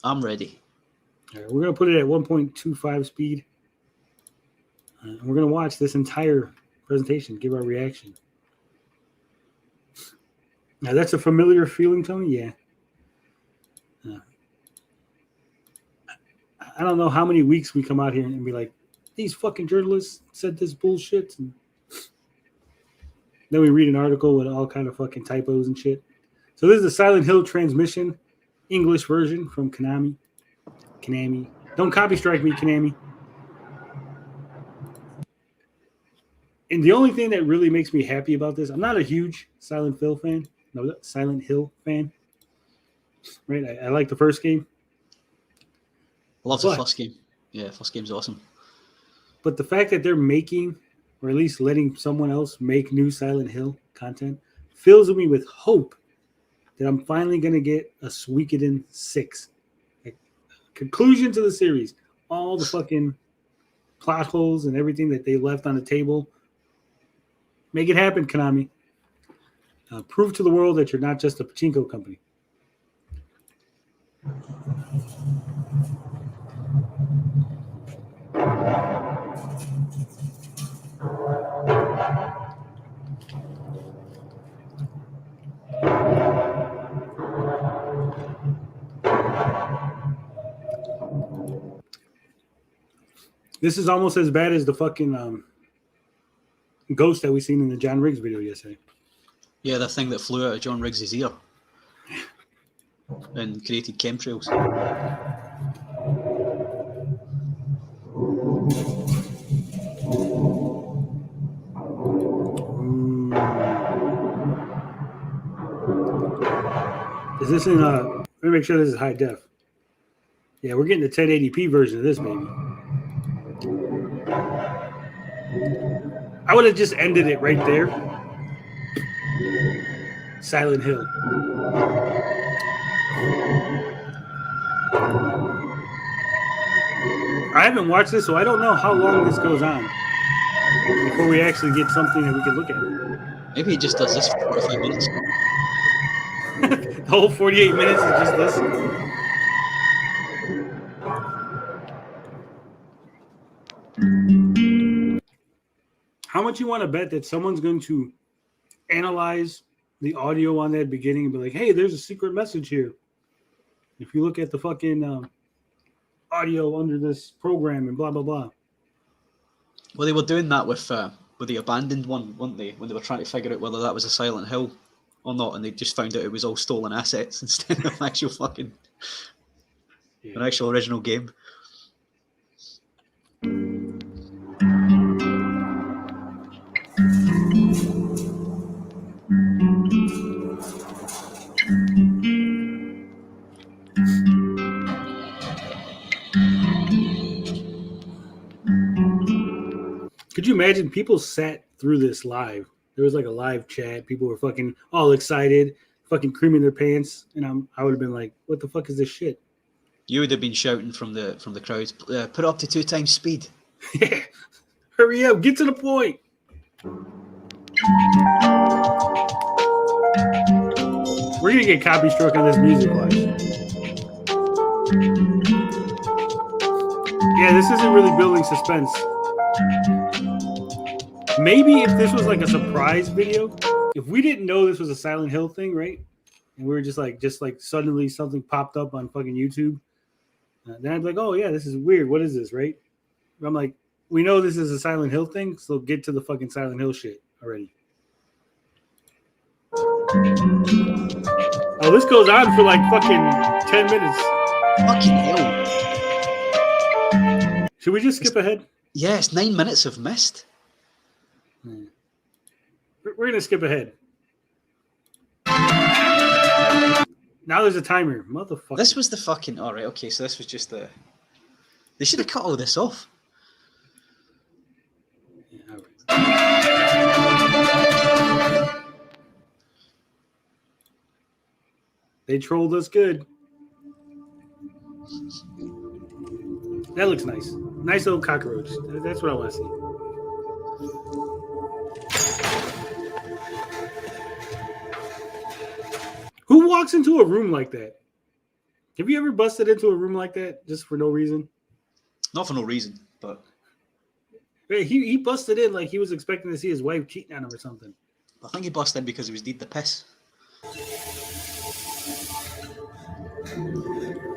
I'm ready. All right, we're going to put it at 1.25 speed. And we're going to watch this entire presentation, give our reaction. Now, that's a familiar feeling, Tony? Yeah. I don't know how many weeks we come out here and be like, these fucking journalists said this bullshit. And then we read an article with all kind of fucking typos and shit. So this is the Silent Hill transmission, English version from Konami. Don't copy strike me, Konami. And the only thing that really makes me happy about this, I'm not a huge Silent Hill fan. No, Silent Hill fan. Right? I like the first game. Love the first game. Yeah, first game's awesome. But the fact that they're making, or at least letting someone else make new Silent Hill content, fills me with hope that I'm finally going to get a Suikoden 6. Like, conclusion to the series. All the fucking plot holes and everything that they left on the table. Make it happen, Konami. Prove to the world that you're not just a pachinko company. This is almost as bad as the fucking ghost that we seen in the John Riggs video yesterday. Yeah, the thing that flew out of John Riggs' ear and created chemtrails. Is this in let me make sure this is high def. Yeah, we're getting the 1080p version of this, baby. I would have just ended it right there. Silent Hill. I haven't watched this, so I don't know how long this goes on. before we actually get something that we can look at. Maybe he just does this for 45 minutes. The whole 48 minutes is just this. How much you want to bet that someone's going to analyze the audio on that beginning and be like, hey, there's a secret message here. If you look at the fucking audio under this program and blah, blah, blah. Well, they were doing that with the abandoned one, weren't they? When they were trying to figure out whether that was a Silent Hill or not, and they just found out it was all stolen assets instead of actual fucking an actual original game. Could you imagine people sat through this live? There was like a live chat. People were fucking all excited, fucking creaming their pants, and I would have been like, "What the fuck is this shit?" You would have been shouting from the crowd, "Put it up to 2 times speed." Yeah, hurry up, get to the point. We're gonna get copy struck on this music watch. Yeah, this isn't really building suspense. Maybe if this was like a surprise video, if we didn't know this was a Silent Hill thing, right? And we were just like suddenly something popped up on fucking YouTube, then I'd be like, oh yeah, this is weird. What is this, right? But I'm like, we know this is a Silent Hill thing, so get to the fucking Silent Hill shit already. Oh, this goes on for like fucking 10 minutes. Fucking hell. Should we just skip ahead? Yes, 9 minutes have missed. We're going to skip ahead. Now there's a timer. Motherfucker. This was the fucking... All right, okay, so this was just the... They should have cut all this off. Yeah, all right. They trolled us good. That looks nice. Nice little cockroach. That's what I want to see. Who walks into a room like that? Have you ever busted into a room like that just for no reason? Not for no reason, but... He busted in like he was expecting to see his wife cheating on him or something. I think he busted in because he was need the piss.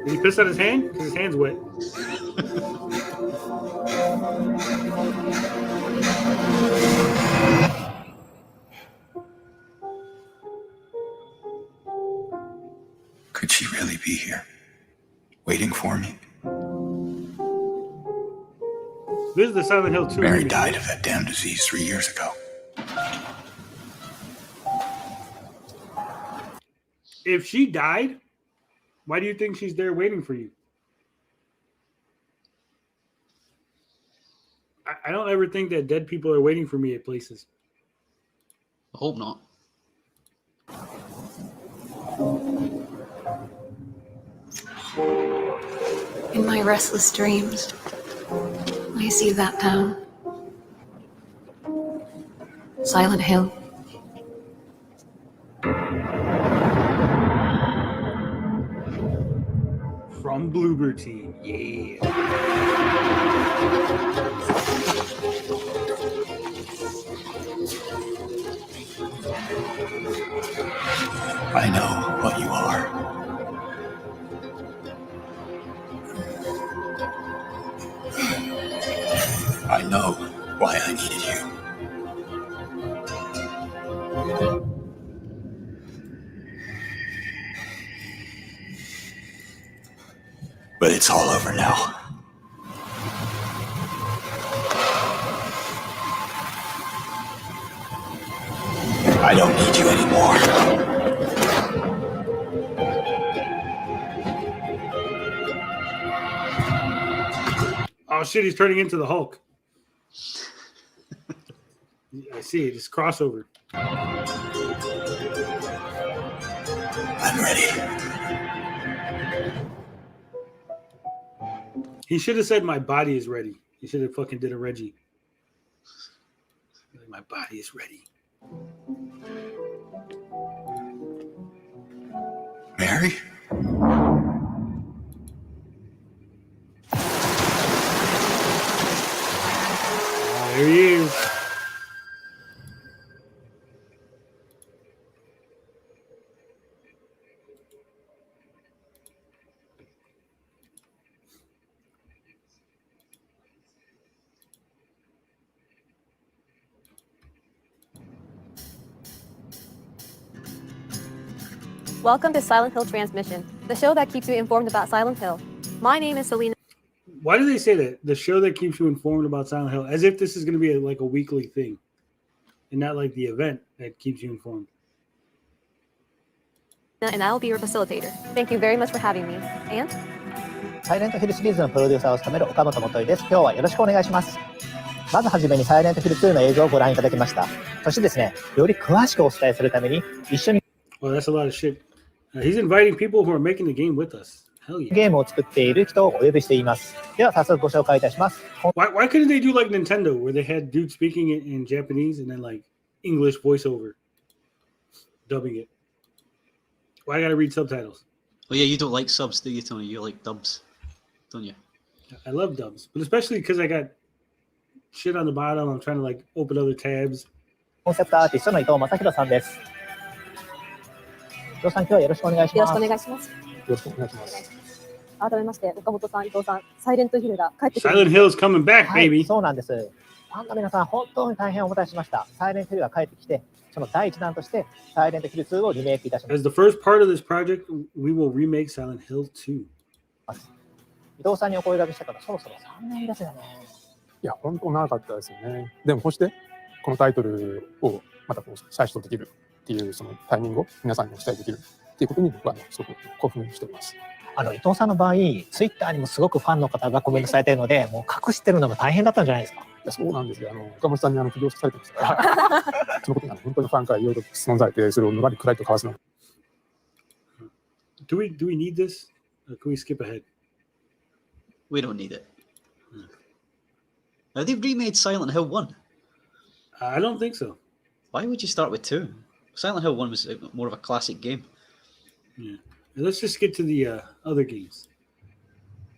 Did he piss on his hand? Because his hand's wet. Could she really be here, waiting for me? This is the Silent Hill 2. Mary died of that damn disease 3 years ago. If she died, why do you think she's there waiting for you? I don't ever think that dead people are waiting for me at places. I hope not. In my restless dreams, I see that town. Silent Hill. From Bloober Team, yeah. I know what you are. I know why I needed you. But it's all over now. I don't need you anymore. Oh shit, he's turning into the Hulk. I see it, it's crossover. I'm ready. He should have said my body is ready. He should have fucking did a Reggie. My body is ready. Mary? There he is. Welcome to Silent Hill Transmission, the show that keeps you informed about Silent Hill. My name is Selena. Why do they say that? The show that keeps you informed about Silent Hill, as if this is going to be like a weekly thing, and not like the event that keeps you informed. And I'll be your facilitator. Thank you very much for having me. And サイレントヒルシリーズのプロデューサーを務める岡本元井です。今日はよろしくお願いします。まずはじめにサイレントヒル2の映像をご覧いただきました。そしてですね、より詳しくお伝えするために一緒に Well, that's a lot of shit. He's inviting people who are making the game with us. Hell yeah. ゲームを作っている人をお呼びしています。では早速ご紹介いたします。Why couldn't they do like Nintendo, where they had dudes speaking in Japanese and then like English voiceover dubbing it? Why I gotta read subtitles? Oh yeah, you don't like subs, do you, Tony? You like dubs, don't you? I love dubs, but especially because I got shit on the bottom. I'm trying to like open other tabs. コンセプトアーティストの伊藤正弘さんです。伊藤さん、今日はよろしくお願いします。よろしくお願いします。よろしくお願いします。改めまして、岡本さん、伊藤さん、サイレントヒルが帰ってくる。Silent Hill's coming back, はい、 baby. そうなんです。ファンの皆さん、本当に大変お待たせしました。サイレントヒルが帰ってきて、その第一弾として、サイレントヒル2をリメイクいたします。As the first part of this project, we will remake Silent Hill 2. 伊藤さんにお声掛けしたから、そろそろ3年ですよね。いや、本当長かったですよね。でもこうして、このタイトルをまたこう再始動できるっていうそのタイミングを皆さんにお伝えできるっていうことに僕はすごく興奮しております。伊藤さんの場合、ツイッターにもすごくファンの方がコメントされているので、もう隠してるのが大変だったんじゃないですか。いや、そうなんですよ。岡本さんに起業されてましたから、そのことが本当にファンからいろいろ質問されて、それをぬらりくらりと交わすの。Do we need this? Or can we skip ahead? We don't need it. Now they've remade Silent Hill 1. I don't think so. Why would you start with 2? Silent Hill 1 was more of a classic game. Yeah. Let's just get to the other games.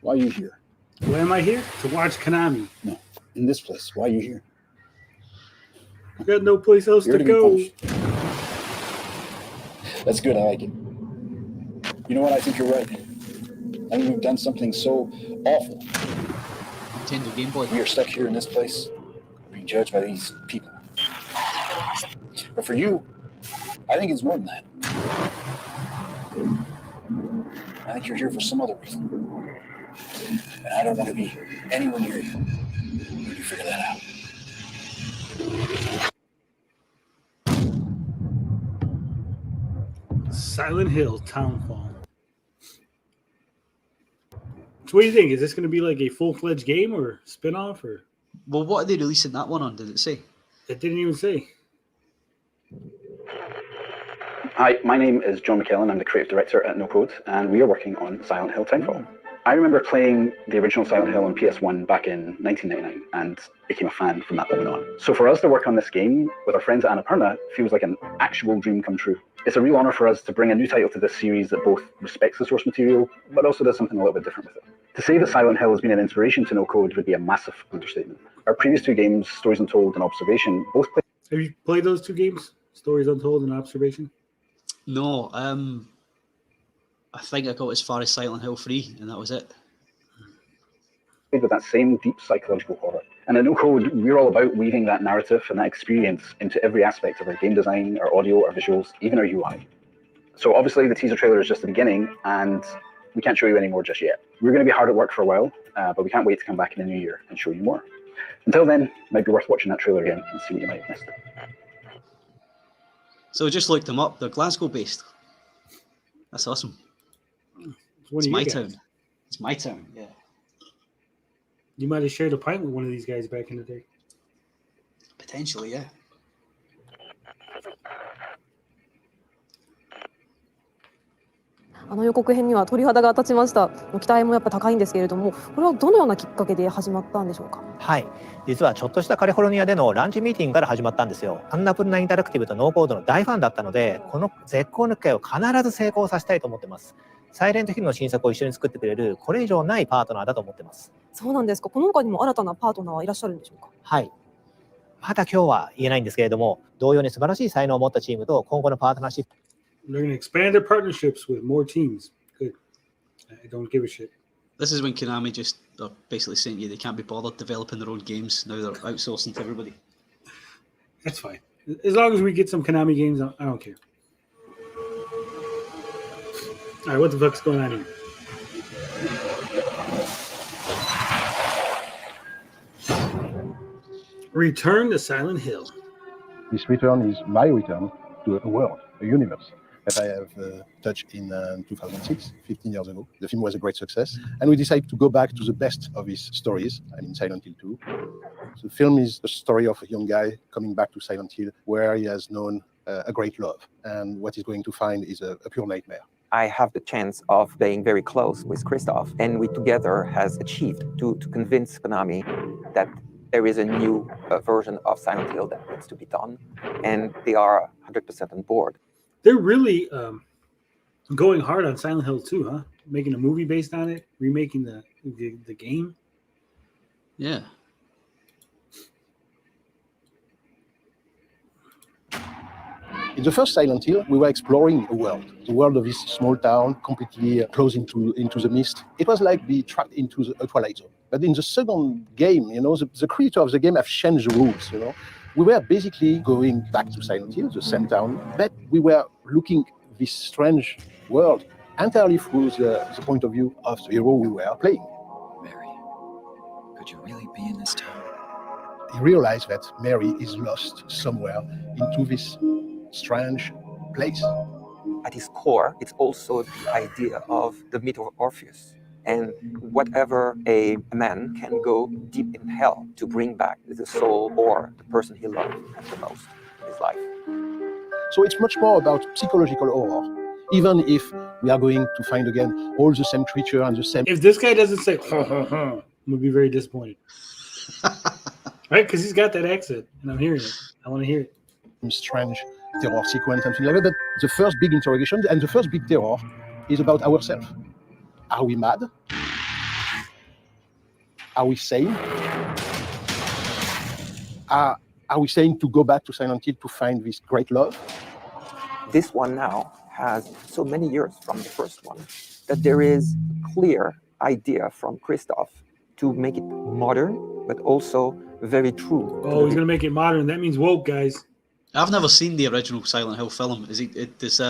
Why are you here? Why am I here? To watch Konami. No, in this place. Why are you here? I got no place else You're to to be go. punished. That's good. I like it. You know what? I think you're right. I think we've done something so awful. Nintendo Game Boy. We are stuck here in this place, being judged by these people. But for you, I think it's more than that. I think you're here for some other reason. And I don't want to be anywhere near you when you figure that out. Silent Hill Townfall. So what do you think? Is this going to be like a full-fledged game or spin-off? Or Well, what are they releasing that one on? Did it say? it didn't even say. Hi, my name is John McKellen. I'm the creative director at No Code, and we are working on Silent Hill Townfall. I remember playing the original Silent Hill on PS1 back in 1999 and became a fan from that moment on. So for us to work on this game with our friends at Annapurna feels like an actual dream come true. It's a real honor for us to bring a new title to this series that both respects the source material, but also does something a little bit different with it. To say that Silent Hill has been an inspiration to No Code would be a massive understatement. Our previous two games, Stories Untold and Observation, both play. Have you played those two games? Stories Untold and Observation? No. I think I got as far as Silent Hill 3, and that was it. With that same deep psychological horror. And at No Code, we're all about weaving that narrative and that experience into every aspect of our game design, our audio, our visuals, even our UI. So obviously the teaser trailer is just the beginning, and we can't show you any more just yet. We're going to be hard at work for a while, but we can't wait to come back in the new year and show you more. Until then, it might be worth watching that trailer again and see what you might have missed. So I just looked them up. They're Glasgow based. That's awesome. It's my town. It's my town, yeah. You might have shared a pint with one of these guys back in the day. Potentially, yeah. 予告編には鳥肌が立ちました。期待もやっぱ高いんですけれども、これはどのようなきっかけで始まったんでしょうか。はい。実はちょっとしたカリフォルニアでのランチミーティングから始まったんですよ。アンナプルナインタラクティブとノーコードの大ファンだったので、この絶好の機会を必ず成功させたいと思ってます。サイレントヒルの新作を一緒に作ってくれる、これ以上ないパートナーだと思ってます。そうなんですか。この他にも新たなパートナーはいらっしゃるんでしょうか。はい。まだ今日は言えないんですけれども、同様に素晴らしい才能を持ったチームと今後のパートナーシップ。They're going to expand their partnerships with more teams. Good. I don't give a shit. This is when Konami just are basically saying to you they can't be bothered developing their own games. Now they're outsourcing to everybody. That's fine. As long as we get some Konami games, I don't care. All right, what the fuck's going on here? Return to Silent Hill. This return is my return to a world, a universe that I have touched in 2006, 15 years ago. The film was a great success, and we decided to go back to the best of his stories, Silent Hill 2. The film is the story of a young guy coming back to Silent Hill where he has known a great love, and what he's going to find is a pure nightmare. I have the chance of being very close with Christoph, and we together has achieved to convince Konami that there is a new version of Silent Hill that needs to be done, and they are 100% on board. They're really going hard on Silent Hill 2, huh? Making a movie based on it, remaking the game. Yeah. In the first Silent Hill, we were exploring the world of this small town, completely closed into the mist. It was like being trapped into a Twilight Zone. But in the second game, the creator of the game have changed the rules, We were basically going back to Silent Hill, the same town, but we were looking this strange world entirely through the point of view of the hero we were playing. Mary, could you really be in this town? He realized that Mary is lost somewhere into this strange place. At its core, it's also the idea of the myth of Orpheus. And whatever a man can go deep in hell to bring back the soul or the person he loved the most in his life. So it's much more about psychological horror. Even if we are going to find again all the same creature and the same... If this guy doesn't say, ha, ha, ha, I'm going to be very disappointed. Right? Because he's got that accent, and I'm hearing it. I want to hear it. Strange terror sequence and things like that. But the first big interrogation and the first big terror is about ourselves. Are we mad? Are we sane? Are we saying to go back to Silent Hill to find this great love? This one now has so many years from the first one that there is a clear idea from Christoph to make it modern, but also very true. Oh, he's going to make it modern. That means woke, guys. I've never seen the original Silent Hill film. Does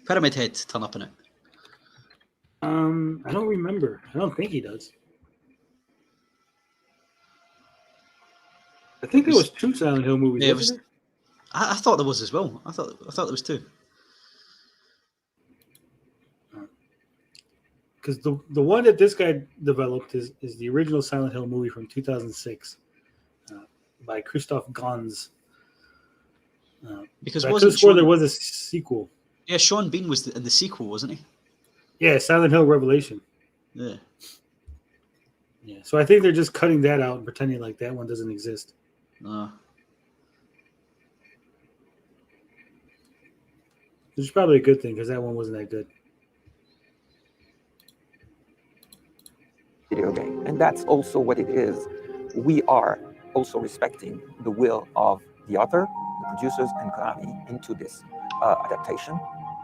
Pyramid Head turn up in it? I don't remember. I don't think he does. I think there was 2 Silent Hill movies. Yeah, wasn't there? I thought there was as well. I thought there was 2. Because the one that this guy developed is the original Silent Hill movie from 2006 by Christoph Gans. Because I could have swore there was a sequel. Yeah, Sean Bean was in the sequel, wasn't he? Yeah, Silent Hill Revelation. Yeah. Yeah, so I think they're just cutting that out and pretending like that one doesn't exist. Which is probably a good thing because that one wasn't that good. Video game. And that's also what it is. We are also respecting the will of the author, the producers, and Konami into this adaptation.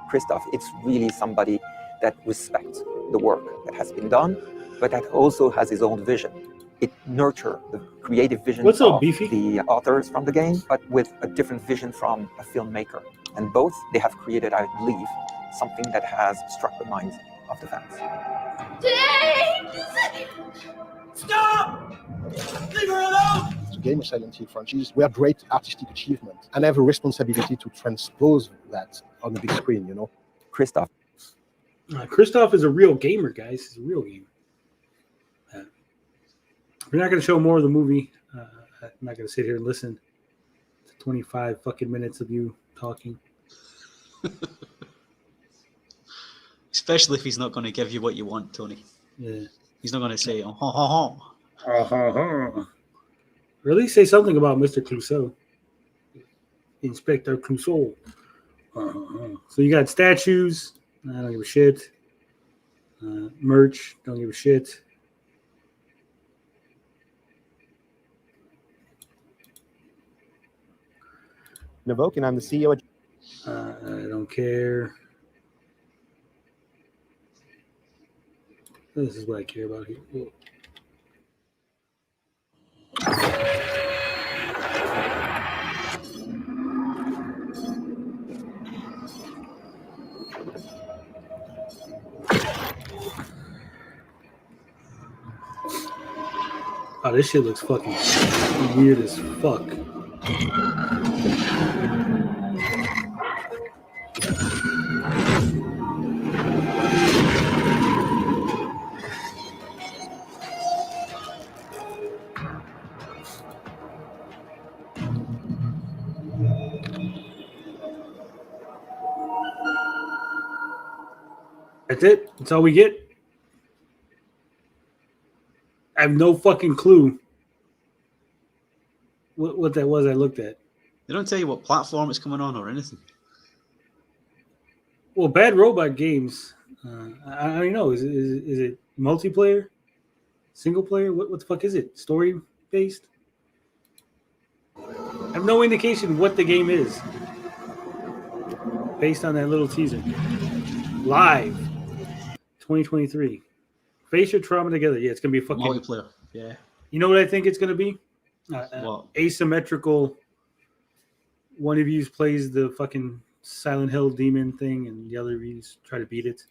Christoph, it's really somebody that respects the work that has been done, but that also has his own vision. It nurtures the creative vision of the authors from the game, but with a different vision from a filmmaker. And both, they have created, I believe, something that has struck the minds of the fans. Stop! Leave her alone! The game of Silent Hill franchise were great artistic achievement, and I have a responsibility to transpose that on the big screen, Christoph. Christoph is a real gamer, guys. He's a real gamer. We're not going to show more of the movie. I'm not going to sit here and listen to 25 fucking minutes of you talking. Especially if he's not going to give you what you want, Tony. Yeah. He's not going to say, oh, ha, ha, ha. Really? Say something about Mr. Clouseau. Inspector Clouseau. So you got statues. I don't give a shit. Merch. Don't give a shit. Navoke, and I'm the CEO of... I don't care. This is what I care about here. Oh, this shit looks fucking weird as fuck. That's it? That's all we get? I have no fucking clue what that was I looked at. They don't tell you what platform it's coming on or anything. Well, Bad Robot Games, I don't know. Is it multiplayer? Single player? What the fuck is it? Story based? I have no indication what the game is based on that little teaser. Live 2023. Face your trauma together. Yeah, it's gonna be fucking multiplayer. Yeah. You know what I think it's gonna be? What? Asymmetrical. One of you plays the fucking Silent Hill demon thing, and the other of you try to beat it.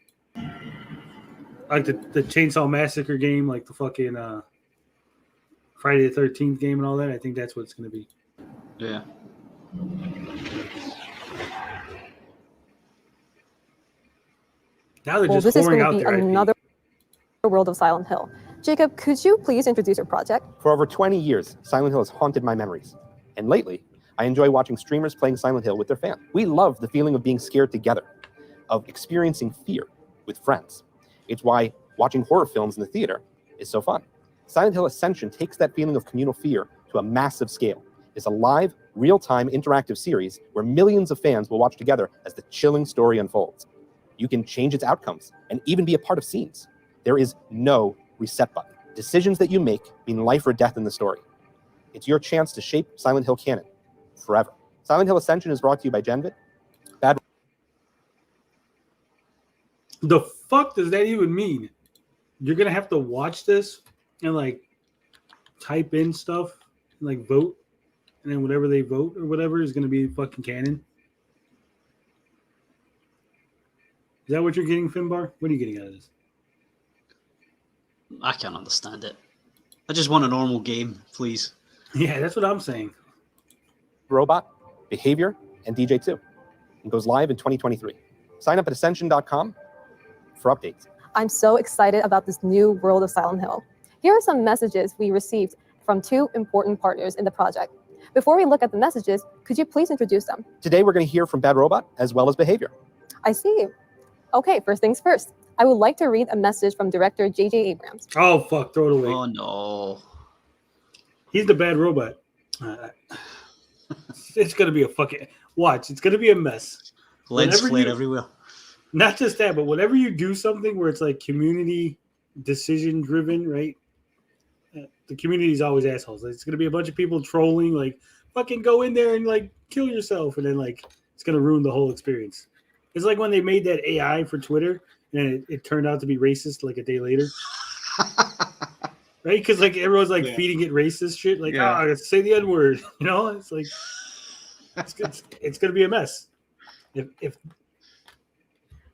Like the Chainsaw Massacre game, like the fucking Friday the 13th game and all that. I think that's what it's gonna be. Yeah. Now they're Well, just this is pouring going out to be their IP. another world of Silent Hill. Jacob, could you please introduce your project? For over 20 years, Silent Hill has haunted my memories. And lately, I enjoy watching streamers playing Silent Hill with their fans. We love the feeling of being scared together, of experiencing fear with friends. It's why watching horror films in the theater is so fun. Silent Hill Ascension takes that feeling of communal fear to a massive scale. It's a live, real-time interactive series where millions of fans will watch together as the chilling story unfolds. You can change its outcomes and even be a part of scenes. There is no reset button. Decisions that you make mean life or death in the story. It's your chance to shape Silent Hill canon forever. Silent Hill Ascension is brought to you by Genvid. The fuck does that even mean? You're gonna have to watch this and like type in stuff, and, like vote, and then whatever they vote or whatever is gonna be fucking canon. Is that what you're getting, Finbar? What are you getting out of this? I can't understand it. I just want a normal game, please. Yeah, that's what I'm saying. Robot, Behavior, and DJ2. It goes live in 2023. Sign up at ascension.com for updates. I'm so excited about this new world of Silent Hill. Here are some messages we received from two important partners in the project. Before we look at the messages, could you please introduce them? Today, we're going to hear from Bad Robot as well as Behavior. I see. Okay, first things first. I would like to read a message from director J.J. Abrams. Oh, fuck, throw it away. Oh, no. He's the bad robot. It's going to be a fucking... Watch, it's going to be a mess. Lens flare everywhere. Not just that, but whenever you do something where it's like community decision driven, right? The community is always assholes. It's going to be a bunch of people trolling, like, fucking go in there and, like, kill yourself. And then, like, it's going to ruin the whole experience. It's like when they made that AI for Twitter and it turned out to be racist like a day later. Right? Because, like, everyone's, like, feeding it racist shit. Like, I gotta say the N-word. You know? It's like, it's going to be a mess. If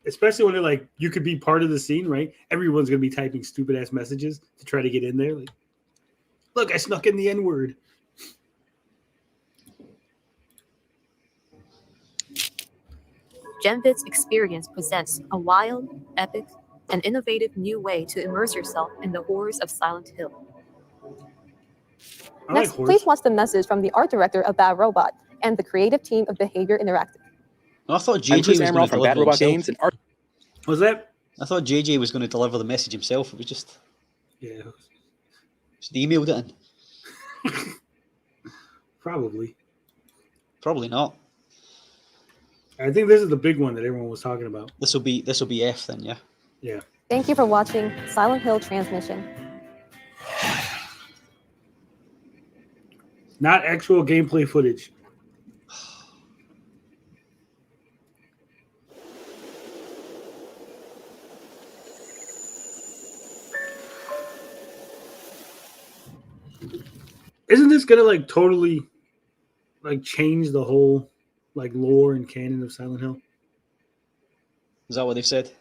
especially when they're like, you could be part of the scene, right? Everyone's going to be typing stupid ass messages to try to get in there. Like, look, I snuck in the N-word. Genvid's experience presents a wild, epic, and innovative new way to immerse yourself in the horrors of Silent Hill. Next, please watch the message from the art director of Bad Robot and the creative team of Behavior Interactive. I thought I'm Chris JJ was Amaral from Bad Robot Games and art. Was that? I thought JJ was going to deliver the message himself. It was just Yeah, emailed it in. probably. Probably not. I think this is the big one that everyone was talking about. This will be F then, yeah. Yeah. Thank you for watching Silent Hill Transmission. Not actual gameplay footage. Isn't this gonna like totally like change the whole like lore and canon of Silent Hill? Is that what they've said?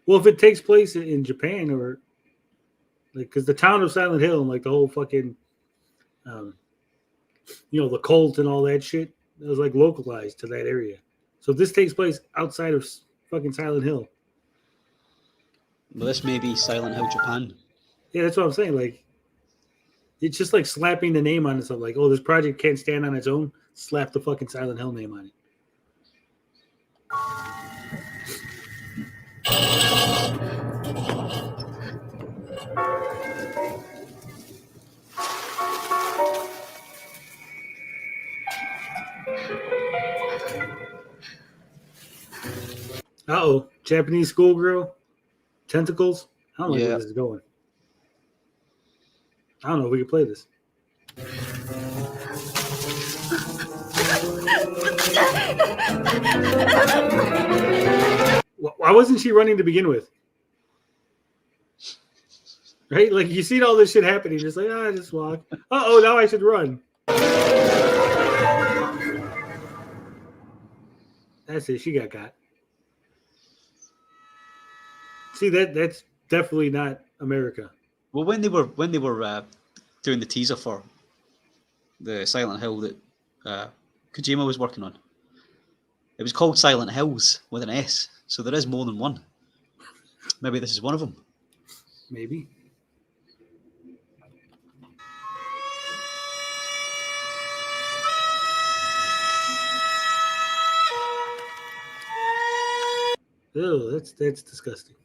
Well, if it takes place in Japan or like, because the town of Silent Hill and like the whole fucking, the cult and all that shit, it was like localized to that area. So if this takes place outside of fucking Silent Hill. Well, this may be Silent Hill Japan. Yeah, that's what I'm saying. Like, it's just like slapping the name on it. So like, oh, this project can't stand on its own. Slap the fucking Silent Hill name on it. Uh-oh. Japanese schoolgirl. Tentacles. I don't know where this is going. I don't know if we can play this. Why wasn't she running to begin with? Right? Like, you see all this shit happening. Just like, just walk. Uh-oh, now I should run. That's it. She got. See, that's definitely not America. Well, when they were doing the teaser for the Silent Hill that Kojima was working on, it was called Silent Hills with an S. So there is more than one. Maybe this is one of them. Maybe. Oh, that's disgusting.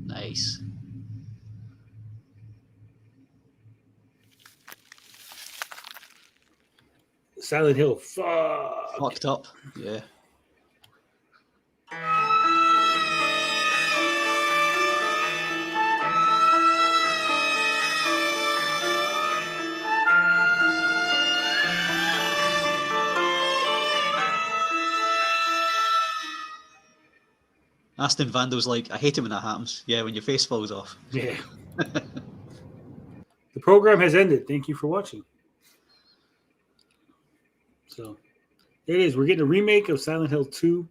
Nice. Silent Hill. Fucked up. Yeah. Aston Vandal's like, I hate it when that happens. Yeah, when your face falls off. Yeah. The program has ended. Thank you for watching. So, it is. We're getting a remake of Silent Hill 2.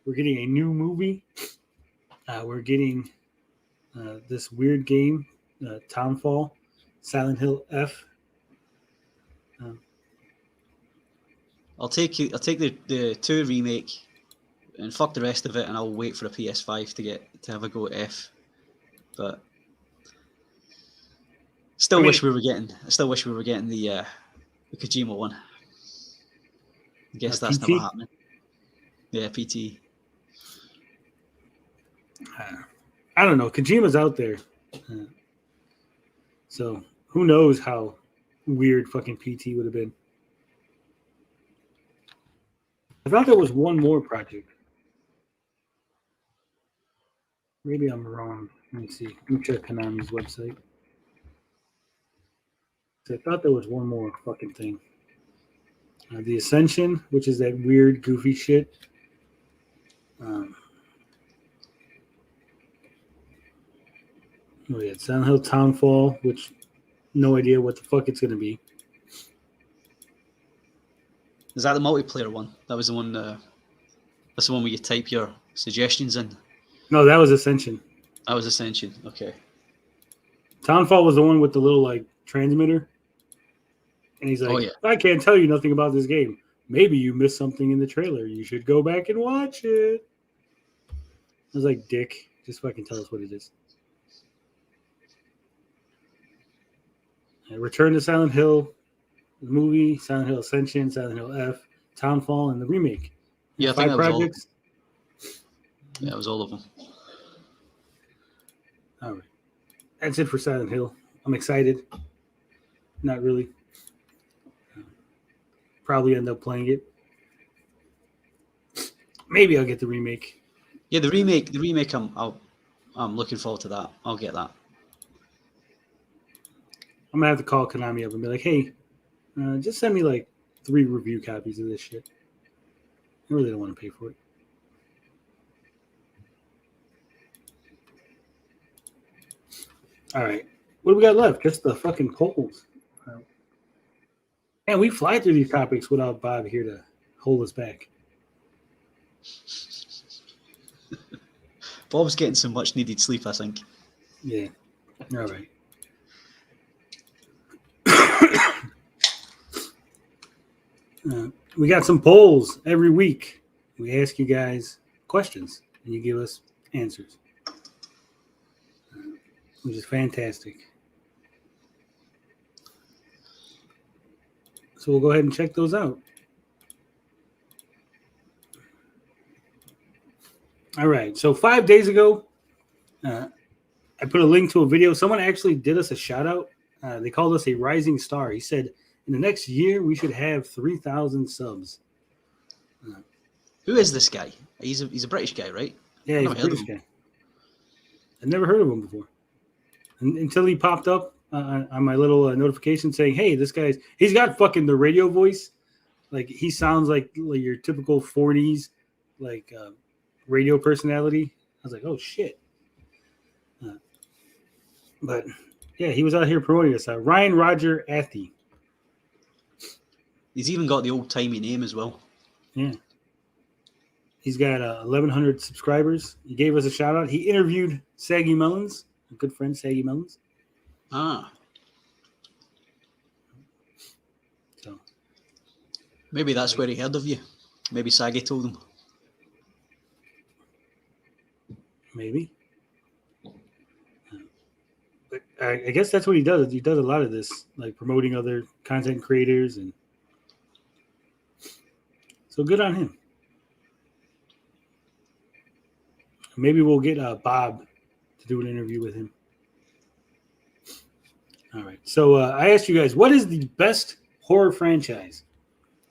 We're getting a new movie. We're getting this weird game, Townfall, Silent Hill F. I'll take the 2 remake and fuck the rest of it, and I'll wait for a PS5 to have a go at F. But I wish we were getting the Kojima one. I guess that's PT? never happening. Yeah, PT. I don't know. Kojima's out there. So who knows how weird fucking PT would have been. I thought there was one more project. Maybe I'm wrong. Let me see. Let me check Konami's website. I thought there was one more fucking thing. The Ascension, which is that weird, goofy shit. Oh yeah, Silent Hill Townfall, which no idea what the fuck it's gonna be. Is that the multiplayer one? That was the one. That's the one where you type your suggestions in. No, that was Ascension. That was Ascension. Okay. Townfall was the one with the little like transmitter, and he's like, Oh, yeah. "I can't tell you nothing about this game. maybe you missed something in the trailer. You should go back and watch it. I was like, Dick, just fucking tell us what it is. Return to Silent Hill, the movie, Silent Hill Ascension, Silent Hill F, Townfall, and the remake. Yeah, I think 5 that was all. projects. Yeah, it was all of them. All right. That's it for Silent Hill. I'm excited. Not really. Probably end up playing it. Maybe I'll get the remake. Yeah, the remake. I'm looking forward to that. I'll get that. I'm gonna have to call Konami up and be like, "Hey, just send me like 3 review copies of this shit." I really don't want to pay for it. All right, what do we got left? Just the fucking polls. And we fly through these topics without Bob here to hold us back. Bob's getting some much needed sleep, I think. Yeah. All right. We got some polls every week. We ask you guys questions and you give us answers, which is fantastic. So we'll go ahead and check those out. All right. So 5 days ago, I put a link to a video. Someone actually did us a shout out. They called us a rising star. He said, in the next year, we should have 3,000 subs. Who is this guy? He's a British guy, right? Yeah, he's a British guy. I've never heard of him before. Until he popped up on my little notification saying, hey, he's got fucking the radio voice. Like, he sounds like your typical 40s, like, radio personality. I was like, oh, shit. But, yeah, he was out here promoting us. Ryan Roger Athy. He's even got the old-timey name as well. Yeah. He's got 1,100 subscribers. He gave us a shout-out. He interviewed Saggy Melons, a good friend, Saggy Melons. Ah. So maybe that's where he heard of you. Maybe Saggy told him. Maybe. But I guess that's what he does. He does a lot of this, like promoting other content creators, and so good on him. Maybe we'll get Bob to do an interview with him. All right. So I asked you guys, what is the best horror franchise?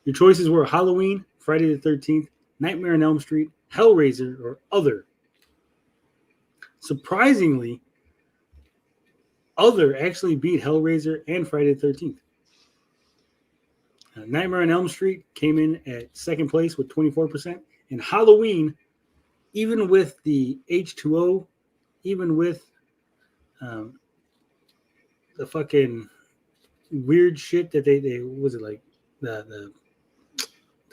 Your choices were Halloween, Friday the 13th, Nightmare on Elm Street, Hellraiser, or other. Surprisingly, other actually beat Hellraiser and Friday the 13th. Nightmare on Elm Street came in at second place with 24%. And Halloween, even with the H2O, even with the fucking weird shit that they was it like the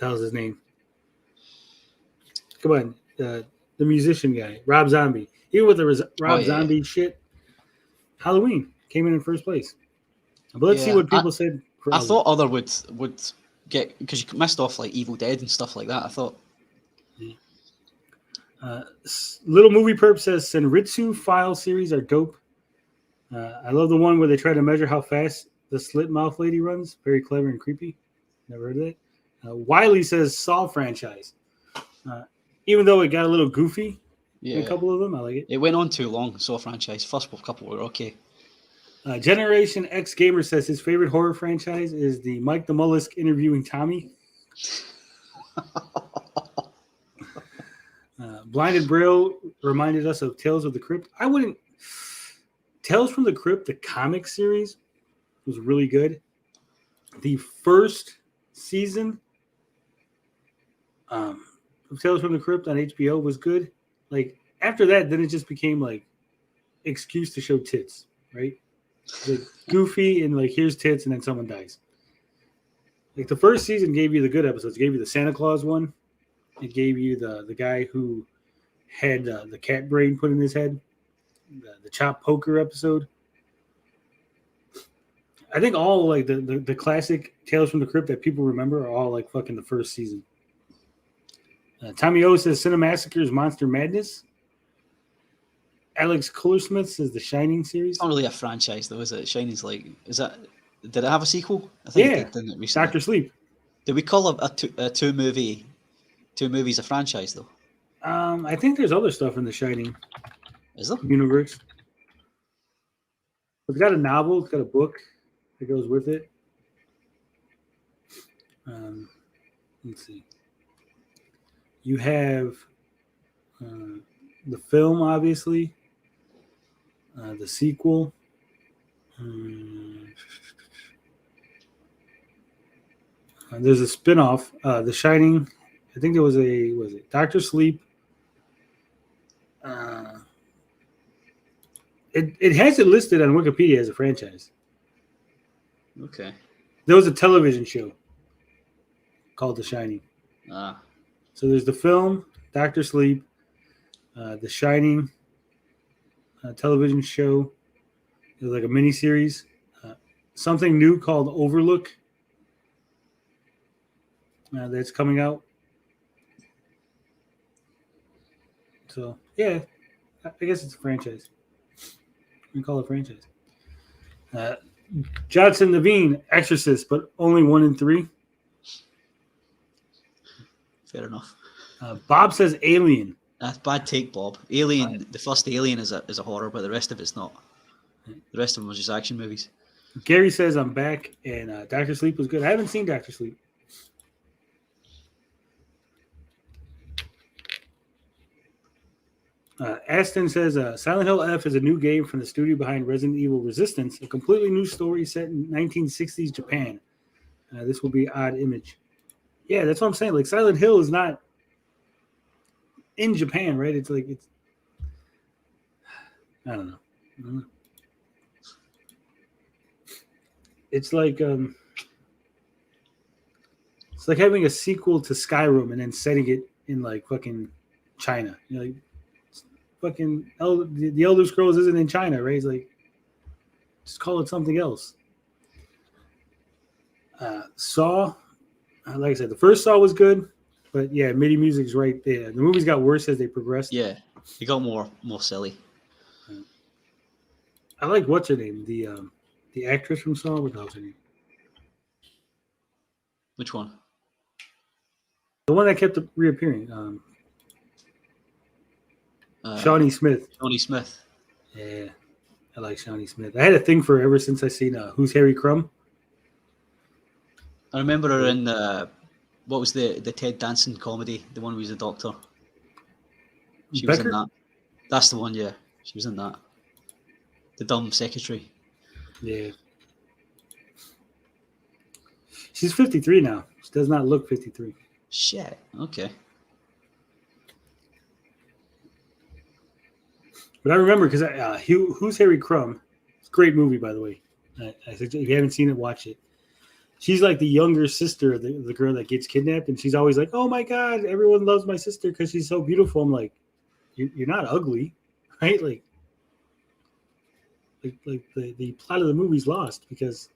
hell's his name? Come on, the musician guy, Rob Zombie. Even with the Rob Zombie shit, Halloween came in first place. But let's see what people said. I thought other would get, because you missed off like Evil Dead and stuff like that. I thought. Little Movie Perp says Senritsu file series are dope. I love the one where they try to measure how fast the slit mouth lady runs. Very clever and creepy. Never heard of that. Wiley says Saw franchise. Even though it got a little goofy in a couple of them, I like it. It went on too long, Saw franchise. First couple were okay. Generation X Gamer says his favorite horror franchise is the Mike the Mollusk interviewing Tommy. Blinded Braille reminded us of Tales of the Crypt. Tales from the Crypt, the comic series, was really good. The first season of Tales from the Crypt on HBO was good. Like, after that, then it just became like excuse to show tits, right? Like goofy and like here's tits and then someone dies. Like the first season gave you the good episodes. It gave you the Santa Claus one. It gave you the guy who had the cat brain put in his head. The chop poker episode. I think all like the classic Tales from the Crypt that people remember are all like fucking the first season. Tommy O says Cinemassacre's Monster Madness. Alex Kohlersmith says The Shining series. It's not really a franchise though, is it? Shining's like, is that? Did it have a sequel? I think it did, didn't it? Recently. Doctor Sleep. Did we call a two movies a franchise though? I think there's other stuff in the Shining. Is there? Universe. It's got a novel. It's got a book that goes with it. Let's see. You have the film, obviously. The sequel. There's a spin-off, The Shining. I think there was Doctor Sleep. It has it listed on Wikipedia as a franchise. Okay. There was a television show called The Shining. Ah. So there's the film, Doctor Sleep, The Shining, television show. There's like a miniseries. Something new called Overlook that's coming out. So, yeah, I guess it's a franchise. We call it a franchise. Johnson Naveen, Exorcist, but only 1 in 3. Fair enough. Bob says Alien. That's bad take, Bob. Alien, the first Alien is a horror, but the rest of it's not. The rest of them was just action movies. Gary says I'm back, and Doctor Sleep was good. I haven't seen Doctor Sleep. Aston says Silent Hill F is a new game from the studio behind Resident Evil Resistance, a completely new story set in 1960s Japan. This will be Odd Image. Yeah, that's what I'm saying. Like Silent Hill is not in Japan, right? It's like I don't know. It's like having a sequel to Skyrim and then setting it in like fucking China. You know, like fucking the Elder Scrolls isn't in China, right? It's like just call it something else. Saw, like I said, the first Saw was good, but yeah, MIDI music's right there. The movies got worse as they progressed. Yeah, it got more silly. I like what's her name, the actress from Saw. What the hell's her name? Which one? The one that kept reappearing. Shawnee Smith. Shawnee Smith. Yeah, I like Shawnee Smith. I had a thing for her ever since I seen Who's Harry Crumb. I remember her in what was the Ted Danson comedy, the one who was a doctor. She was in that. That's the one, yeah. She was in that. The dumb secretary. Yeah. She's 53 now. She does not look 53. Shit. Okay. But I remember because Who's Harry Crumb? It's a great movie, by the way. I think if you haven't seen it, watch it. She's like the younger sister of the girl that gets kidnapped, and she's always like, "Oh my God, everyone loves my sister because she's so beautiful." I'm like, "You're not ugly, right?" Like the plot of the movie's lost because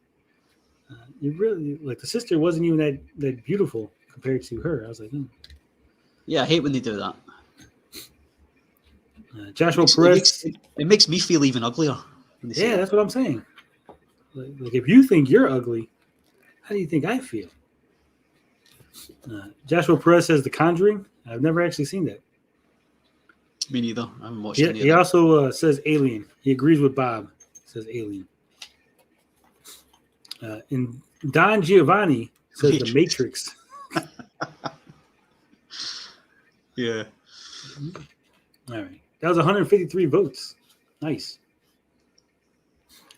you really like the sister wasn't even that beautiful compared to her. I was like, Yeah, I hate when they do that. Joshua Perez. It makes me feel even uglier. Yeah, that's what I'm saying. Like if you think you're ugly, how do you think I feel? Joshua Perez says The Conjuring. I've never actually seen that. Me neither. I haven't watched any of He that. also says Alien. He agrees with Bob. He says Alien. And Don Giovanni says The Matrix. Yeah. All right. That was 153 votes. Nice.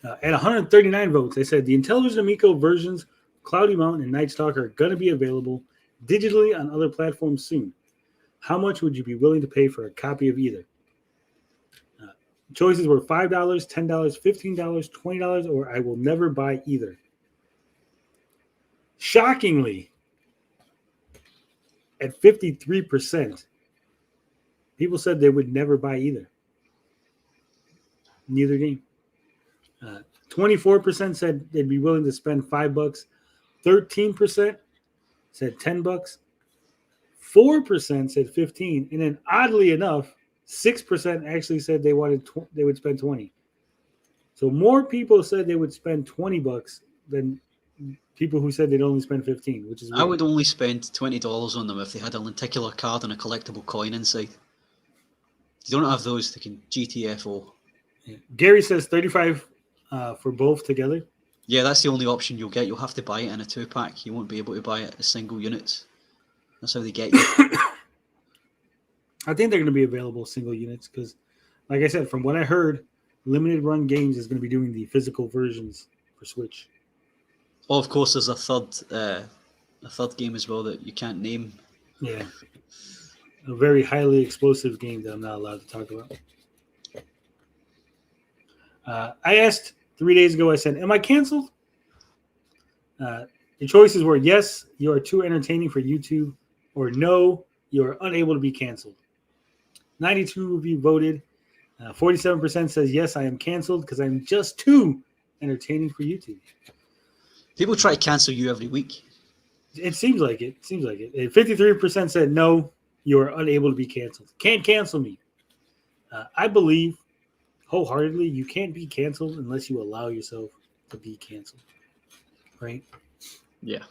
At 139 votes, they said the Intellivision Amico versions of Cloudy Mountain and Night Stalker are going to be available digitally on other platforms soon. How much would you be willing to pay for a copy of either? Choices were $5, $10, $15, $20, or I will never buy either. Shockingly, at 53%, people said they would never buy either. Neither game. 24% said they'd be willing to spend $5. 13% said $10. 4% said 15, and then oddly enough, 6% actually said they would spend 20. So more people said they would spend $20 than people who said they'd only spend 15, which is weird. I would only spend $20 on them if they had a lenticular card and a collectible coin inside. If you don't have those, they can GTFO. Yeah. Gary says 35 for both together. Yeah, that's the only option you'll get. You'll have to buy it in a 2-pack. You won't be able to buy it as single units. That's how they get you. I think they're going to be available single units because, like I said, from what I heard, Limited Run Games is going to be doing the physical versions for Switch. Oh, of course, there's a third game as well that you can't name. Yeah. A very highly explosive game that I'm not allowed to talk about. I asked 3 days ago, I said, am I canceled? The choices were yes, you are too entertaining for YouTube, or no, you are unable to be canceled. 92 of you voted. 47% says yes, I am canceled because I'm just too entertaining for YouTube. People try to cancel you every week. It seems like it. And 53% said no, you are unable to be canceled. Can't cancel me. I believe wholeheartedly you can't be canceled unless you allow yourself to be canceled. Right? Yeah.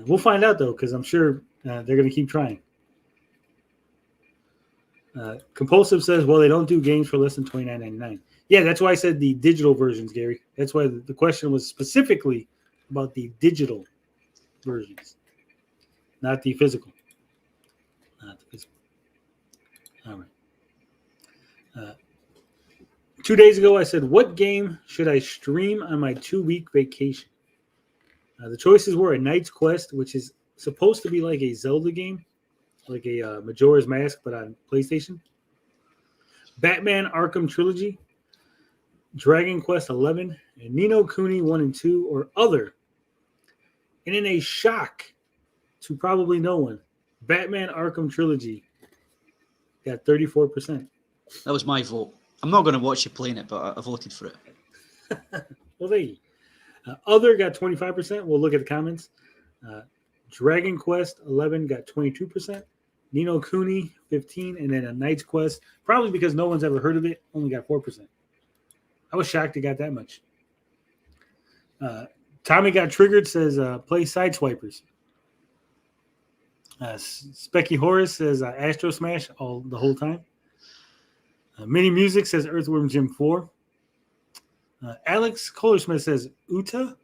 We'll find out, though, because I'm sure they're going to keep trying. Compulsive says, well, they don't do games for less than $29.99. Yeah, that's why I said the digital versions, Gary. That's why the question was specifically about the digital versions, not the physical. All right. 2 days ago, I said, what game should I stream on my 2-week vacation? The choices were A Knight's Quest, which is supposed to be like a Zelda game, like a Majora's Mask, but on PlayStation. Batman Arkham Trilogy, Dragon Quest 11, and Ni no Kuni 1 and 2, or other. And in a shock to probably no one, Batman Arkham Trilogy got 34%. That was my vote. I'm not going to watch you playing it, but I voted for it. Well, there you go. Other got 25%. We'll look at the comments. Dragon Quest 11 got 22%. Ni no Kuni 15, and then A Knight's Quest, probably because no one's ever heard of it, only got 4%. I was shocked it got that much. Tommy Got Triggered says play Sideswipers. Specky Horace says Astro Smash the whole time. Mini Music says Earthworm Jim 4. Alex Kohlersmith says Uto.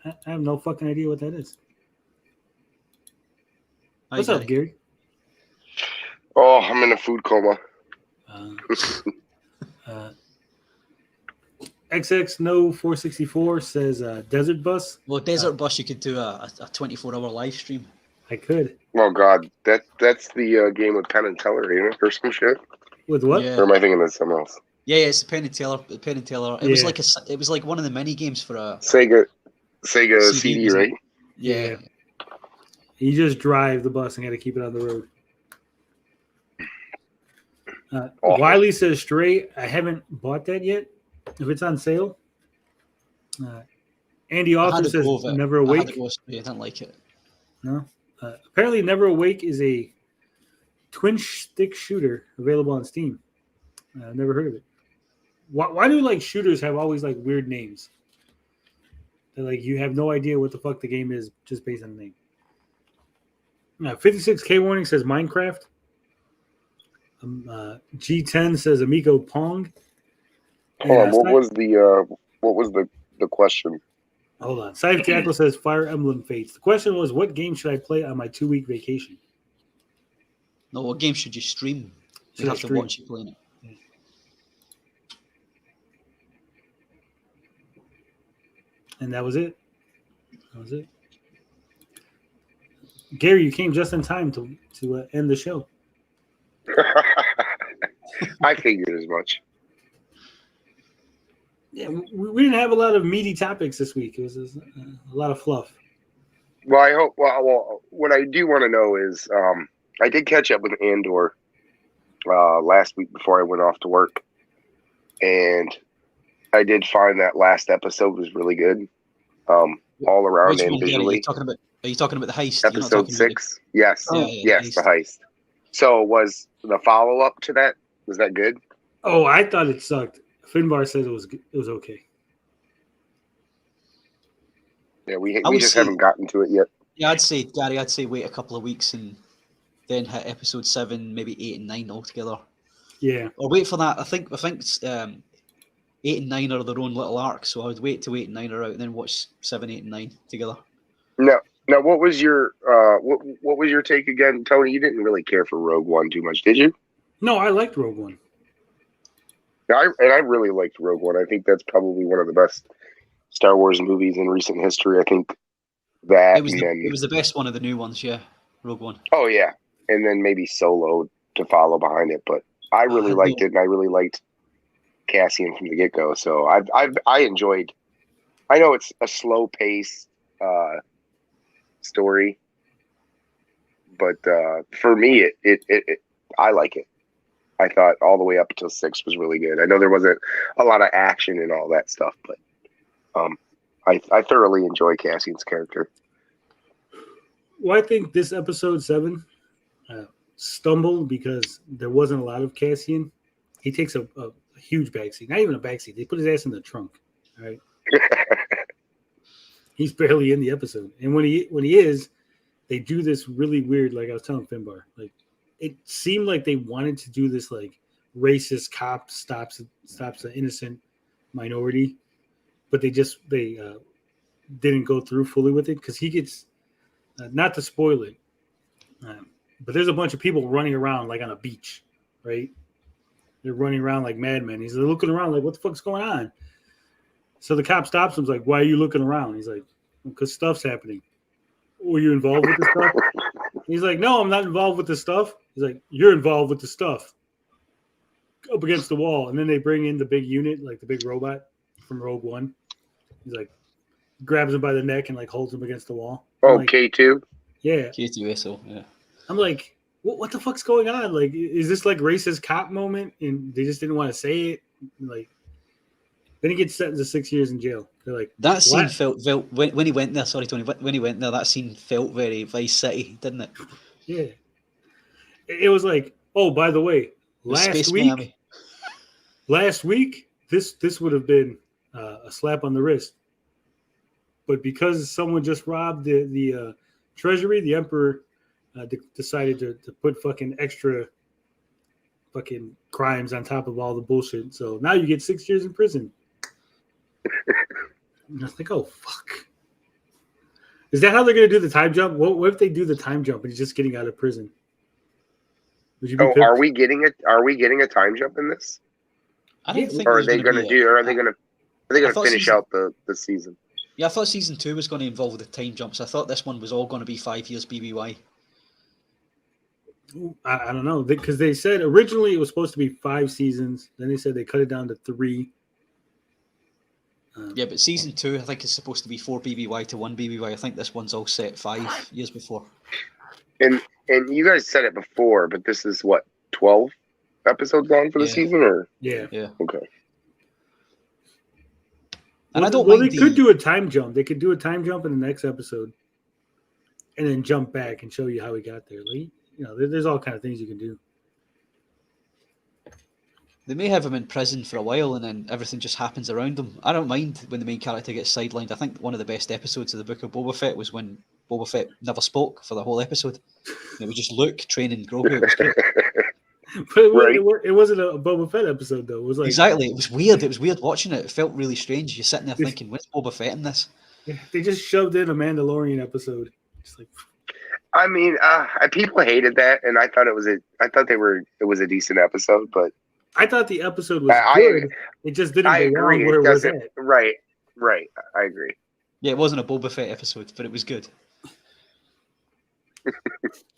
I have no fucking idea what that is. What's up, Gary? Oh, I'm in a food coma. XX No 464 says Desert Bus. Well, Desert Bus, you could do a 24-hour live stream. I could. Oh God, that's the game with Penn and Teller, ain't it, or some shit? With what? Yeah. Or am I thinking of something else? Yeah, it's Penn and Teller. It was like one of the mini games for a Sega CD, right? Yeah. You just drive the bus and got to keep it on the road. Wiley says Stray. I haven't bought that yet. If it's on sale. Andy Arthur says Never Awake. I didn't like it. No. Apparently, Never Awake is a twin stick shooter available on Steam. I've never heard of it. Why do like shooters have always like weird names? They're like you have no idea what the fuck the game is just based on the name. 56K Warning says Minecraft. G10 says Amigo Pong. Hold on, what was the question? Hold on. Scythe Jackal says Fire Emblem Fates. The question was, what game should I play on my 2-week vacation? No, what game should you stream? You have to watch you playing it. And that was it. Gary, you came just in time to end the show. I figured as much. Yeah, we didn't have a lot of meaty topics this week. It was a lot of fluff. Well, I hope. Well, what I do want to know is, I did catch up with Andor last week before I went off to work, and I did find that last episode was really good, all around Which and one, Gary? visually. Are you talking about the heist? You're not Episode talking about 6, yes, Yeah, yes, the heist. So was the follow up to that? Was that good? Oh, I thought it sucked. Finbar said it was okay. Yeah, we I would just say- haven't gotten to it yet. Yeah, I'd say, Gary, wait a couple of weeks and then hit episode 7, maybe 8 and 9 altogether. Yeah. Or wait for that. I think 8 and 9 are their own little arc, so I would wait till 8 and 9 are out and then watch 7, 8, and 9 together. No. Now, what was your what was your take again, Tony? You didn't really care for Rogue One too much, did you? No, I liked Rogue One. I really liked Rogue One. I think that's probably one of the best Star Wars movies in recent history. I think that It was the best one of the new ones, yeah. Rogue One. Oh yeah, and then maybe Solo to follow behind it. But I really liked it, and I really liked Cassian from the get go. So I enjoyed. I know it's a slow pace story, but for me, it I like it. I thought all the way up until 6 was really good. I know there wasn't a lot of action and all that stuff, but I thoroughly enjoy Cassian's character. Well, I think this episode 7 stumbled because there wasn't a lot of Cassian. He takes a huge backseat. Not even a backseat. They put his ass in the trunk. All right. He's barely in the episode. And when he is, they do this really weird, like I was telling Finbar, like it seemed like they wanted to do this like racist cop stops an innocent minority, but they didn't go through fully with it because he gets not to spoil it, but there's a bunch of people running around like on a beach, right? They're running around like madmen. He's looking around like, what the fuck's going on? So the cop stops him. He's like, why are you looking around? He's like, because stuff's happening. Were you involved with the stuff? He's like, no, I'm not involved with the stuff. He's like, you're involved with the stuff. Up against the wall. And then they bring in the big unit, like the big robot from Rogue One. He's like, grabs him by the neck and like holds him against the wall. Oh, like, K2? Yeah. K2SO, yeah. I'm like, what the fuck's going on? Like, is this like racist cop moment? And they just didn't want to say it. Like, then he gets sentenced to 6 years in jail. They're like, that scene what? felt when he went there. Sorry, Tony. When he went there, that scene felt very Vice City, didn't it? Yeah. It was like, oh, by the way, last week, this would have been a slap on the wrist. But because someone just robbed the treasury, the emperor decided to put fucking extra fucking crimes on top of all the bullshit. So now you get 6 years in prison. And I was like, oh, fuck. Is that how they're going to do the time jump? What if they do the time jump and he's just getting out of prison? Would you be pissed? Are we getting a time jump in this? I don't think. Or are they going to finish out the season? Yeah, I thought season 2 was going to involve the time jumps. I thought this one was all going to be 5 years BBY. I don't know, because they said originally it was supposed to be 5 seasons. Then they said they cut it down to 3. Yeah, but season 2, I think, is supposed to be 4 BBY to 1 BBY. I think this one's all set 5 years before. And you guys said it before, but this is what, 12 episodes on for the season, or yeah, okay. And I don't. Well, they could do a time jump. They could do a time jump in the next episode, and then jump back and show you how he got there. Like, there's all kind of things you can do. They may have him in prison for a while, and then everything just happens around him. I don't mind when the main character gets sidelined. I think one of the best episodes of the Book of Boba Fett was when Boba Fett never spoke for the whole episode. And it was just Luke training Grogu. It was great. But it wasn't a Boba Fett episode, though. It was like exactly. It was weird. It was weird watching it. It felt really strange. You're sitting there thinking, "What's Boba Fett in this?" Yeah, they just shoved in a Mandalorian episode. Just like, I mean, people hated that, and I thought it was a decent episode, but I thought the episode was good. It just didn't belong where it was at. Right. I agree. Yeah, it wasn't a Boba Fett episode, but it was good.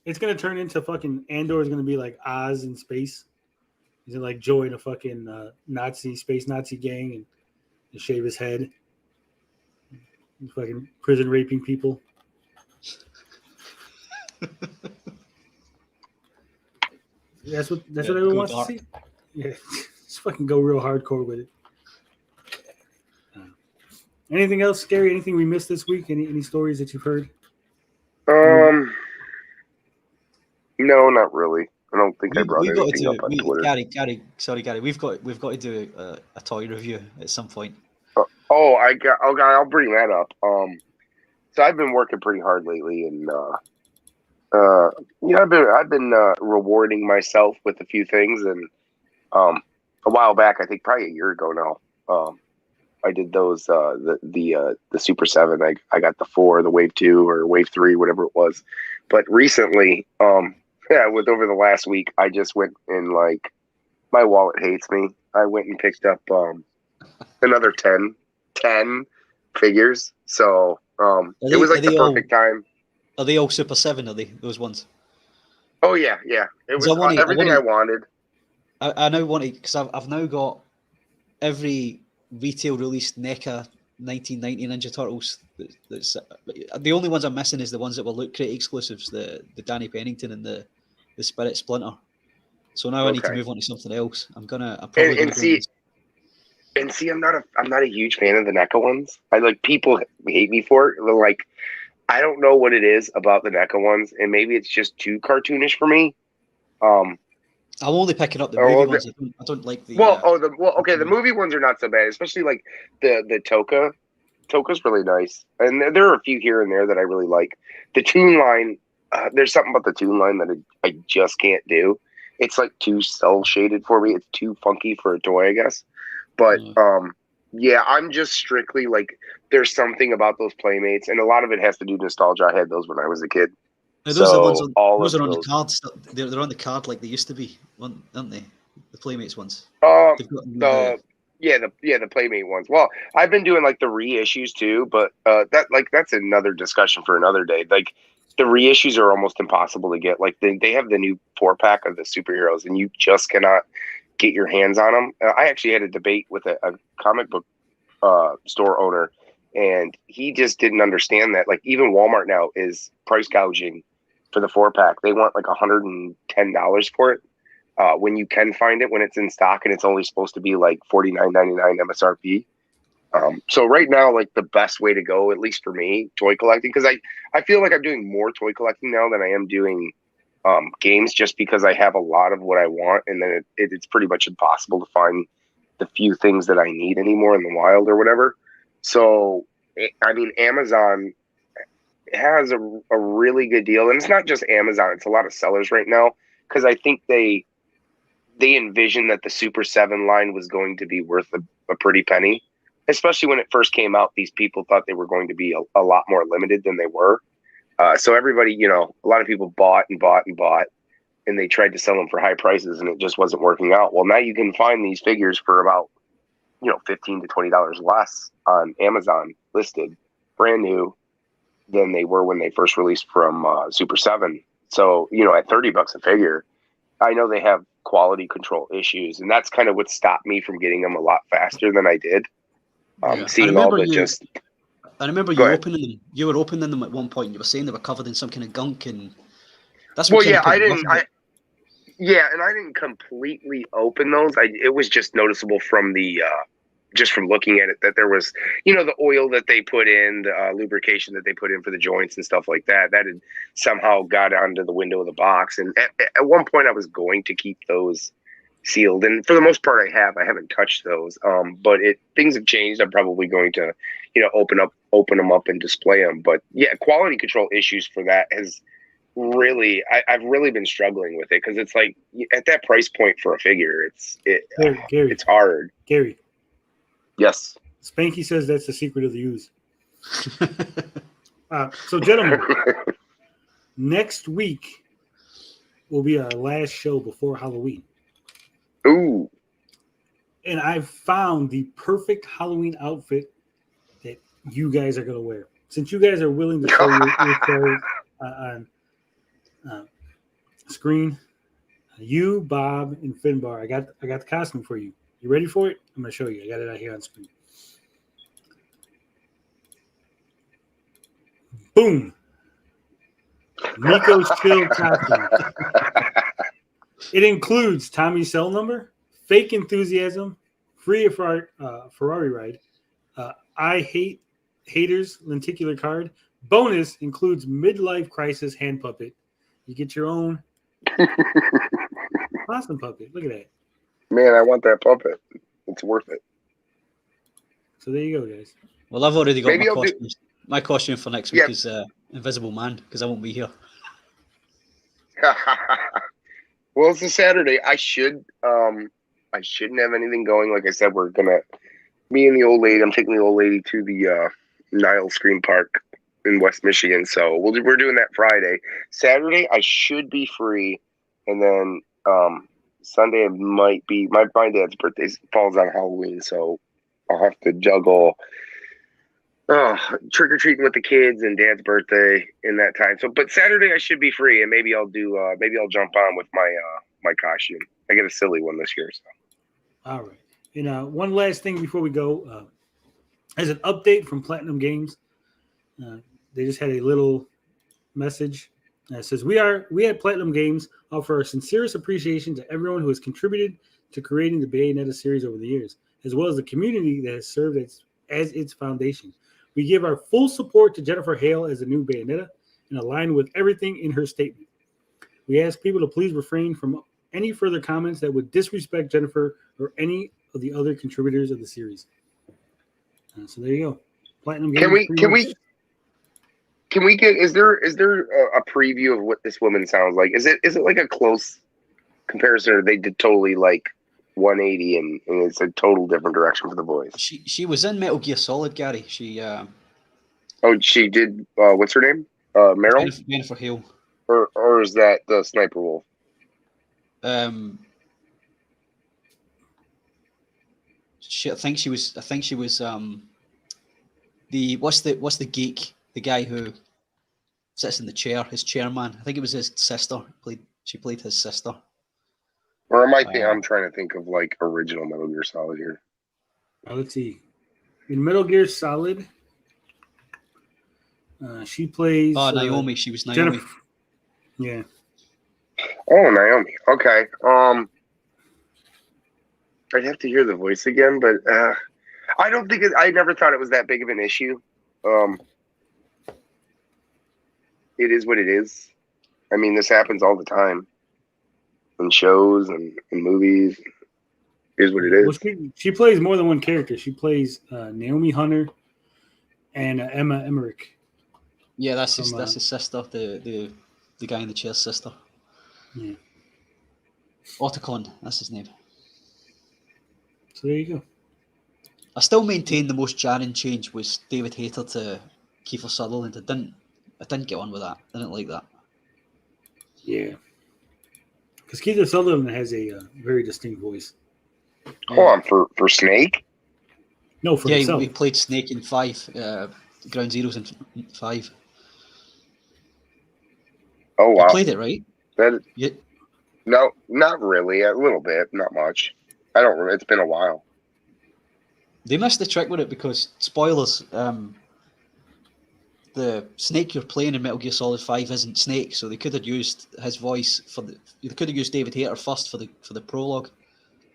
It's gonna turn into fucking Andor is gonna be like Oz in space. He's gonna like join a fucking space Nazi gang and shave his head. He's fucking prison raping people. That's what everyone wants to see. Yeah, just fucking go real hardcore with it. Anything else scary? Anything we missed this week? Any stories that you've heard? No, not really. I don't think I We brought we got to anything do up on we, Twitter. Gary. We've got to do a toy review at some point. Okay, I'll bring that up. So I've been working pretty hard lately, and I've been rewarding myself with a few things, and a while back, I think probably a year ago now, I did those the Super 7. I got the 4, the Wave 2 or Wave 3, whatever it was. But recently, with over the last week, I just went and like my wallet hates me. I went and picked up another 10 figures. So it was like the perfect time. Are they all Super 7? Are they those ones? Oh yeah. It was everything I wanted. I now want to, because I've now got every retail released NECA 1990 Ninja Turtles. That's the only ones I'm missing is the ones that were Loot Crate exclusives, the Danny Pennington and the Spirit Splinter. So now I need to move on to something else. I'm probably gonna see. I'm not a huge fan of the NECA ones. I like people hate me for it. Like I don't know what it is about the NECA ones, and maybe it's just too cartoonish for me. I'm only picking up the movie ones. I don't like the. The movie ones are not so bad, especially like the Toka. Toka's really nice, and there are a few here and there that I really like. The Toon line, there's something about the Toon line that I just can't do. It's like too cell shaded for me. It's too funky for a toy, I guess. But yeah, I'm just strictly like there's something about those Playmates, and a lot of it has to do with nostalgia. I had those when I was a kid. Those are the ones those are on the cards. They're on the card like they used to be, aren't they? The Playmates ones. The Playmate ones. Well, I've been doing like the reissues too, but that's another discussion for another day. Like the reissues are almost impossible to get. Like they have the new 4-pack of the superheroes, and you just cannot get your hands on them. I actually had a debate with a comic book store owner, and he just didn't understand that. Like even Walmart now is price gouging for the 4-pack. They want like $110 for it. When you can find it when it's in stock, and it's only supposed to be like $49.99 MSRP. So right now, like the best way to go, at least for me, toy collecting, because I feel like I'm doing more toy collecting now than I am doing games, just because I have a lot of what I want, and then it's pretty much impossible to find the few things that I need anymore in the wild or whatever. So I mean, Amazon has a really good deal, and it's not just Amazon; it's a lot of sellers right now, because I think they envisioned that the Super 7 line was going to be worth a pretty penny, especially when it first came out. These people thought they were going to be a lot more limited than they were. So everybody, a lot of people bought, and they tried to sell them for high prices, and it just wasn't working out. Well, now you can find these figures for about, $15 to $20 less on Amazon listed, brand new, than they were when they first released from Super 7. So, at $30 a figure, I know they have quality control issues, and that's kind of what stopped me from getting them a lot faster than I did. Seeing all the just. I remember you opening them. You were opening them at one point. You were saying they were covered in some kind of gunk, and that's what. And I didn't completely open those. It was just noticeable from the just from looking at it that there was, the oil that they put in, the lubrication that they put in for the joints and stuff like that. That had somehow got onto the window of the box. And at one point, I was going to keep those sealed, and for the most part, I haven't touched those. But things have changed. I'm probably going to, open them up and display them. But yeah, quality control issues for that has really, I've really been struggling with it, because it's like at that price point for a figure, Gary, it's hard. Gary. Yes. Spanky says that's the secret of the use. So, gentlemen, next week will be our last show before Halloween. Ooh. And I've found the perfect Halloween outfit that you guys are going to wear. Since you guys are willing to show your show on screen, you, Bob, and Finbar, I got the costume for you. You ready for it? I'm going to show you. I got it out here on screen. Boom. Nico's Chill costume. It includes Tommy's cell number, fake enthusiasm, free Ferrari ride, I hate haters lenticular card. Bonus includes midlife crisis hand puppet. You get your own awesome puppet. Look at that. Man, I want that puppet. It's worth it. So there you go, guys. Well, I've already got Maybe my I'll do- costume. My costume for next week is Invisible Man because I won't be here. Well, it's a Saturday. I shouldn't have anything going. Like I said, we're gonna me and the old lady. I'm taking the old lady to the Nile Screen Park in West Michigan. So we're doing that Friday. Saturday, I should be free, and then Sunday it might be my dad's birthday falls on Halloween, so I'll have to juggle trick or treating with the kids and Dad's birthday in that time. So, but Saturday I should be free, and maybe I'll do maybe I'll jump on with my my costume. I get a silly one this year. So. All right. And one last thing before we go, as an update from Platinum Games, they just had a little message that says, we at Platinum Games offer our sincerest appreciation to everyone who has contributed to creating the Bayonetta series over the years, as well as the community that has served as its foundation. We give our full support to Jennifer Hale as the new Bayonetta and align with everything in her statement. We ask people to please refrain from any further comments that would disrespect Jennifer or any of the other contributors of the series. So there you go. Platinum Games. Can we get? Is there a preview of what this woman sounds like? Is it like a close comparison, or they did totally like 180 and it's a total different direction for the voice? She was in Metal Gear Solid, Gary. She she did. What's her name? Meryl. Jennifer Hale. Or is that the Sniper Wolf? I think she was what's the geek, the guy who sits in the chair, his chairman. I think it was his sister. She played his sister. Or am I I'm trying to think of like original Metal Gear Solid here. Let's see. In Metal Gear Solid, she plays Naomi. She was Naomi. Jennifer. Yeah. Oh, Naomi. Okay. I'd have to hear the voice again, but I don't think I never thought it was that big of an issue. It is what it is. I mean, this happens all the time in shows and in movies. It is what it is. Well, she plays more than one character. She plays Naomi Hunter and Emma Emmerich. Yeah, that's his sister, the guy in the chair's sister. Yeah. Otacon, that's his name. So there you go. I still maintain the most jarring change was David Hayter to Kiefer Sutherland. I didn't get on with that. I didn't like that. Yeah. Because Kiefer Sutherland has a very distinct voice. Hold on, for Snake? No, for himself. He played Snake in 5, Ground Zeroes in 5. Oh, wow. You played it, right? No, not really. A little bit, not much. I don't remember. It's been a while. They missed the trick with it because, spoilers, the Snake you're playing in Metal Gear Solid 5 isn't Snake, so they could have used his voice they could have used David Hayter first for the prologue,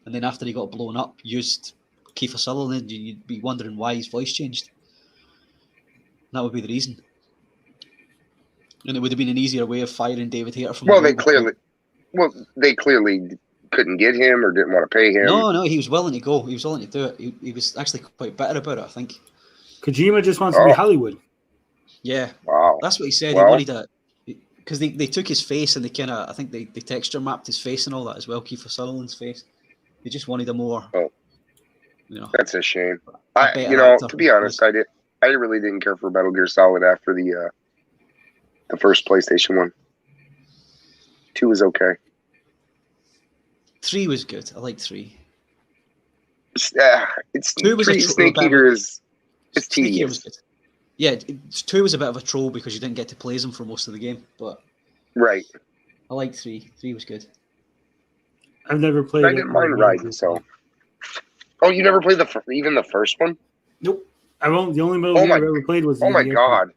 and then after he got blown up, used Kiefer Sutherland. You'd be wondering why his voice changed. That would be the reason. And it would have been an easier way of firing David Hayter from. Well, they clearly couldn't get him or didn't want to pay him. No, he was willing to go. He was willing to do it. He was actually quite bitter about it, I think. Kojima just wants to be Hollywood. Yeah. Wow. That's what he said. Well, he wanted because they took his face and I think they texture mapped his face and all that as well, Kiefer Sutherland's face. They just wanted a more that's a shame. To be honest, I really didn't care for Metal Gear Solid after the first PlayStation one. 2 was okay. 3 was good. I liked 3. It's 2 was Snake Eater is tedious. Was good. Yeah, 2 was a bit of a troll because you didn't get to play as him for most of the game, but right. I liked 3. 3 was good. I've never played. I didn't mind Rising. So, you never played even the first one? Nope. The only Metal Gear I've ever played was. Oh my god!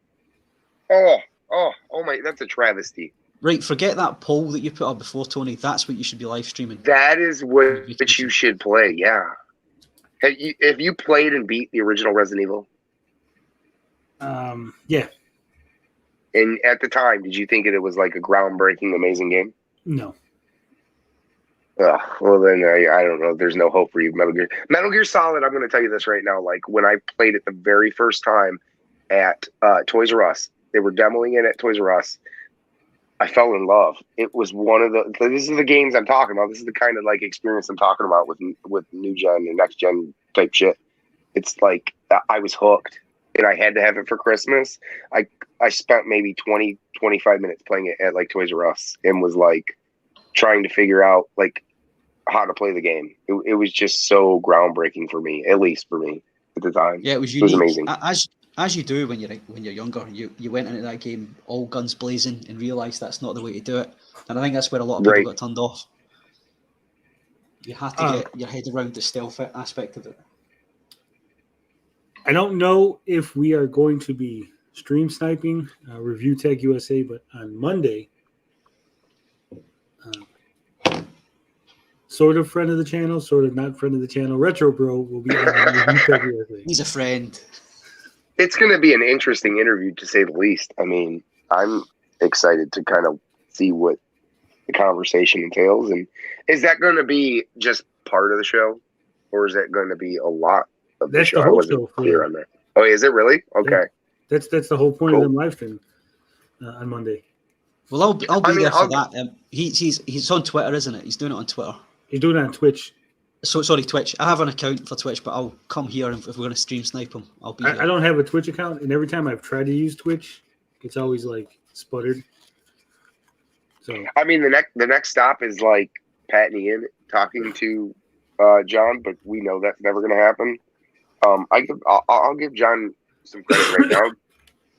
Oh my! That's a travesty. Right, forget that poll that you put up before, Tony. That's what you should be live streaming. That is what you should play. Yeah. Have you played and beat the original Resident Evil? Yeah. And at the time, did you think it was like a groundbreaking, amazing game? No. Well, then I don't know. There's no hope for you, Metal Gear. Metal Gear Solid, I'm going to tell you this right now. Like, when I played it the very first time at Toys R Us, they were demoing it at Toys R Us. I fell in love. It was one of the. This is the games I'm talking about. This is the kind of like experience I'm talking about with new gen and next gen type shit. It's like I was hooked, and I had to have it for Christmas. I spent maybe 20, 25 minutes playing it at like Toys R Us and was like trying to figure out like how to play the game. It was just so groundbreaking for me, at least for me at the time. Yeah, it was unique. unique. It was amazing. As you do when you're younger, you went into that game all guns blazing and realised that's not the way to do it. And I think that's where a lot of people got turned off. You have to get your head around the stealth aspect of it. I don't know if we are going to be stream sniping Review Tech USA, but on Monday, sort of friend of the channel, sort of not friend of the channel, Retro Bro will be on Review Tech USA. He's a friend. It's going to be an interesting interview, to say the least. I mean, I'm excited to kind of see what the conversation entails. And is that going to be just part of the show, or is that going to be a lot of the show? The whole I wasn't show clear on that. Oh, is it really? Okay. Yeah. That's the whole point of them live stream on Monday. Well, I'll be there for that. He's on Twitter, isn't it? He's doing it on Twitter. He's doing it on Twitch. So sorry, Twitch. I have an account for Twitch, but I'll come here if we're going to stream snipe him. I'll be here. I don't have a Twitch account, and every time I've tried to use Twitch, it's always like sputtered. So I mean, the next stop is like Pat and Ian talking to John, but we know that's never going to happen. I'll give John some credit right now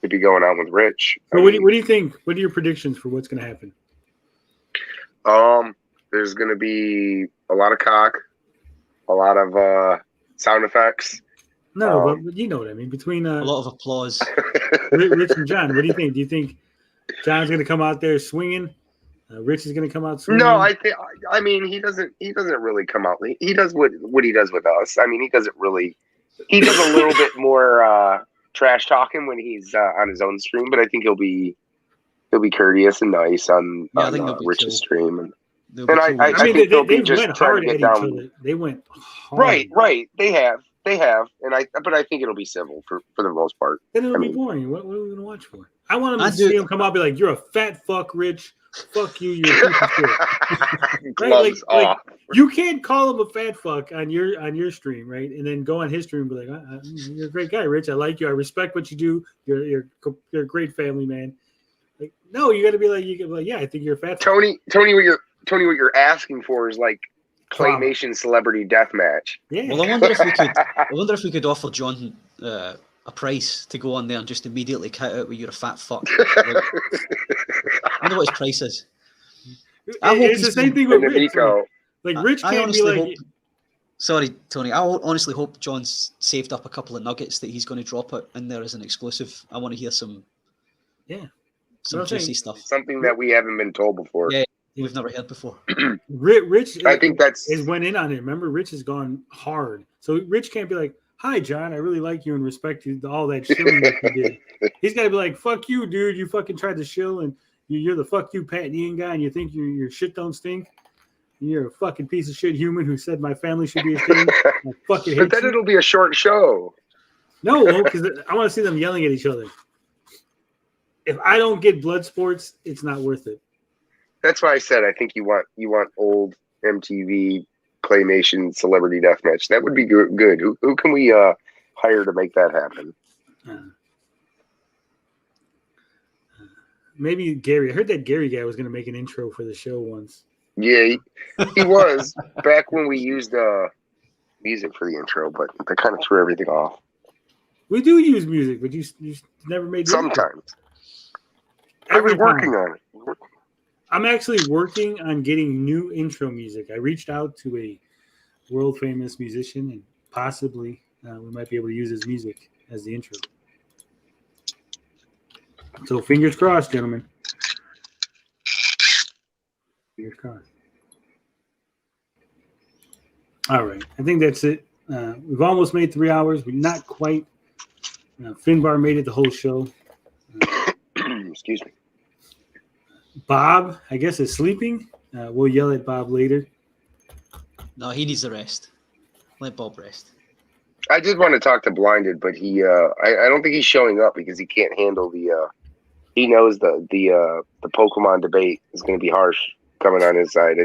to be going on with Rich. So what do you think? What are your predictions for what's going to happen? There's going to be a lot of cock, a lot of sound effects. No, but you know what I mean. Between a lot of applause. Rich and John, what do you think? Do you think John's going to come out there swinging? Rich is going to come out swinging? No, I mean, he doesn't really come out. He does what he does with us. I mean, he doesn't really. He does a little bit more trash talking when he's on his own stream, but I think he'll be courteous and nice on Rich's stream. And I think they'll be just trying to get down. They went hard. Right. They have, but I think it'll be civil for the most part. Then it'll be boring. What are we going to watch for? I want him to see him come out and be like, "You're a fat fuck, Rich. Fuck you. You're a piece of shit." Right? Like, you can't call him a fat fuck on your stream, right? And then go on his stream and be like, "You're a great guy, Rich. I like you. I respect what you do. You're a great family man." Like, no, you got to be like, yeah, I think you're a fat fuck. Tony, what you're asking for is like claymation celebrity deathmatch. Yeah. Well, I wonder if we could offer John a price to go on there and just immediately cut out with "you're a fat fuck." I wonder what his price is. It's the same thing with Rich. Like Rich can't be like. Sorry, Tony. I honestly hope John's saved up a couple of nuggets that he's going to drop it in there as an exclusive. I want to hear some juicy stuff. Something that we haven't been told before. Yeah. We've never heard before. Rich, I think is went in on it. Remember, Rich has gone hard, so Rich can't be like, "Hi, John, I really like you and respect you." All that shilling that you did. He's got to be like, "Fuck you, dude. You fucking tried to shill, and you're the fuck you, Pat and Ian guy, and you think your shit don't stink. You're a fucking piece of shit human who said my family should be ashamed. I fucking hate But then it'll be a short show. No, because I want to see them yelling at each other. If I don't get blood sports, it's not worth it. That's why I said I think you want old MTV claymation celebrity deathmatch. That would be good. Who can we hire to make that happen? Maybe Gary. I heard that Gary guy was going to make an intro for the show once. Yeah, he was back when we used music for the intro, but that kind of threw everything off. We do use music, but you never made. Sometimes. I was working on it. I'm actually working on getting new intro music. I reached out to a world famous musician, and possibly we might be able to use his music as the intro. So fingers crossed, gentlemen. Fingers crossed. All right. I think that's it. We've almost made 3 hours. We're not quite Finbar made it the whole show. Excuse me. Bob, I guess, is sleeping. We'll yell at Bob later. No, he needs a rest. Let Bob rest. I did want to talk to Blinded, but I don't think he's showing up because he can't handle he knows the Pokemon debate is going to be harsh coming on his side.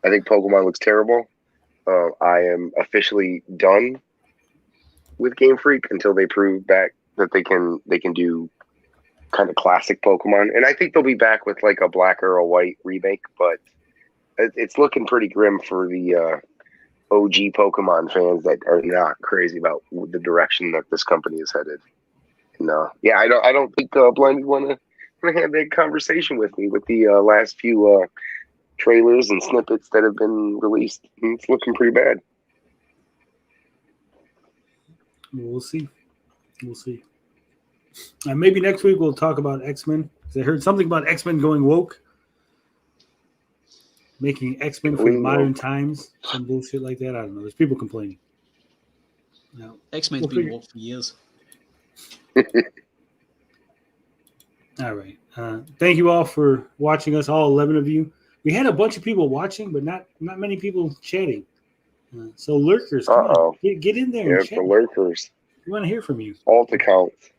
I think Pokemon looks terrible. I am officially done with Game Freak until they prove back that they can do kind of classic Pokemon, and I think they'll be back with like a black or a white remake, but it's looking pretty grim for the OG Pokemon fans that are not crazy about the direction that this company is headed. No, yeah, I don't think Blinded want to have that conversation with me with the last few trailers and snippets that have been released. It's looking pretty bad. We'll see. Maybe next week we'll talk about X-Men. I heard something about X-Men going woke, making X-Men for modern times, some bullshit like that. I don't know. There's people complaining. Now, X-Men's been woke for years. All right. Thank you all for watching us, all 11 of you. We had a bunch of people watching, but not many people chatting. So lurkers, come on, get in there. Yeah, and chat. the lurkers. We want to hear from you. Alt accounts.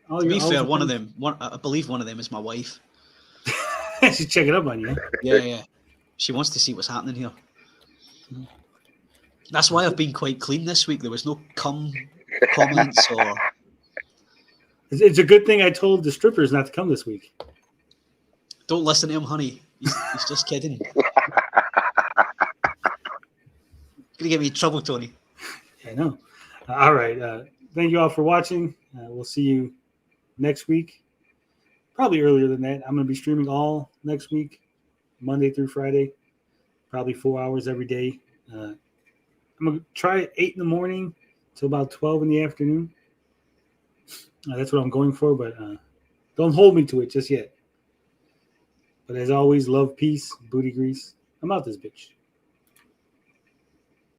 To be fair, one of them, I believe one of them is my wife. She's checking up on you. Yeah. She wants to see what's happening here. That's why I've been quite clean this week. There was no comments or. It's a good thing I told the strippers not to come this week. Don't listen to him, honey. He's just kidding. Gonna get me in trouble, Tony. I know. All right. Thank you all for watching. We'll see you next week. Probably earlier than that. I'm going to be streaming all next week, Monday through Friday, probably 4 hours every day. I'm going to try at 8 in the morning till about 12 in the afternoon. That's what I'm going for, but don't hold me to it just yet. But as always, love, peace, booty grease. I'm out this bitch.